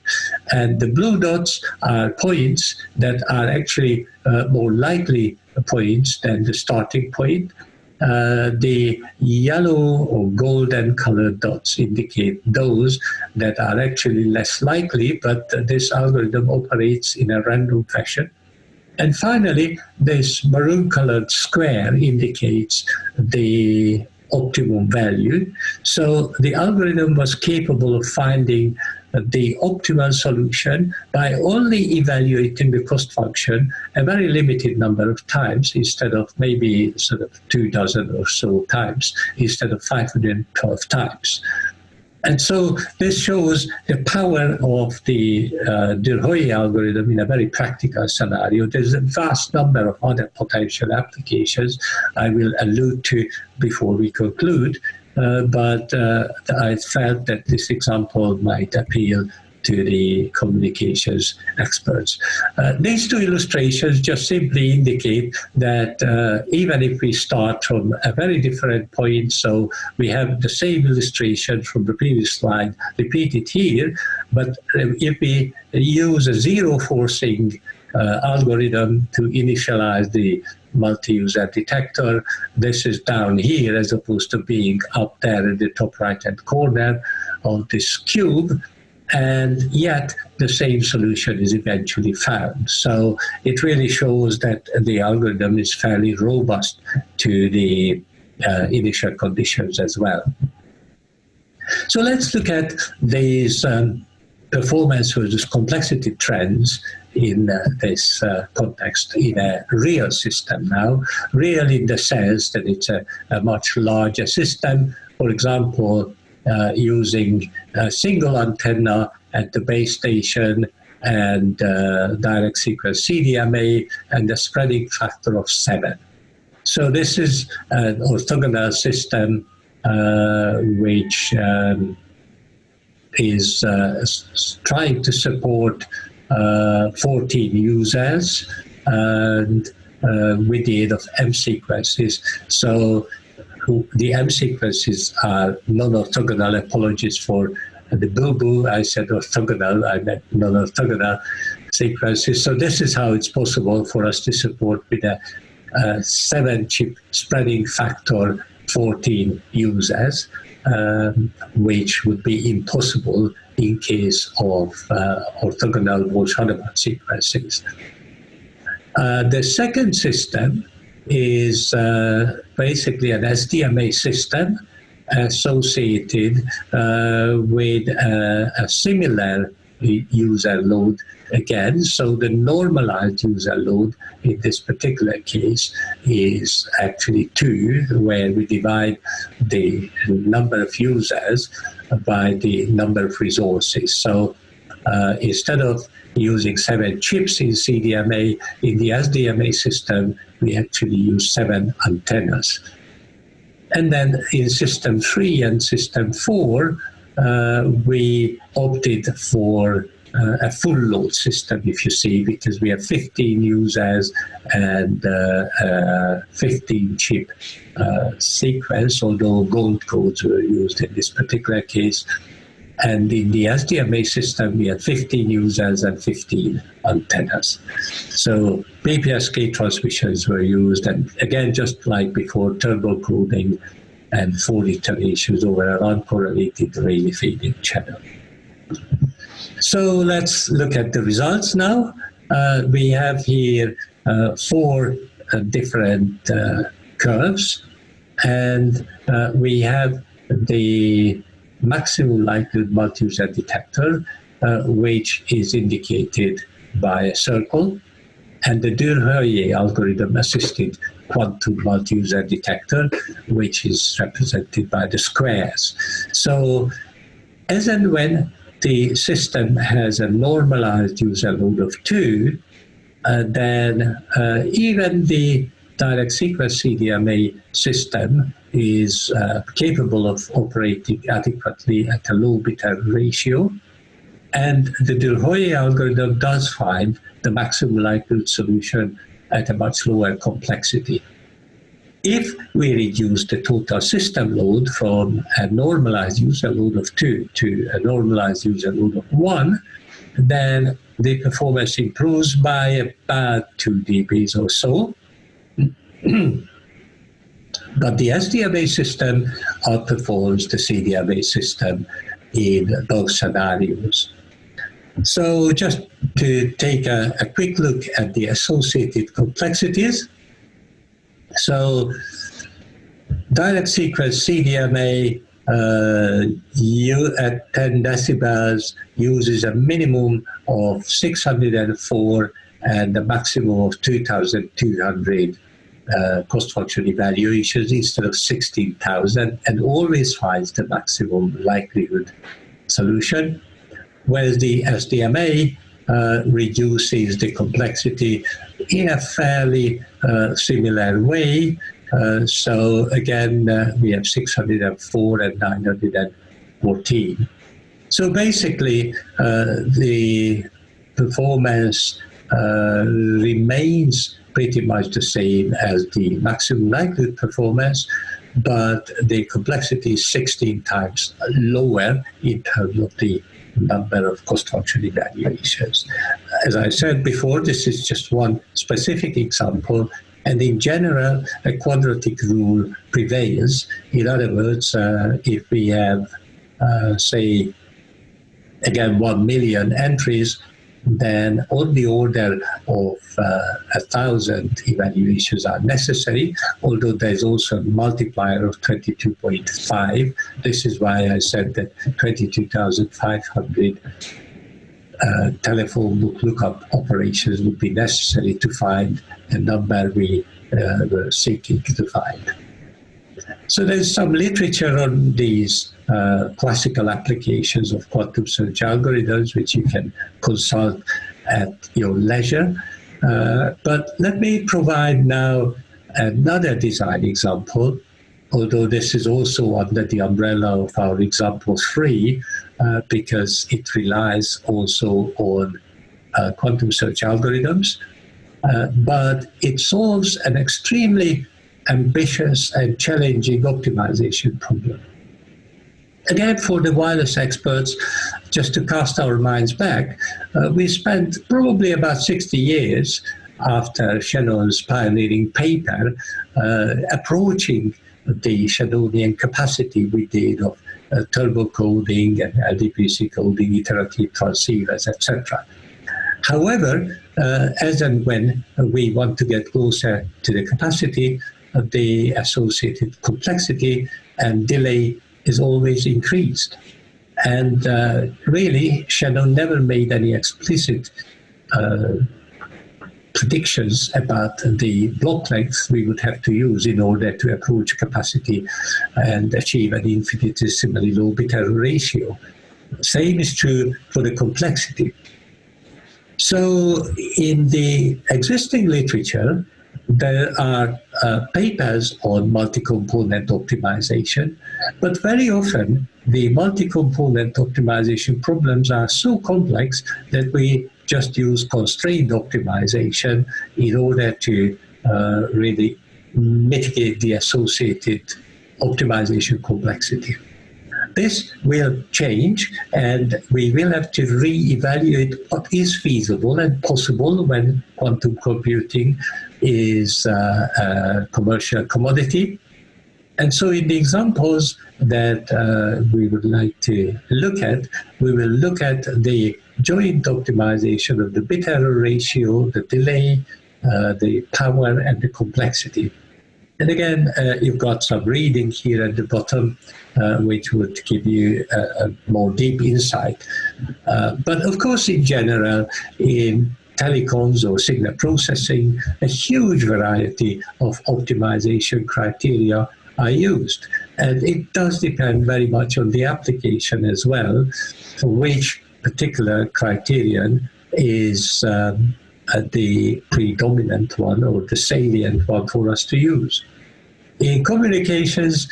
and the blue dots are points that are actually more likely points than the starting point. The yellow or golden colored dots indicate those that are actually less likely, but this algorithm operates in a random fashion. And finally, this maroon colored square indicates the optimum value. So the algorithm was capable of finding the optimal solution by only evaluating the cost function a very limited number of times, instead of maybe sort of 24 or so times, instead of 512 times. And so this shows the power of the de Broglie algorithm in a very practical scenario. There's a vast number of other potential applications I will allude to before we conclude, but I felt that this example might appeal to the communications experts. These two illustrations just simply indicate that even if we start from a very different point, so we have the same illustration from the previous slide repeated here, but if we use a zero forcing algorithm to initialize the multi-user detector, this is down here as opposed to being up there in the top right-hand corner of this cube, and yet the same solution is eventually found. So it really shows that the algorithm is fairly robust to the initial conditions as well. So let's look at these performance versus complexity trends in this context in a real system now. Real in the sense that it's a much larger system. For example, using a single antenna at the base station and direct sequence CDMA and a spreading factor of 7. So this is an orthogonal system which is trying to support 14 users and with the aid of M sequences. So the M sequences are non-orthogonal. Apologies for the boo-boo. I said orthogonal, I meant non-orthogonal sequences. So this is how it's possible for us to support with a 7-chip spreading factor 14 users, which would be impossible in case of orthogonal Walsh-Hadamard sequences. The second system is basically an SDMA system associated with a similar user load again. So the normalized user load in this particular case is actually 2, where we divide the number of users by the number of resources. So instead of using 7 chips in CDMA, in the SDMA system, we actually use 7 antennas. And then in system 3 and system 4, we opted for a full load system, if you see, because we have 15 users and 15 chip sequence, although gold codes were used in this particular case. And in the SDMA system, we had 15 users and 15 antennas. So BPSK transmissions were used, and again, just like before, turbo coding and 4 iterations over an uncorrelated Rayleigh feeding channel. So let's look at the results now. We have here 4 different curves, and we have the maximum likelihood multi-user detector, which is indicated by a circle, and the de Broglie algorithm assisted quantum multi-user detector, which is represented by the squares. So as and when the system has a normalized user load of 2, then even the direct sequence CDMA system is capable of operating adequately at a low bit error ratio. And the de Broglie algorithm does find the maximum likelihood solution at a much lower complexity. If we reduce the total system load from a normalized user load of 2 to a normalized user load of 1, then the performance improves by about 2 dBs or so. But the SDMA system outperforms the CDMA system in both scenarios. So just to take a quick look at the associated complexities. So direct sequence CDMA at 10 decibels uses a minimum of 604 and a maximum of 2,200 cost function evaluations instead of 16,000 and always finds the maximum likelihood solution, whereas the SDMA reduces the complexity in a fairly similar way. So again, we have 604 and 914. So basically, the performance remains pretty much the same as the maximum likelihood performance, but the complexity is 16 times lower in terms of the number of cost function evaluations. As I said before, this is just one specific example, and in general, a quadratic rule prevails. In other words, if we have, say, again, 1 million entries, then on the order of 1,000 evaluations are necessary, although there's also a multiplier of 22.5. This is why I said that 22,500 telephone book lookup operations would be necessary to find the number we were seeking to find. So there's some literature on these classical applications of quantum search algorithms, which you can consult at your leisure. But let me provide now another design example, although this is also under the umbrella of our example 3, because it relies also on quantum search algorithms. But it solves an extremely ambitious and challenging optimization problem. Again, for the wireless experts, just to cast our minds back, we spent probably about 60 years after Shannon's pioneering paper approaching the Shannonian capacity we did of turbo coding and LDPC coding, iterative transceivers, etc. However, as and when we want to get closer to the capacity, the associated complexity and delay is always increased. And really, Shannon never made any explicit predictions about the block length we would have to use in order to approach capacity and achieve an infinitesimally low bit error ratio. Same is true for the complexity. So in the existing literature, there are papers on multi-component optimization, but very often the multi-component optimization problems are so complex that we just use constrained optimization in order to really mitigate the associated optimization complexity. This will change, and we will have to re-evaluate what is feasible and possible when quantum computing is a commercial commodity. And so in the examples that we would like to look at, we will look at the joint optimization of the bit error ratio, the delay, the power, and the complexity. And again, you've got some reading here at the bottom, which would give you a more deep insight. But of course, in general, in telecoms or signal processing, a huge variety of optimization criteria are used. And it does depend very much on the application as well, for which particular criterion is the predominant one or the salient one for us to use. In communications,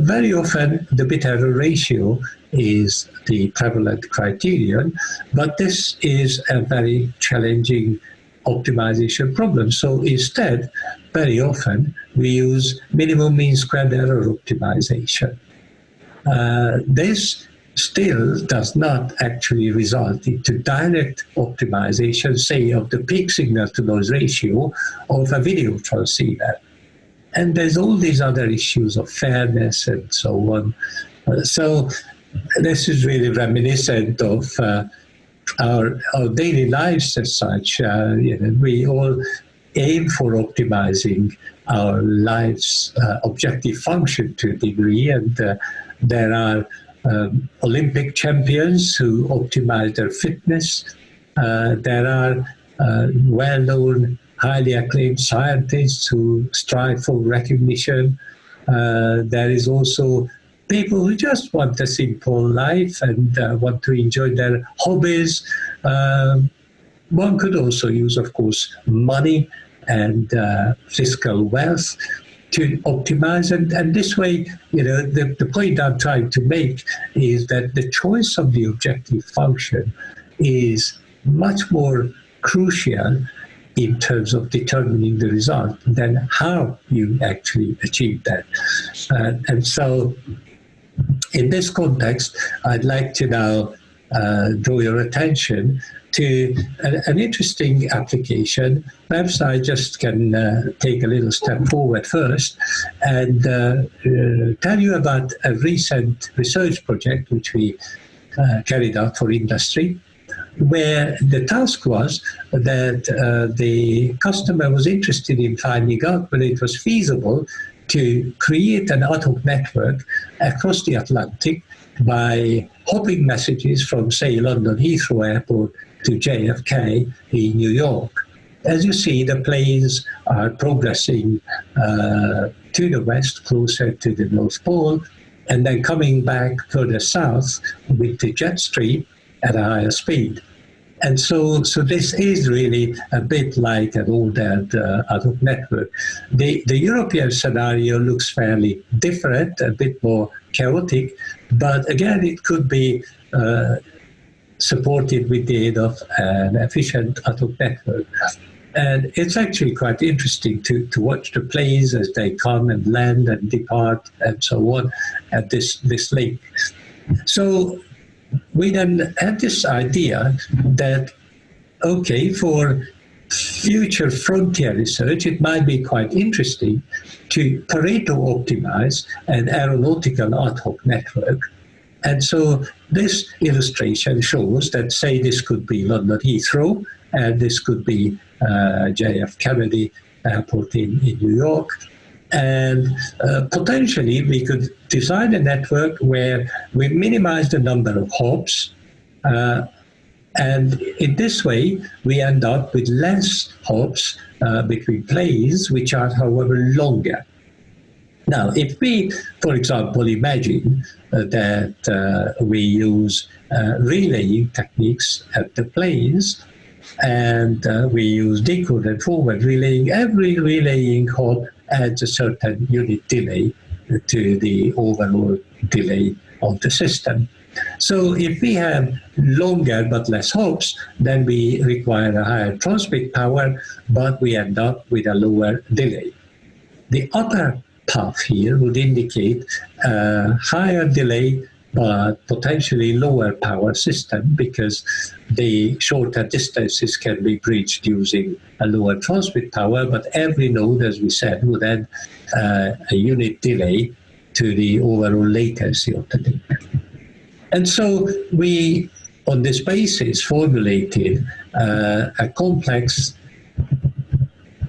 very often the bit error ratio is the prevalent criterion, but this is a very challenging optimization problem. So instead, very often we use minimum mean squared error optimization. This still does not actually result into direct optimization, say, of the peak signal to noise ratio of a video transceiver. And there's all these other issues of fairness and so on. So this is really reminiscent of our daily lives as such. We all aim for optimizing our life's objective function to a degree, and there are Olympic champions who optimize their fitness. There are well-known highly acclaimed scientists who strive for recognition. There is also people who just want a simple life and want to enjoy their hobbies. One could also use, of course, money and fiscal wealth to optimize. And this way, the point I'm trying to make is that the choice of the objective function is much more crucial in terms of determining the result than how you actually achieve that. And so in this context, I'd like to now draw your attention to an interesting application. Perhaps I just can take a little step forward first and tell you about a recent research project which we carried out for industry, where the task was that the customer was interested in finding out whether it was feasible to create an ad hoc network across the Atlantic by hopping messages from, say, London Heathrow Airport to JFK in New York. As you see, the planes are progressing to the west, closer to the North Pole, and then coming back further south with the jet stream at a higher speed. And so this is really a bit like an ordered ad hoc network. The European scenario looks fairly different, a bit more chaotic, but again, it could be supported with the aid of an efficient ad hoc network. And it's actually quite interesting to watch the planes as they come and land and depart and so on at this link. So we then had this idea that, okay, for future frontier research, it might be quite interesting to Pareto optimize an aeronautical ad hoc network. And so this illustration shows that, say, this could be London Heathrow, and this could be JF Kennedy Airport in New York. And potentially we could design a network where we minimize the number of hops. And in this way, we end up with less hops between planes, which are, however, longer. Now, if we, for example, imagine that we use relaying techniques at the planes, and we use decode and forward relaying, every relaying hop adds a certain unit delay to the overall delay of the system. So if we have longer but less hops, then we require a higher transmit power, but we end up with a lower delay. The upper path here would indicate a higher delay but potentially lower power system, because the shorter distances can be bridged using a lower transmit power, but every node, as we said, would add a unit delay to the overall latency of the link. And so we, on this basis, formulated a complex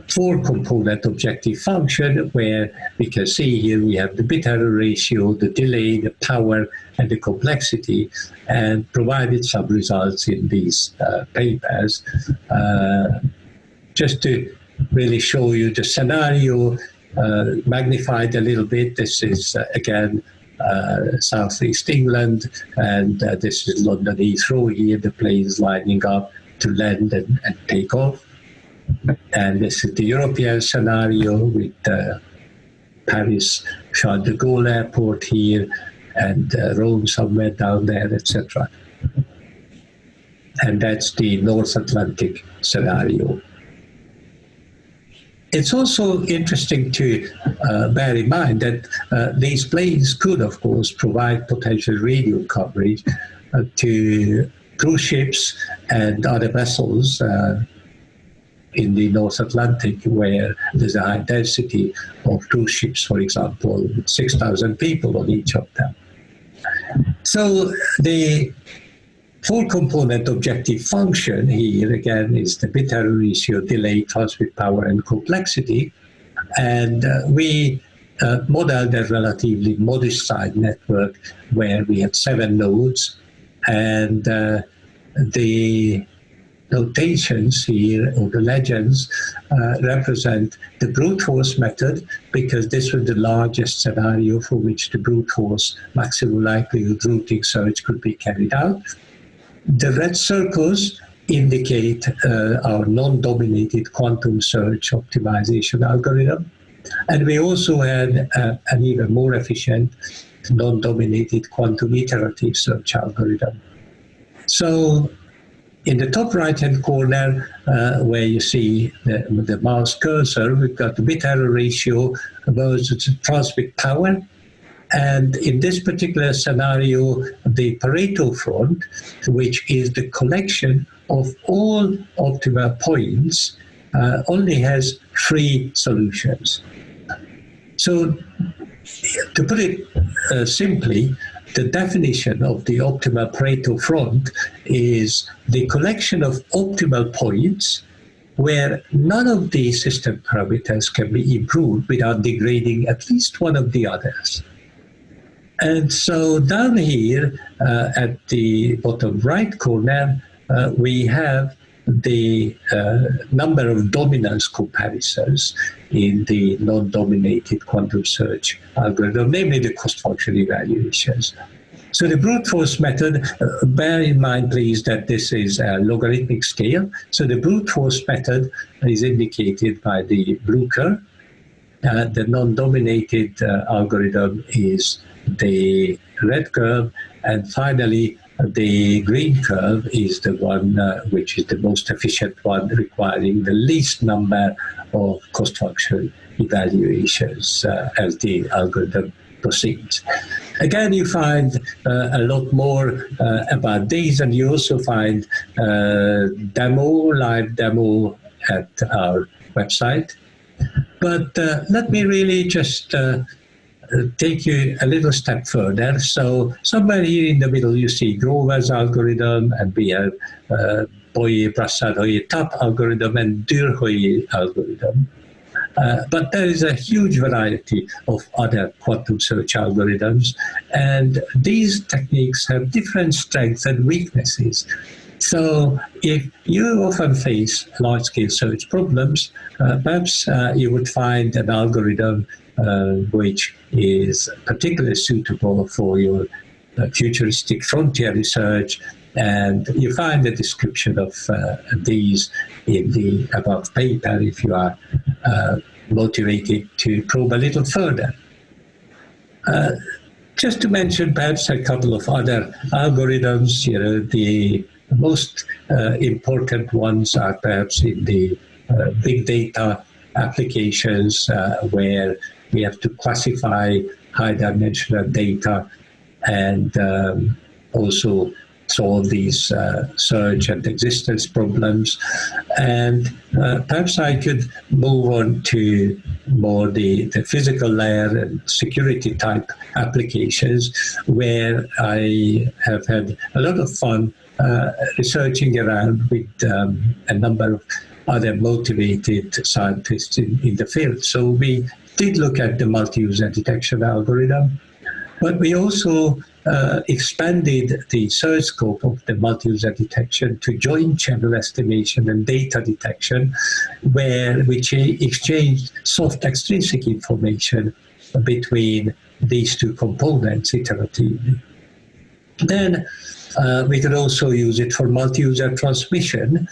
four-component objective function where we can see here we have the bit error ratio, the delay, the power, and the complexity, and provided some results in these papers. Just to really show you the scenario magnified a little bit, this is again Southeast England, and this is London Heathrow here, the planes lining up to land and take off. And this is the European scenario with Paris Charles de Gaulle Airport here, and Rome somewhere down there, etc. And that's the North Atlantic scenario. It's also interesting to bear in mind that these planes could, of course, provide potential radio coverage to cruise ships and other vessels in the North Atlantic, where there's a high density of cruise ships, for example, with 6,000 people on each of them. So the four-component objective function here, again, is the bit error ratio, delay, transmit power, and complexity. And we modeled a relatively modest-sized network where we had 7 nodes, and the notations here, or the legends, represent the brute force method, because this was the largest scenario for which the brute force maximum likelihood routing search could be carried out. The red circles indicate our non-dominated quantum search optimization algorithm. And we also had an even more efficient non-dominated quantum iterative search algorithm. So in the top right-hand corner, where you see the mouse cursor, we've got the bit error ratio versus transmit power. And in this particular scenario, the Pareto front, which is the collection of all optimal points, only has 3 solutions. So to put it simply, the definition of the optimal Pareto front is the collection of optimal points where none of the system parameters can be improved without degrading at least one of the others. And so down here at the bottom right corner, we have the number of dominance comparisons in the non-dominated quantum search algorithm, namely the cost function evaluations. So the brute force method, bear in mind please that this is a logarithmic scale. So the brute force method is indicated by the blue curve. The non-dominated algorithm is the red curve, and finally the green curve is the one which is the most efficient one, requiring the least number of cost function evaluations as the algorithm proceeds. Again, you find a lot more about these, and you also find live demo at our website. But let me really just take you a little step further. So somewhere here in the middle, you see Grover's algorithm, and we have Boyer-Prasad-Hoyer-Tapp algorithm and Dürr-Hoyer algorithm. But there is a huge variety of other quantum search algorithms, and these techniques have different strengths and weaknesses. So if you often face large-scale search problems, perhaps you would find an algorithm which is particularly suitable for your futuristic frontier research, and you find the description of these in the above paper if you are motivated to probe a little further. Just to mention perhaps a couple of other algorithms, the most important ones are perhaps in the big data applications where we have to classify high-dimensional data and also solve these search and existence problems. And perhaps I could move on to more the physical layer and security type applications, where I have had a lot of fun researching around with a number of other motivated scientists in the field. So we did look at the multi-user detection algorithm, but we also expanded the search scope of the multi-user detection to joint channel estimation and data detection, where we exchanged soft extrinsic information between these two components iteratively. Then we could also use it for multi-user transmission,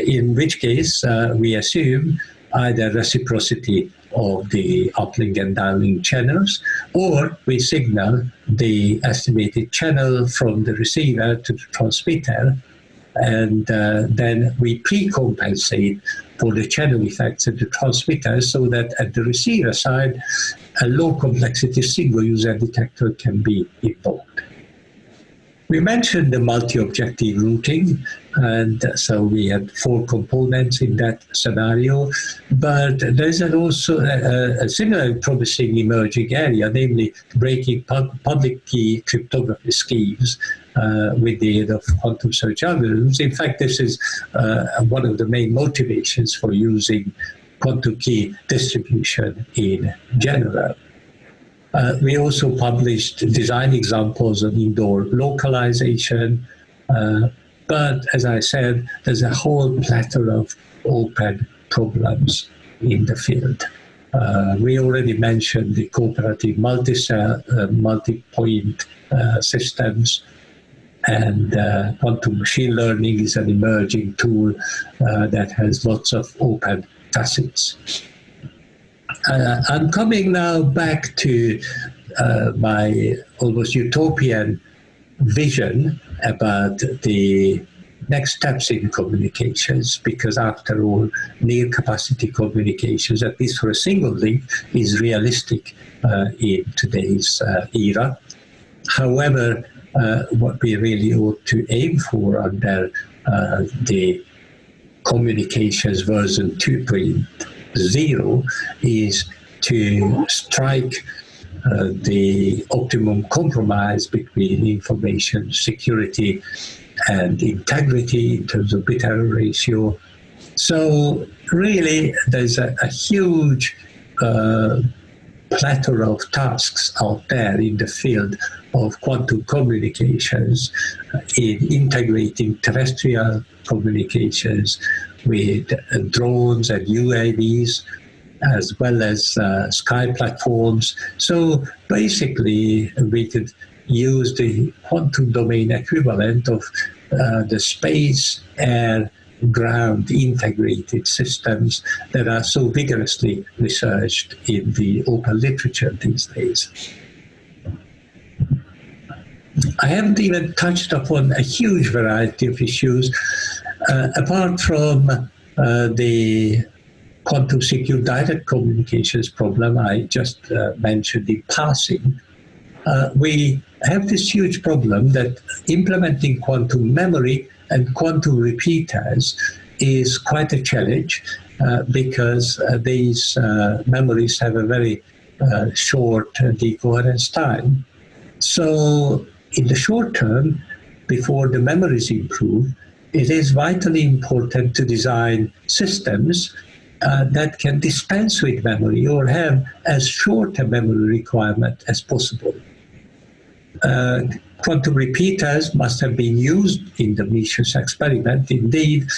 in which case we assume either reciprocity of the uplink and downlink channels, or we signal the estimated channel from the receiver to the transmitter, and then we pre-compensate for the channel effects at the transmitter, so that at the receiver side, a low complexity single user detector can be invoked. We mentioned the multi-objective routing, and so we had 4 components in that scenario, but there's also a similar promising emerging area, namely breaking public key cryptography schemes with the aid of quantum search algorithms. In fact, this is one of the main motivations for using quantum key distribution in general. We also published design examples of indoor localization, But as I said, there's a whole plethora of open problems in the field. We already mentioned the cooperative multi-cell, multi-point systems, and quantum machine learning is an emerging tool that has lots of open facets. I'm coming now back to my almost utopian vision about the next steps in communications, because after all, near capacity communications, at least for a single link, is realistic in today's era. However, what we really ought to aim for under the communications version 2.0 is to strike the optimum compromise between information security and integrity in terms of bit error ratio. So really, there's a huge plethora of tasks out there in the field of quantum communications, in integrating terrestrial communications with drones and UAVs, as well as sky platforms. So basically, we could use the quantum domain equivalent of the space, air, ground integrated systems that are so vigorously researched in the open literature these days. I haven't even touched upon a huge variety of issues, apart from the quantum secure direct communications problem I just mentioned in passing. We have this huge problem that implementing quantum memory and quantum repeaters is quite a challenge because these memories have a very short decoherence time. So in the short term, before the memories improve, it is vitally important to design systems that can dispense with memory or have as short a memory requirement as possible. Quantum repeaters must have been used in the Mises experiment. Indeed,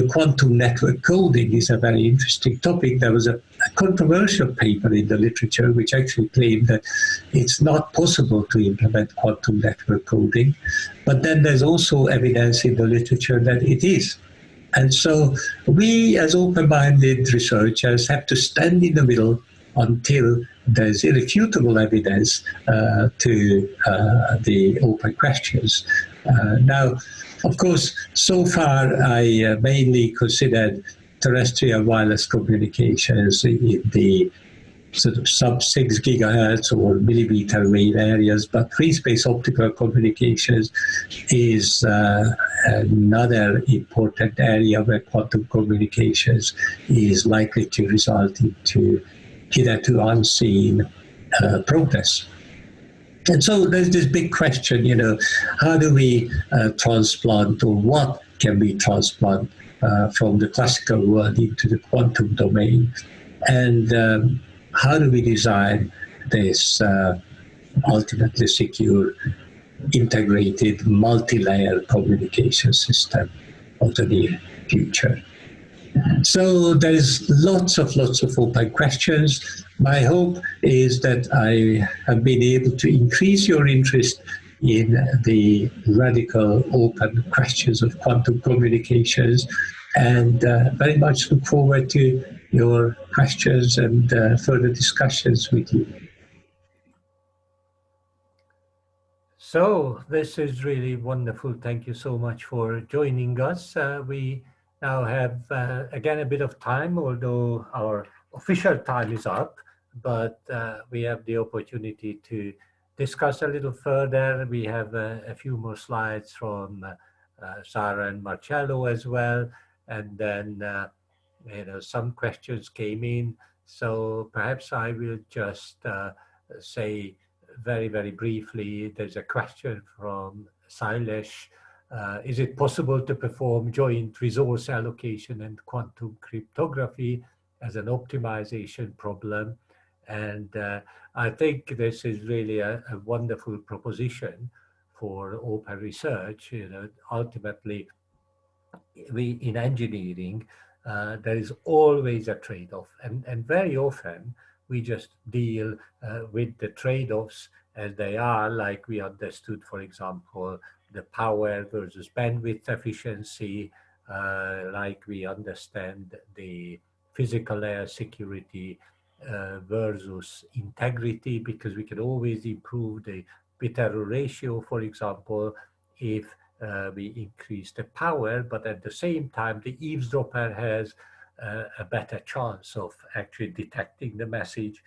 quantum network coding is a very interesting topic. There was a controversial paper in the literature which actually claimed that it's not possible to implement quantum network coding. But then there's also evidence in the literature that it is. And so we, as open-minded researchers, have to stand in the middle until there's irrefutable evidence to the open questions. Now, of course, so far I mainly considered terrestrial wireless communications in the sort of sub-6 gigahertz or millimeter wave areas, but free space optical communications is another important area where quantum communications is likely to result into hitherto unseen progress. And so there's this big question, how do we transplant, or what can we transplant from the classical world into the quantum domain? And how do we design this ultimately secure, integrated, multi-layer communication system of the near future? So there's lots of open questions. My hope is that I have been able to increase your interest in the radical open questions of quantum communications, and very much look forward to your questions and further discussions with you. So this is really wonderful. Thank you so much for joining us. We now have, again, a bit of time, although our official time is up, but we have the opportunity to discuss a little further. We have a few more slides from Sarah and Marcello as well, and then some questions came in. So perhaps I will just say very, very briefly, there's a question from Sailesh. Is it possible to perform joint resource allocation and quantum cryptography as an optimization problem? And I think this is really a wonderful proposition for open research, ultimately in engineering, there is always a trade-off, and very often we just deal with the trade-offs as they are, like we understood, for example, the power versus bandwidth efficiency, like we understand the physical layer security versus integrity, because we can always improve the bit error ratio, for example, if we increase the power, but at the same time, the eavesdropper has a better chance of actually detecting the message.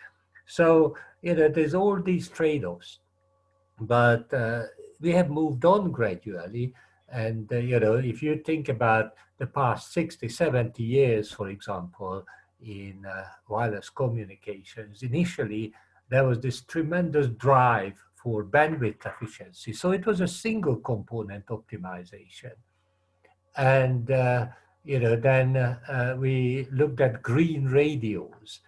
So, there's all these trade-offs, but we have moved on gradually. And, if you think about the past 60, 70 years, for example, in wireless communications, initially, there was this tremendous drive for bandwidth efficiency. So it was a single component optimization. And, then we looked at green radios.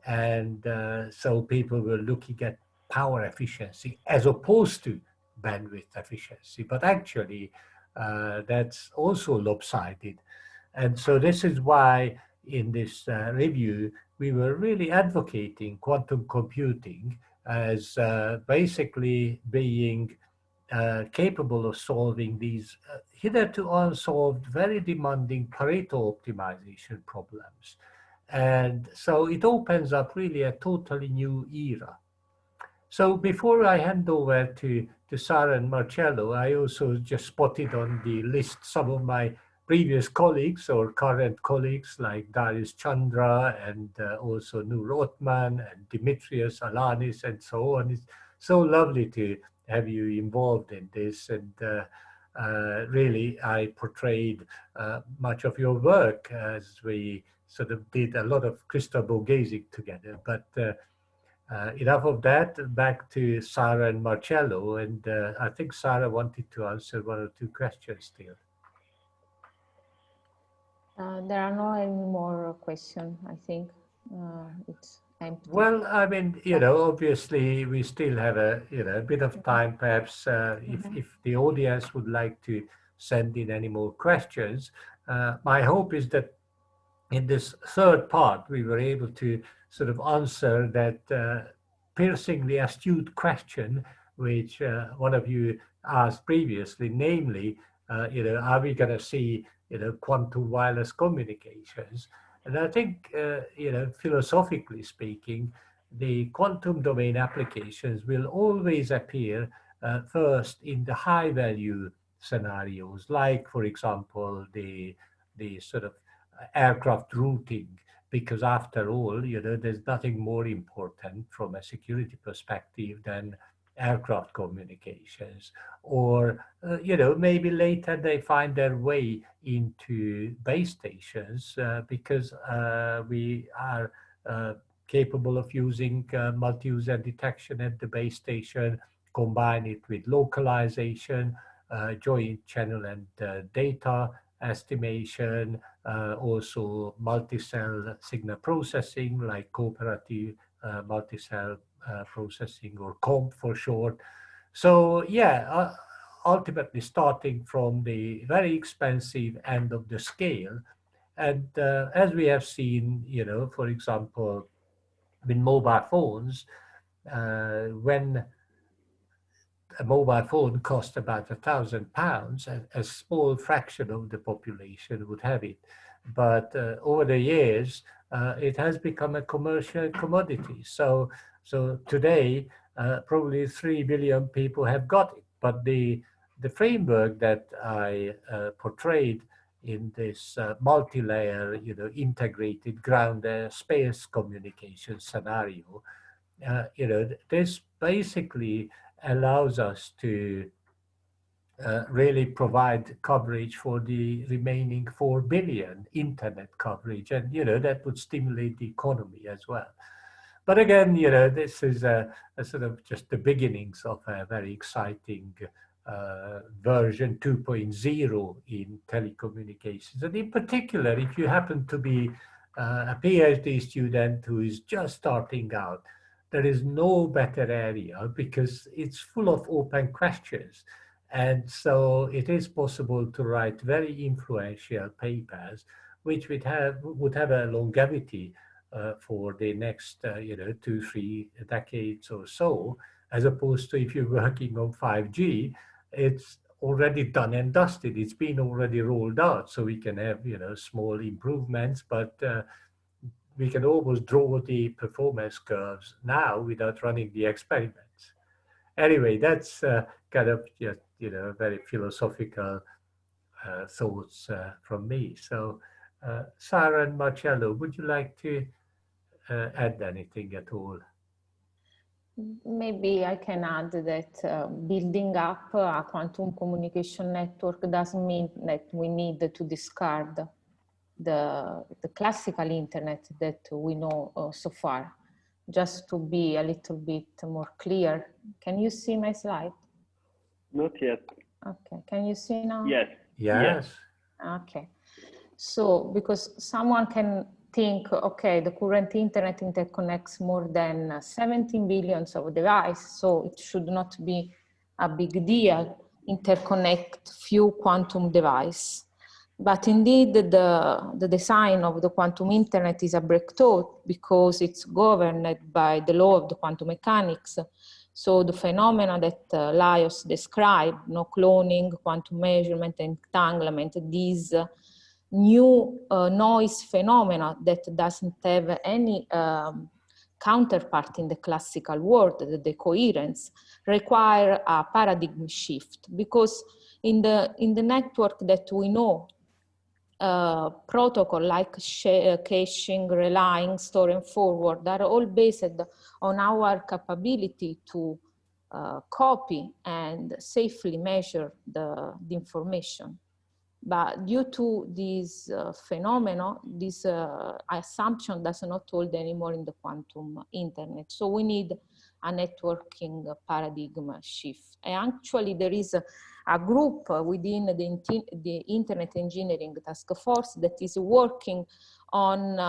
And so people were looking at power efficiency as opposed to bandwidth efficiency. But actually, that's also lopsided. And so this is why in this review, we were really advocating quantum computing as basically being capable of solving these hitherto unsolved, very demanding Pareto optimization problems. And so it opens up really a totally new era. So before I hand over to Sara and Marcello, I also just spotted on the list some of my previous colleagues or current colleagues like Darius Chandra and also Nur Othman and Dimitrios Alanis and so on. It's so lovely to have you involved in this, and really I portrayed much of your work as we sort of did a lot of crystal ball gazing together. But enough of that, back to Sara and Marcello, and I think Sara wanted to answer one or two questions still. There are no any more questions, I think. It's empty. Well, I mean, obviously we still have a bit of time. Perhaps if the audience would like to send in any more questions, my hope is that in this third part we were able to sort of answer that piercingly astute question, which one of you asked previously, namely, are we going to see quantum wireless communications? And I think, philosophically speaking, the quantum domain applications will always appear first in the high value scenarios, like, for example, the sort of aircraft routing, because after all, there's nothing more important from a security perspective than aircraft communications. Or, maybe later they find their way into base stations because we are capable of using multi-user detection at the base station, combine it with localization, joint channel and data estimation, also multi-cell signal processing like cooperative multi-cell processing, or COMP for short. So yeah, ultimately starting from the very expensive end of the scale. And as we have seen, for example, with mobile phones, when a mobile phone cost about £1,000, a small fraction of the population would have it. But over the years, it has become a commercial commodity. So today, probably 3 billion people have got it. But the framework that I portrayed in this multi-layer, integrated ground space communication scenario, this basically allows us to really provide coverage for the remaining 4 billion internet coverage, and that would stimulate the economy as well. But again, this is a sort of just the beginnings of a very exciting version 2.0 in telecommunications. And in particular, if you happen to be a PhD student who is just starting out, there is no better area because it's full of open questions. And so it is possible to write very influential papers, which would have a longevity for the next, 2, 3 decades or so, as opposed to if you're working on 5G, it's already done and dusted. It's been already rolled out, so we can have, small improvements, but we can almost draw the performance curves now without running the experiments. Anyway, that's kind of just, very philosophical thoughts from me. So, Sarah and Marcello, would you like to add anything at all? Maybe I can add that building up a quantum communication network doesn't mean that we need to discard the classical internet that we know so far. Just to be a little bit more clear, can you see my slide? Not yet. Okay, can you see now? Yes. Yes. Okay, so because someone can think, okay, the current internet interconnects more than 17 billions of devices, so it should not be a big deal, interconnect few quantum devices. But indeed, the design of the quantum internet is a breakthrough because it's governed by the law of the quantum mechanics. So the phenomena that Lajos described, cloning, quantum measurement, entanglement, these new noise phenomena that doesn't have any counterpart in the classical world, the coherence, require a paradigm shift, because in the network that we know, protocol like caching, relying, store and forward are all based on our capability to copy and safely measure the information. But due to this phenomena, this assumption does not hold anymore in the quantum internet. So we need a networking paradigm shift. And actually there is a group within the Internet Engineering Task Force that is working on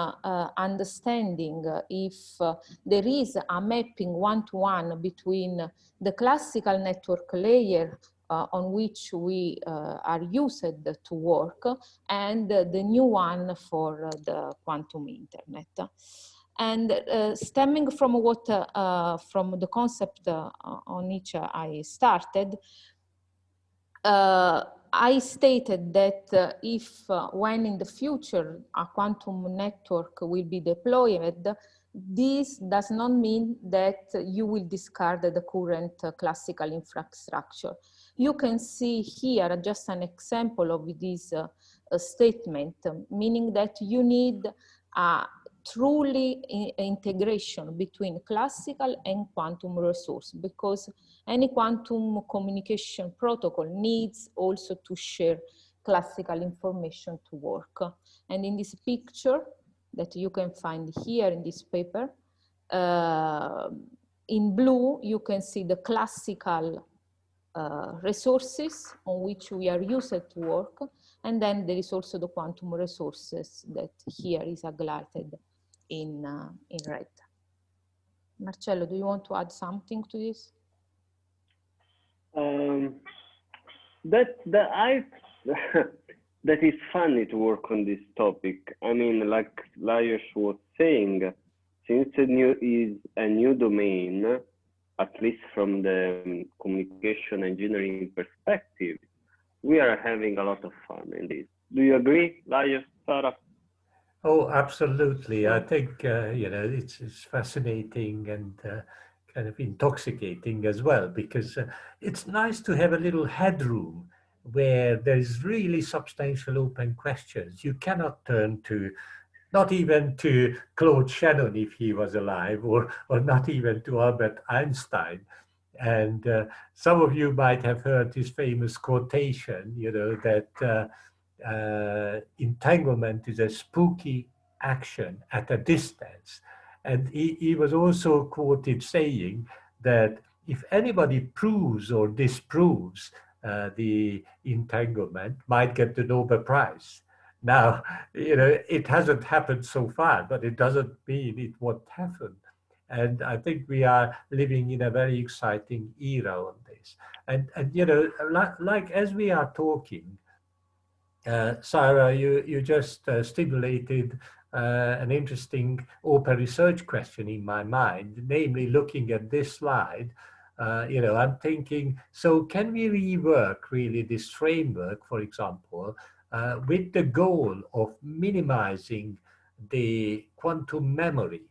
understanding if there is a mapping one-to-one between the classical network layer on which we are used to work and the new one for the quantum internet. And stemming from what from the concept on which I started, I stated that if when in the future a quantum network will be deployed, this does not mean that you will discard the current classical infrastructure. You can see here just an example of this statement, meaning that you need a truly integration between classical and quantum resource, because any quantum communication protocol needs also to share classical information to work. And in this picture that you can find here in this paper, in blue, you can see the classical resources on which we are used to work. And then there is also the quantum resources that here is highlighted in red. Marcello, do you want to add something to this? That is funny to work on this topic. I mean, like Lajos was saying, since it is a new domain, at least from the communication engineering perspective, we are having a lot of fun in this. Do you agree, Lajos, Sarah? Oh, absolutely. I think, it's fascinating and kind of intoxicating as well, because it's nice to have a little headroom where there is really substantial open questions. You cannot turn to, not even to Claude Shannon if he was alive, or not even to Albert Einstein. And some of you might have heard his famous quotation, that entanglement is a spooky action at a distance. And he was also quoted saying that if anybody proves or disproves the entanglement, might get the Nobel Prize. Now, it hasn't happened so far, but it doesn't mean it won't happen. And I think we are living in a very exciting era on this. this. And you know, like as we are talking, Sarah, you just stimulated an interesting open research question in my mind, namely looking at this slide. You know, I'm thinking, so can we rework really this framework, for example, with the goal of minimizing the quantum memory?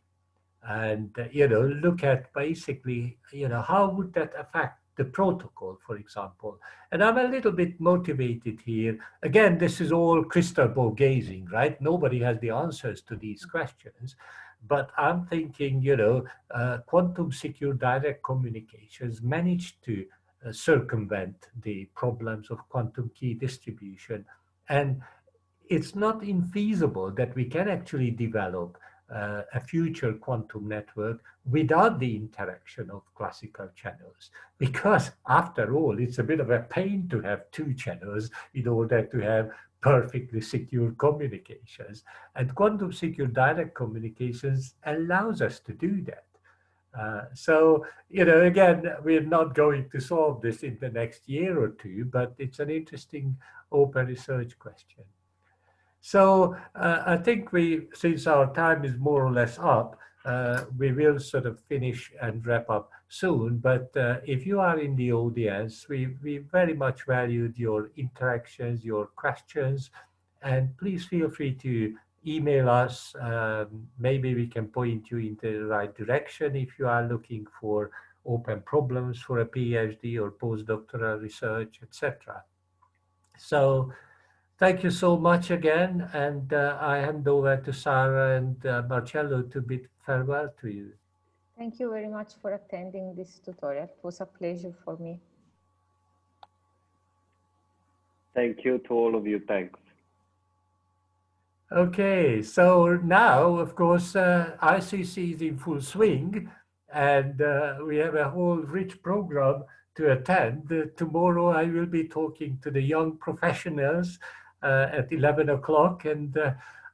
And, you know, look at basically, you know, how would that affect the protocol, for example? And I'm a little bit motivated here. Again, this is all crystal ball gazing, right? Nobody has the answers to these questions. But I'm thinking, you know, quantum secure direct communications managed to circumvent the problems of quantum key distribution. And it's not infeasible that we can actually develop a future quantum network without the interaction of classical channels. Because after all, it's a bit of a pain to have two channels in order to have perfectly secure communications. And quantum secure direct communications allows us to do that. So, you know, again, we're not going to solve this in the next year or two, but it's an interesting open research question. So I think since our time is more or less up, we will sort of finish and wrap up soon. But if you are in the audience, we very much valued your interactions, your questions, and please feel free to email us. Maybe we can point you in the right direction if you are looking for open problems for a PhD or postdoctoral research, etc. So thank you so much again, and I hand over to Sarah and Marcello to bid farewell to you. Thank you very much for attending this tutorial. It was a pleasure for me. Thank you to all of you. Thanks. Okay, so now, of course, ICC is in full swing, and we have a whole rich program to attend. Tomorrow I will be talking to the young professionals at 11 o'clock, and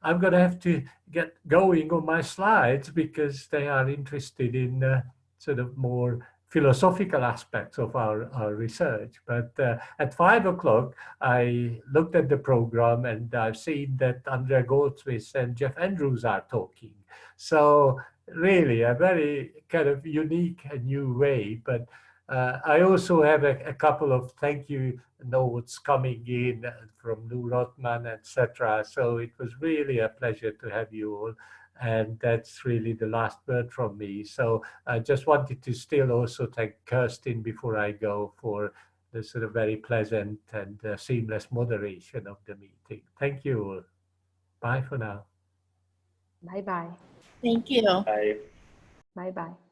I'm going to have to get going on my slides because they are interested in sort of more philosophical aspects of our research. But at 5 o'clock, I looked at the program and I've seen that Andrea Goldsmith and Jeff Andrews are talking. So really a very kind of unique and new way. But I also have a couple of thank you notes coming in from Lou Rothman, etc. So it was really a pleasure to have you all. And that's really the last word from me. So I just wanted to still also thank Kirsten before I go for the sort of very pleasant and seamless moderation of the meeting. Thank you all. Bye for now. Bye-bye. Thank you. Bye. Bye-bye.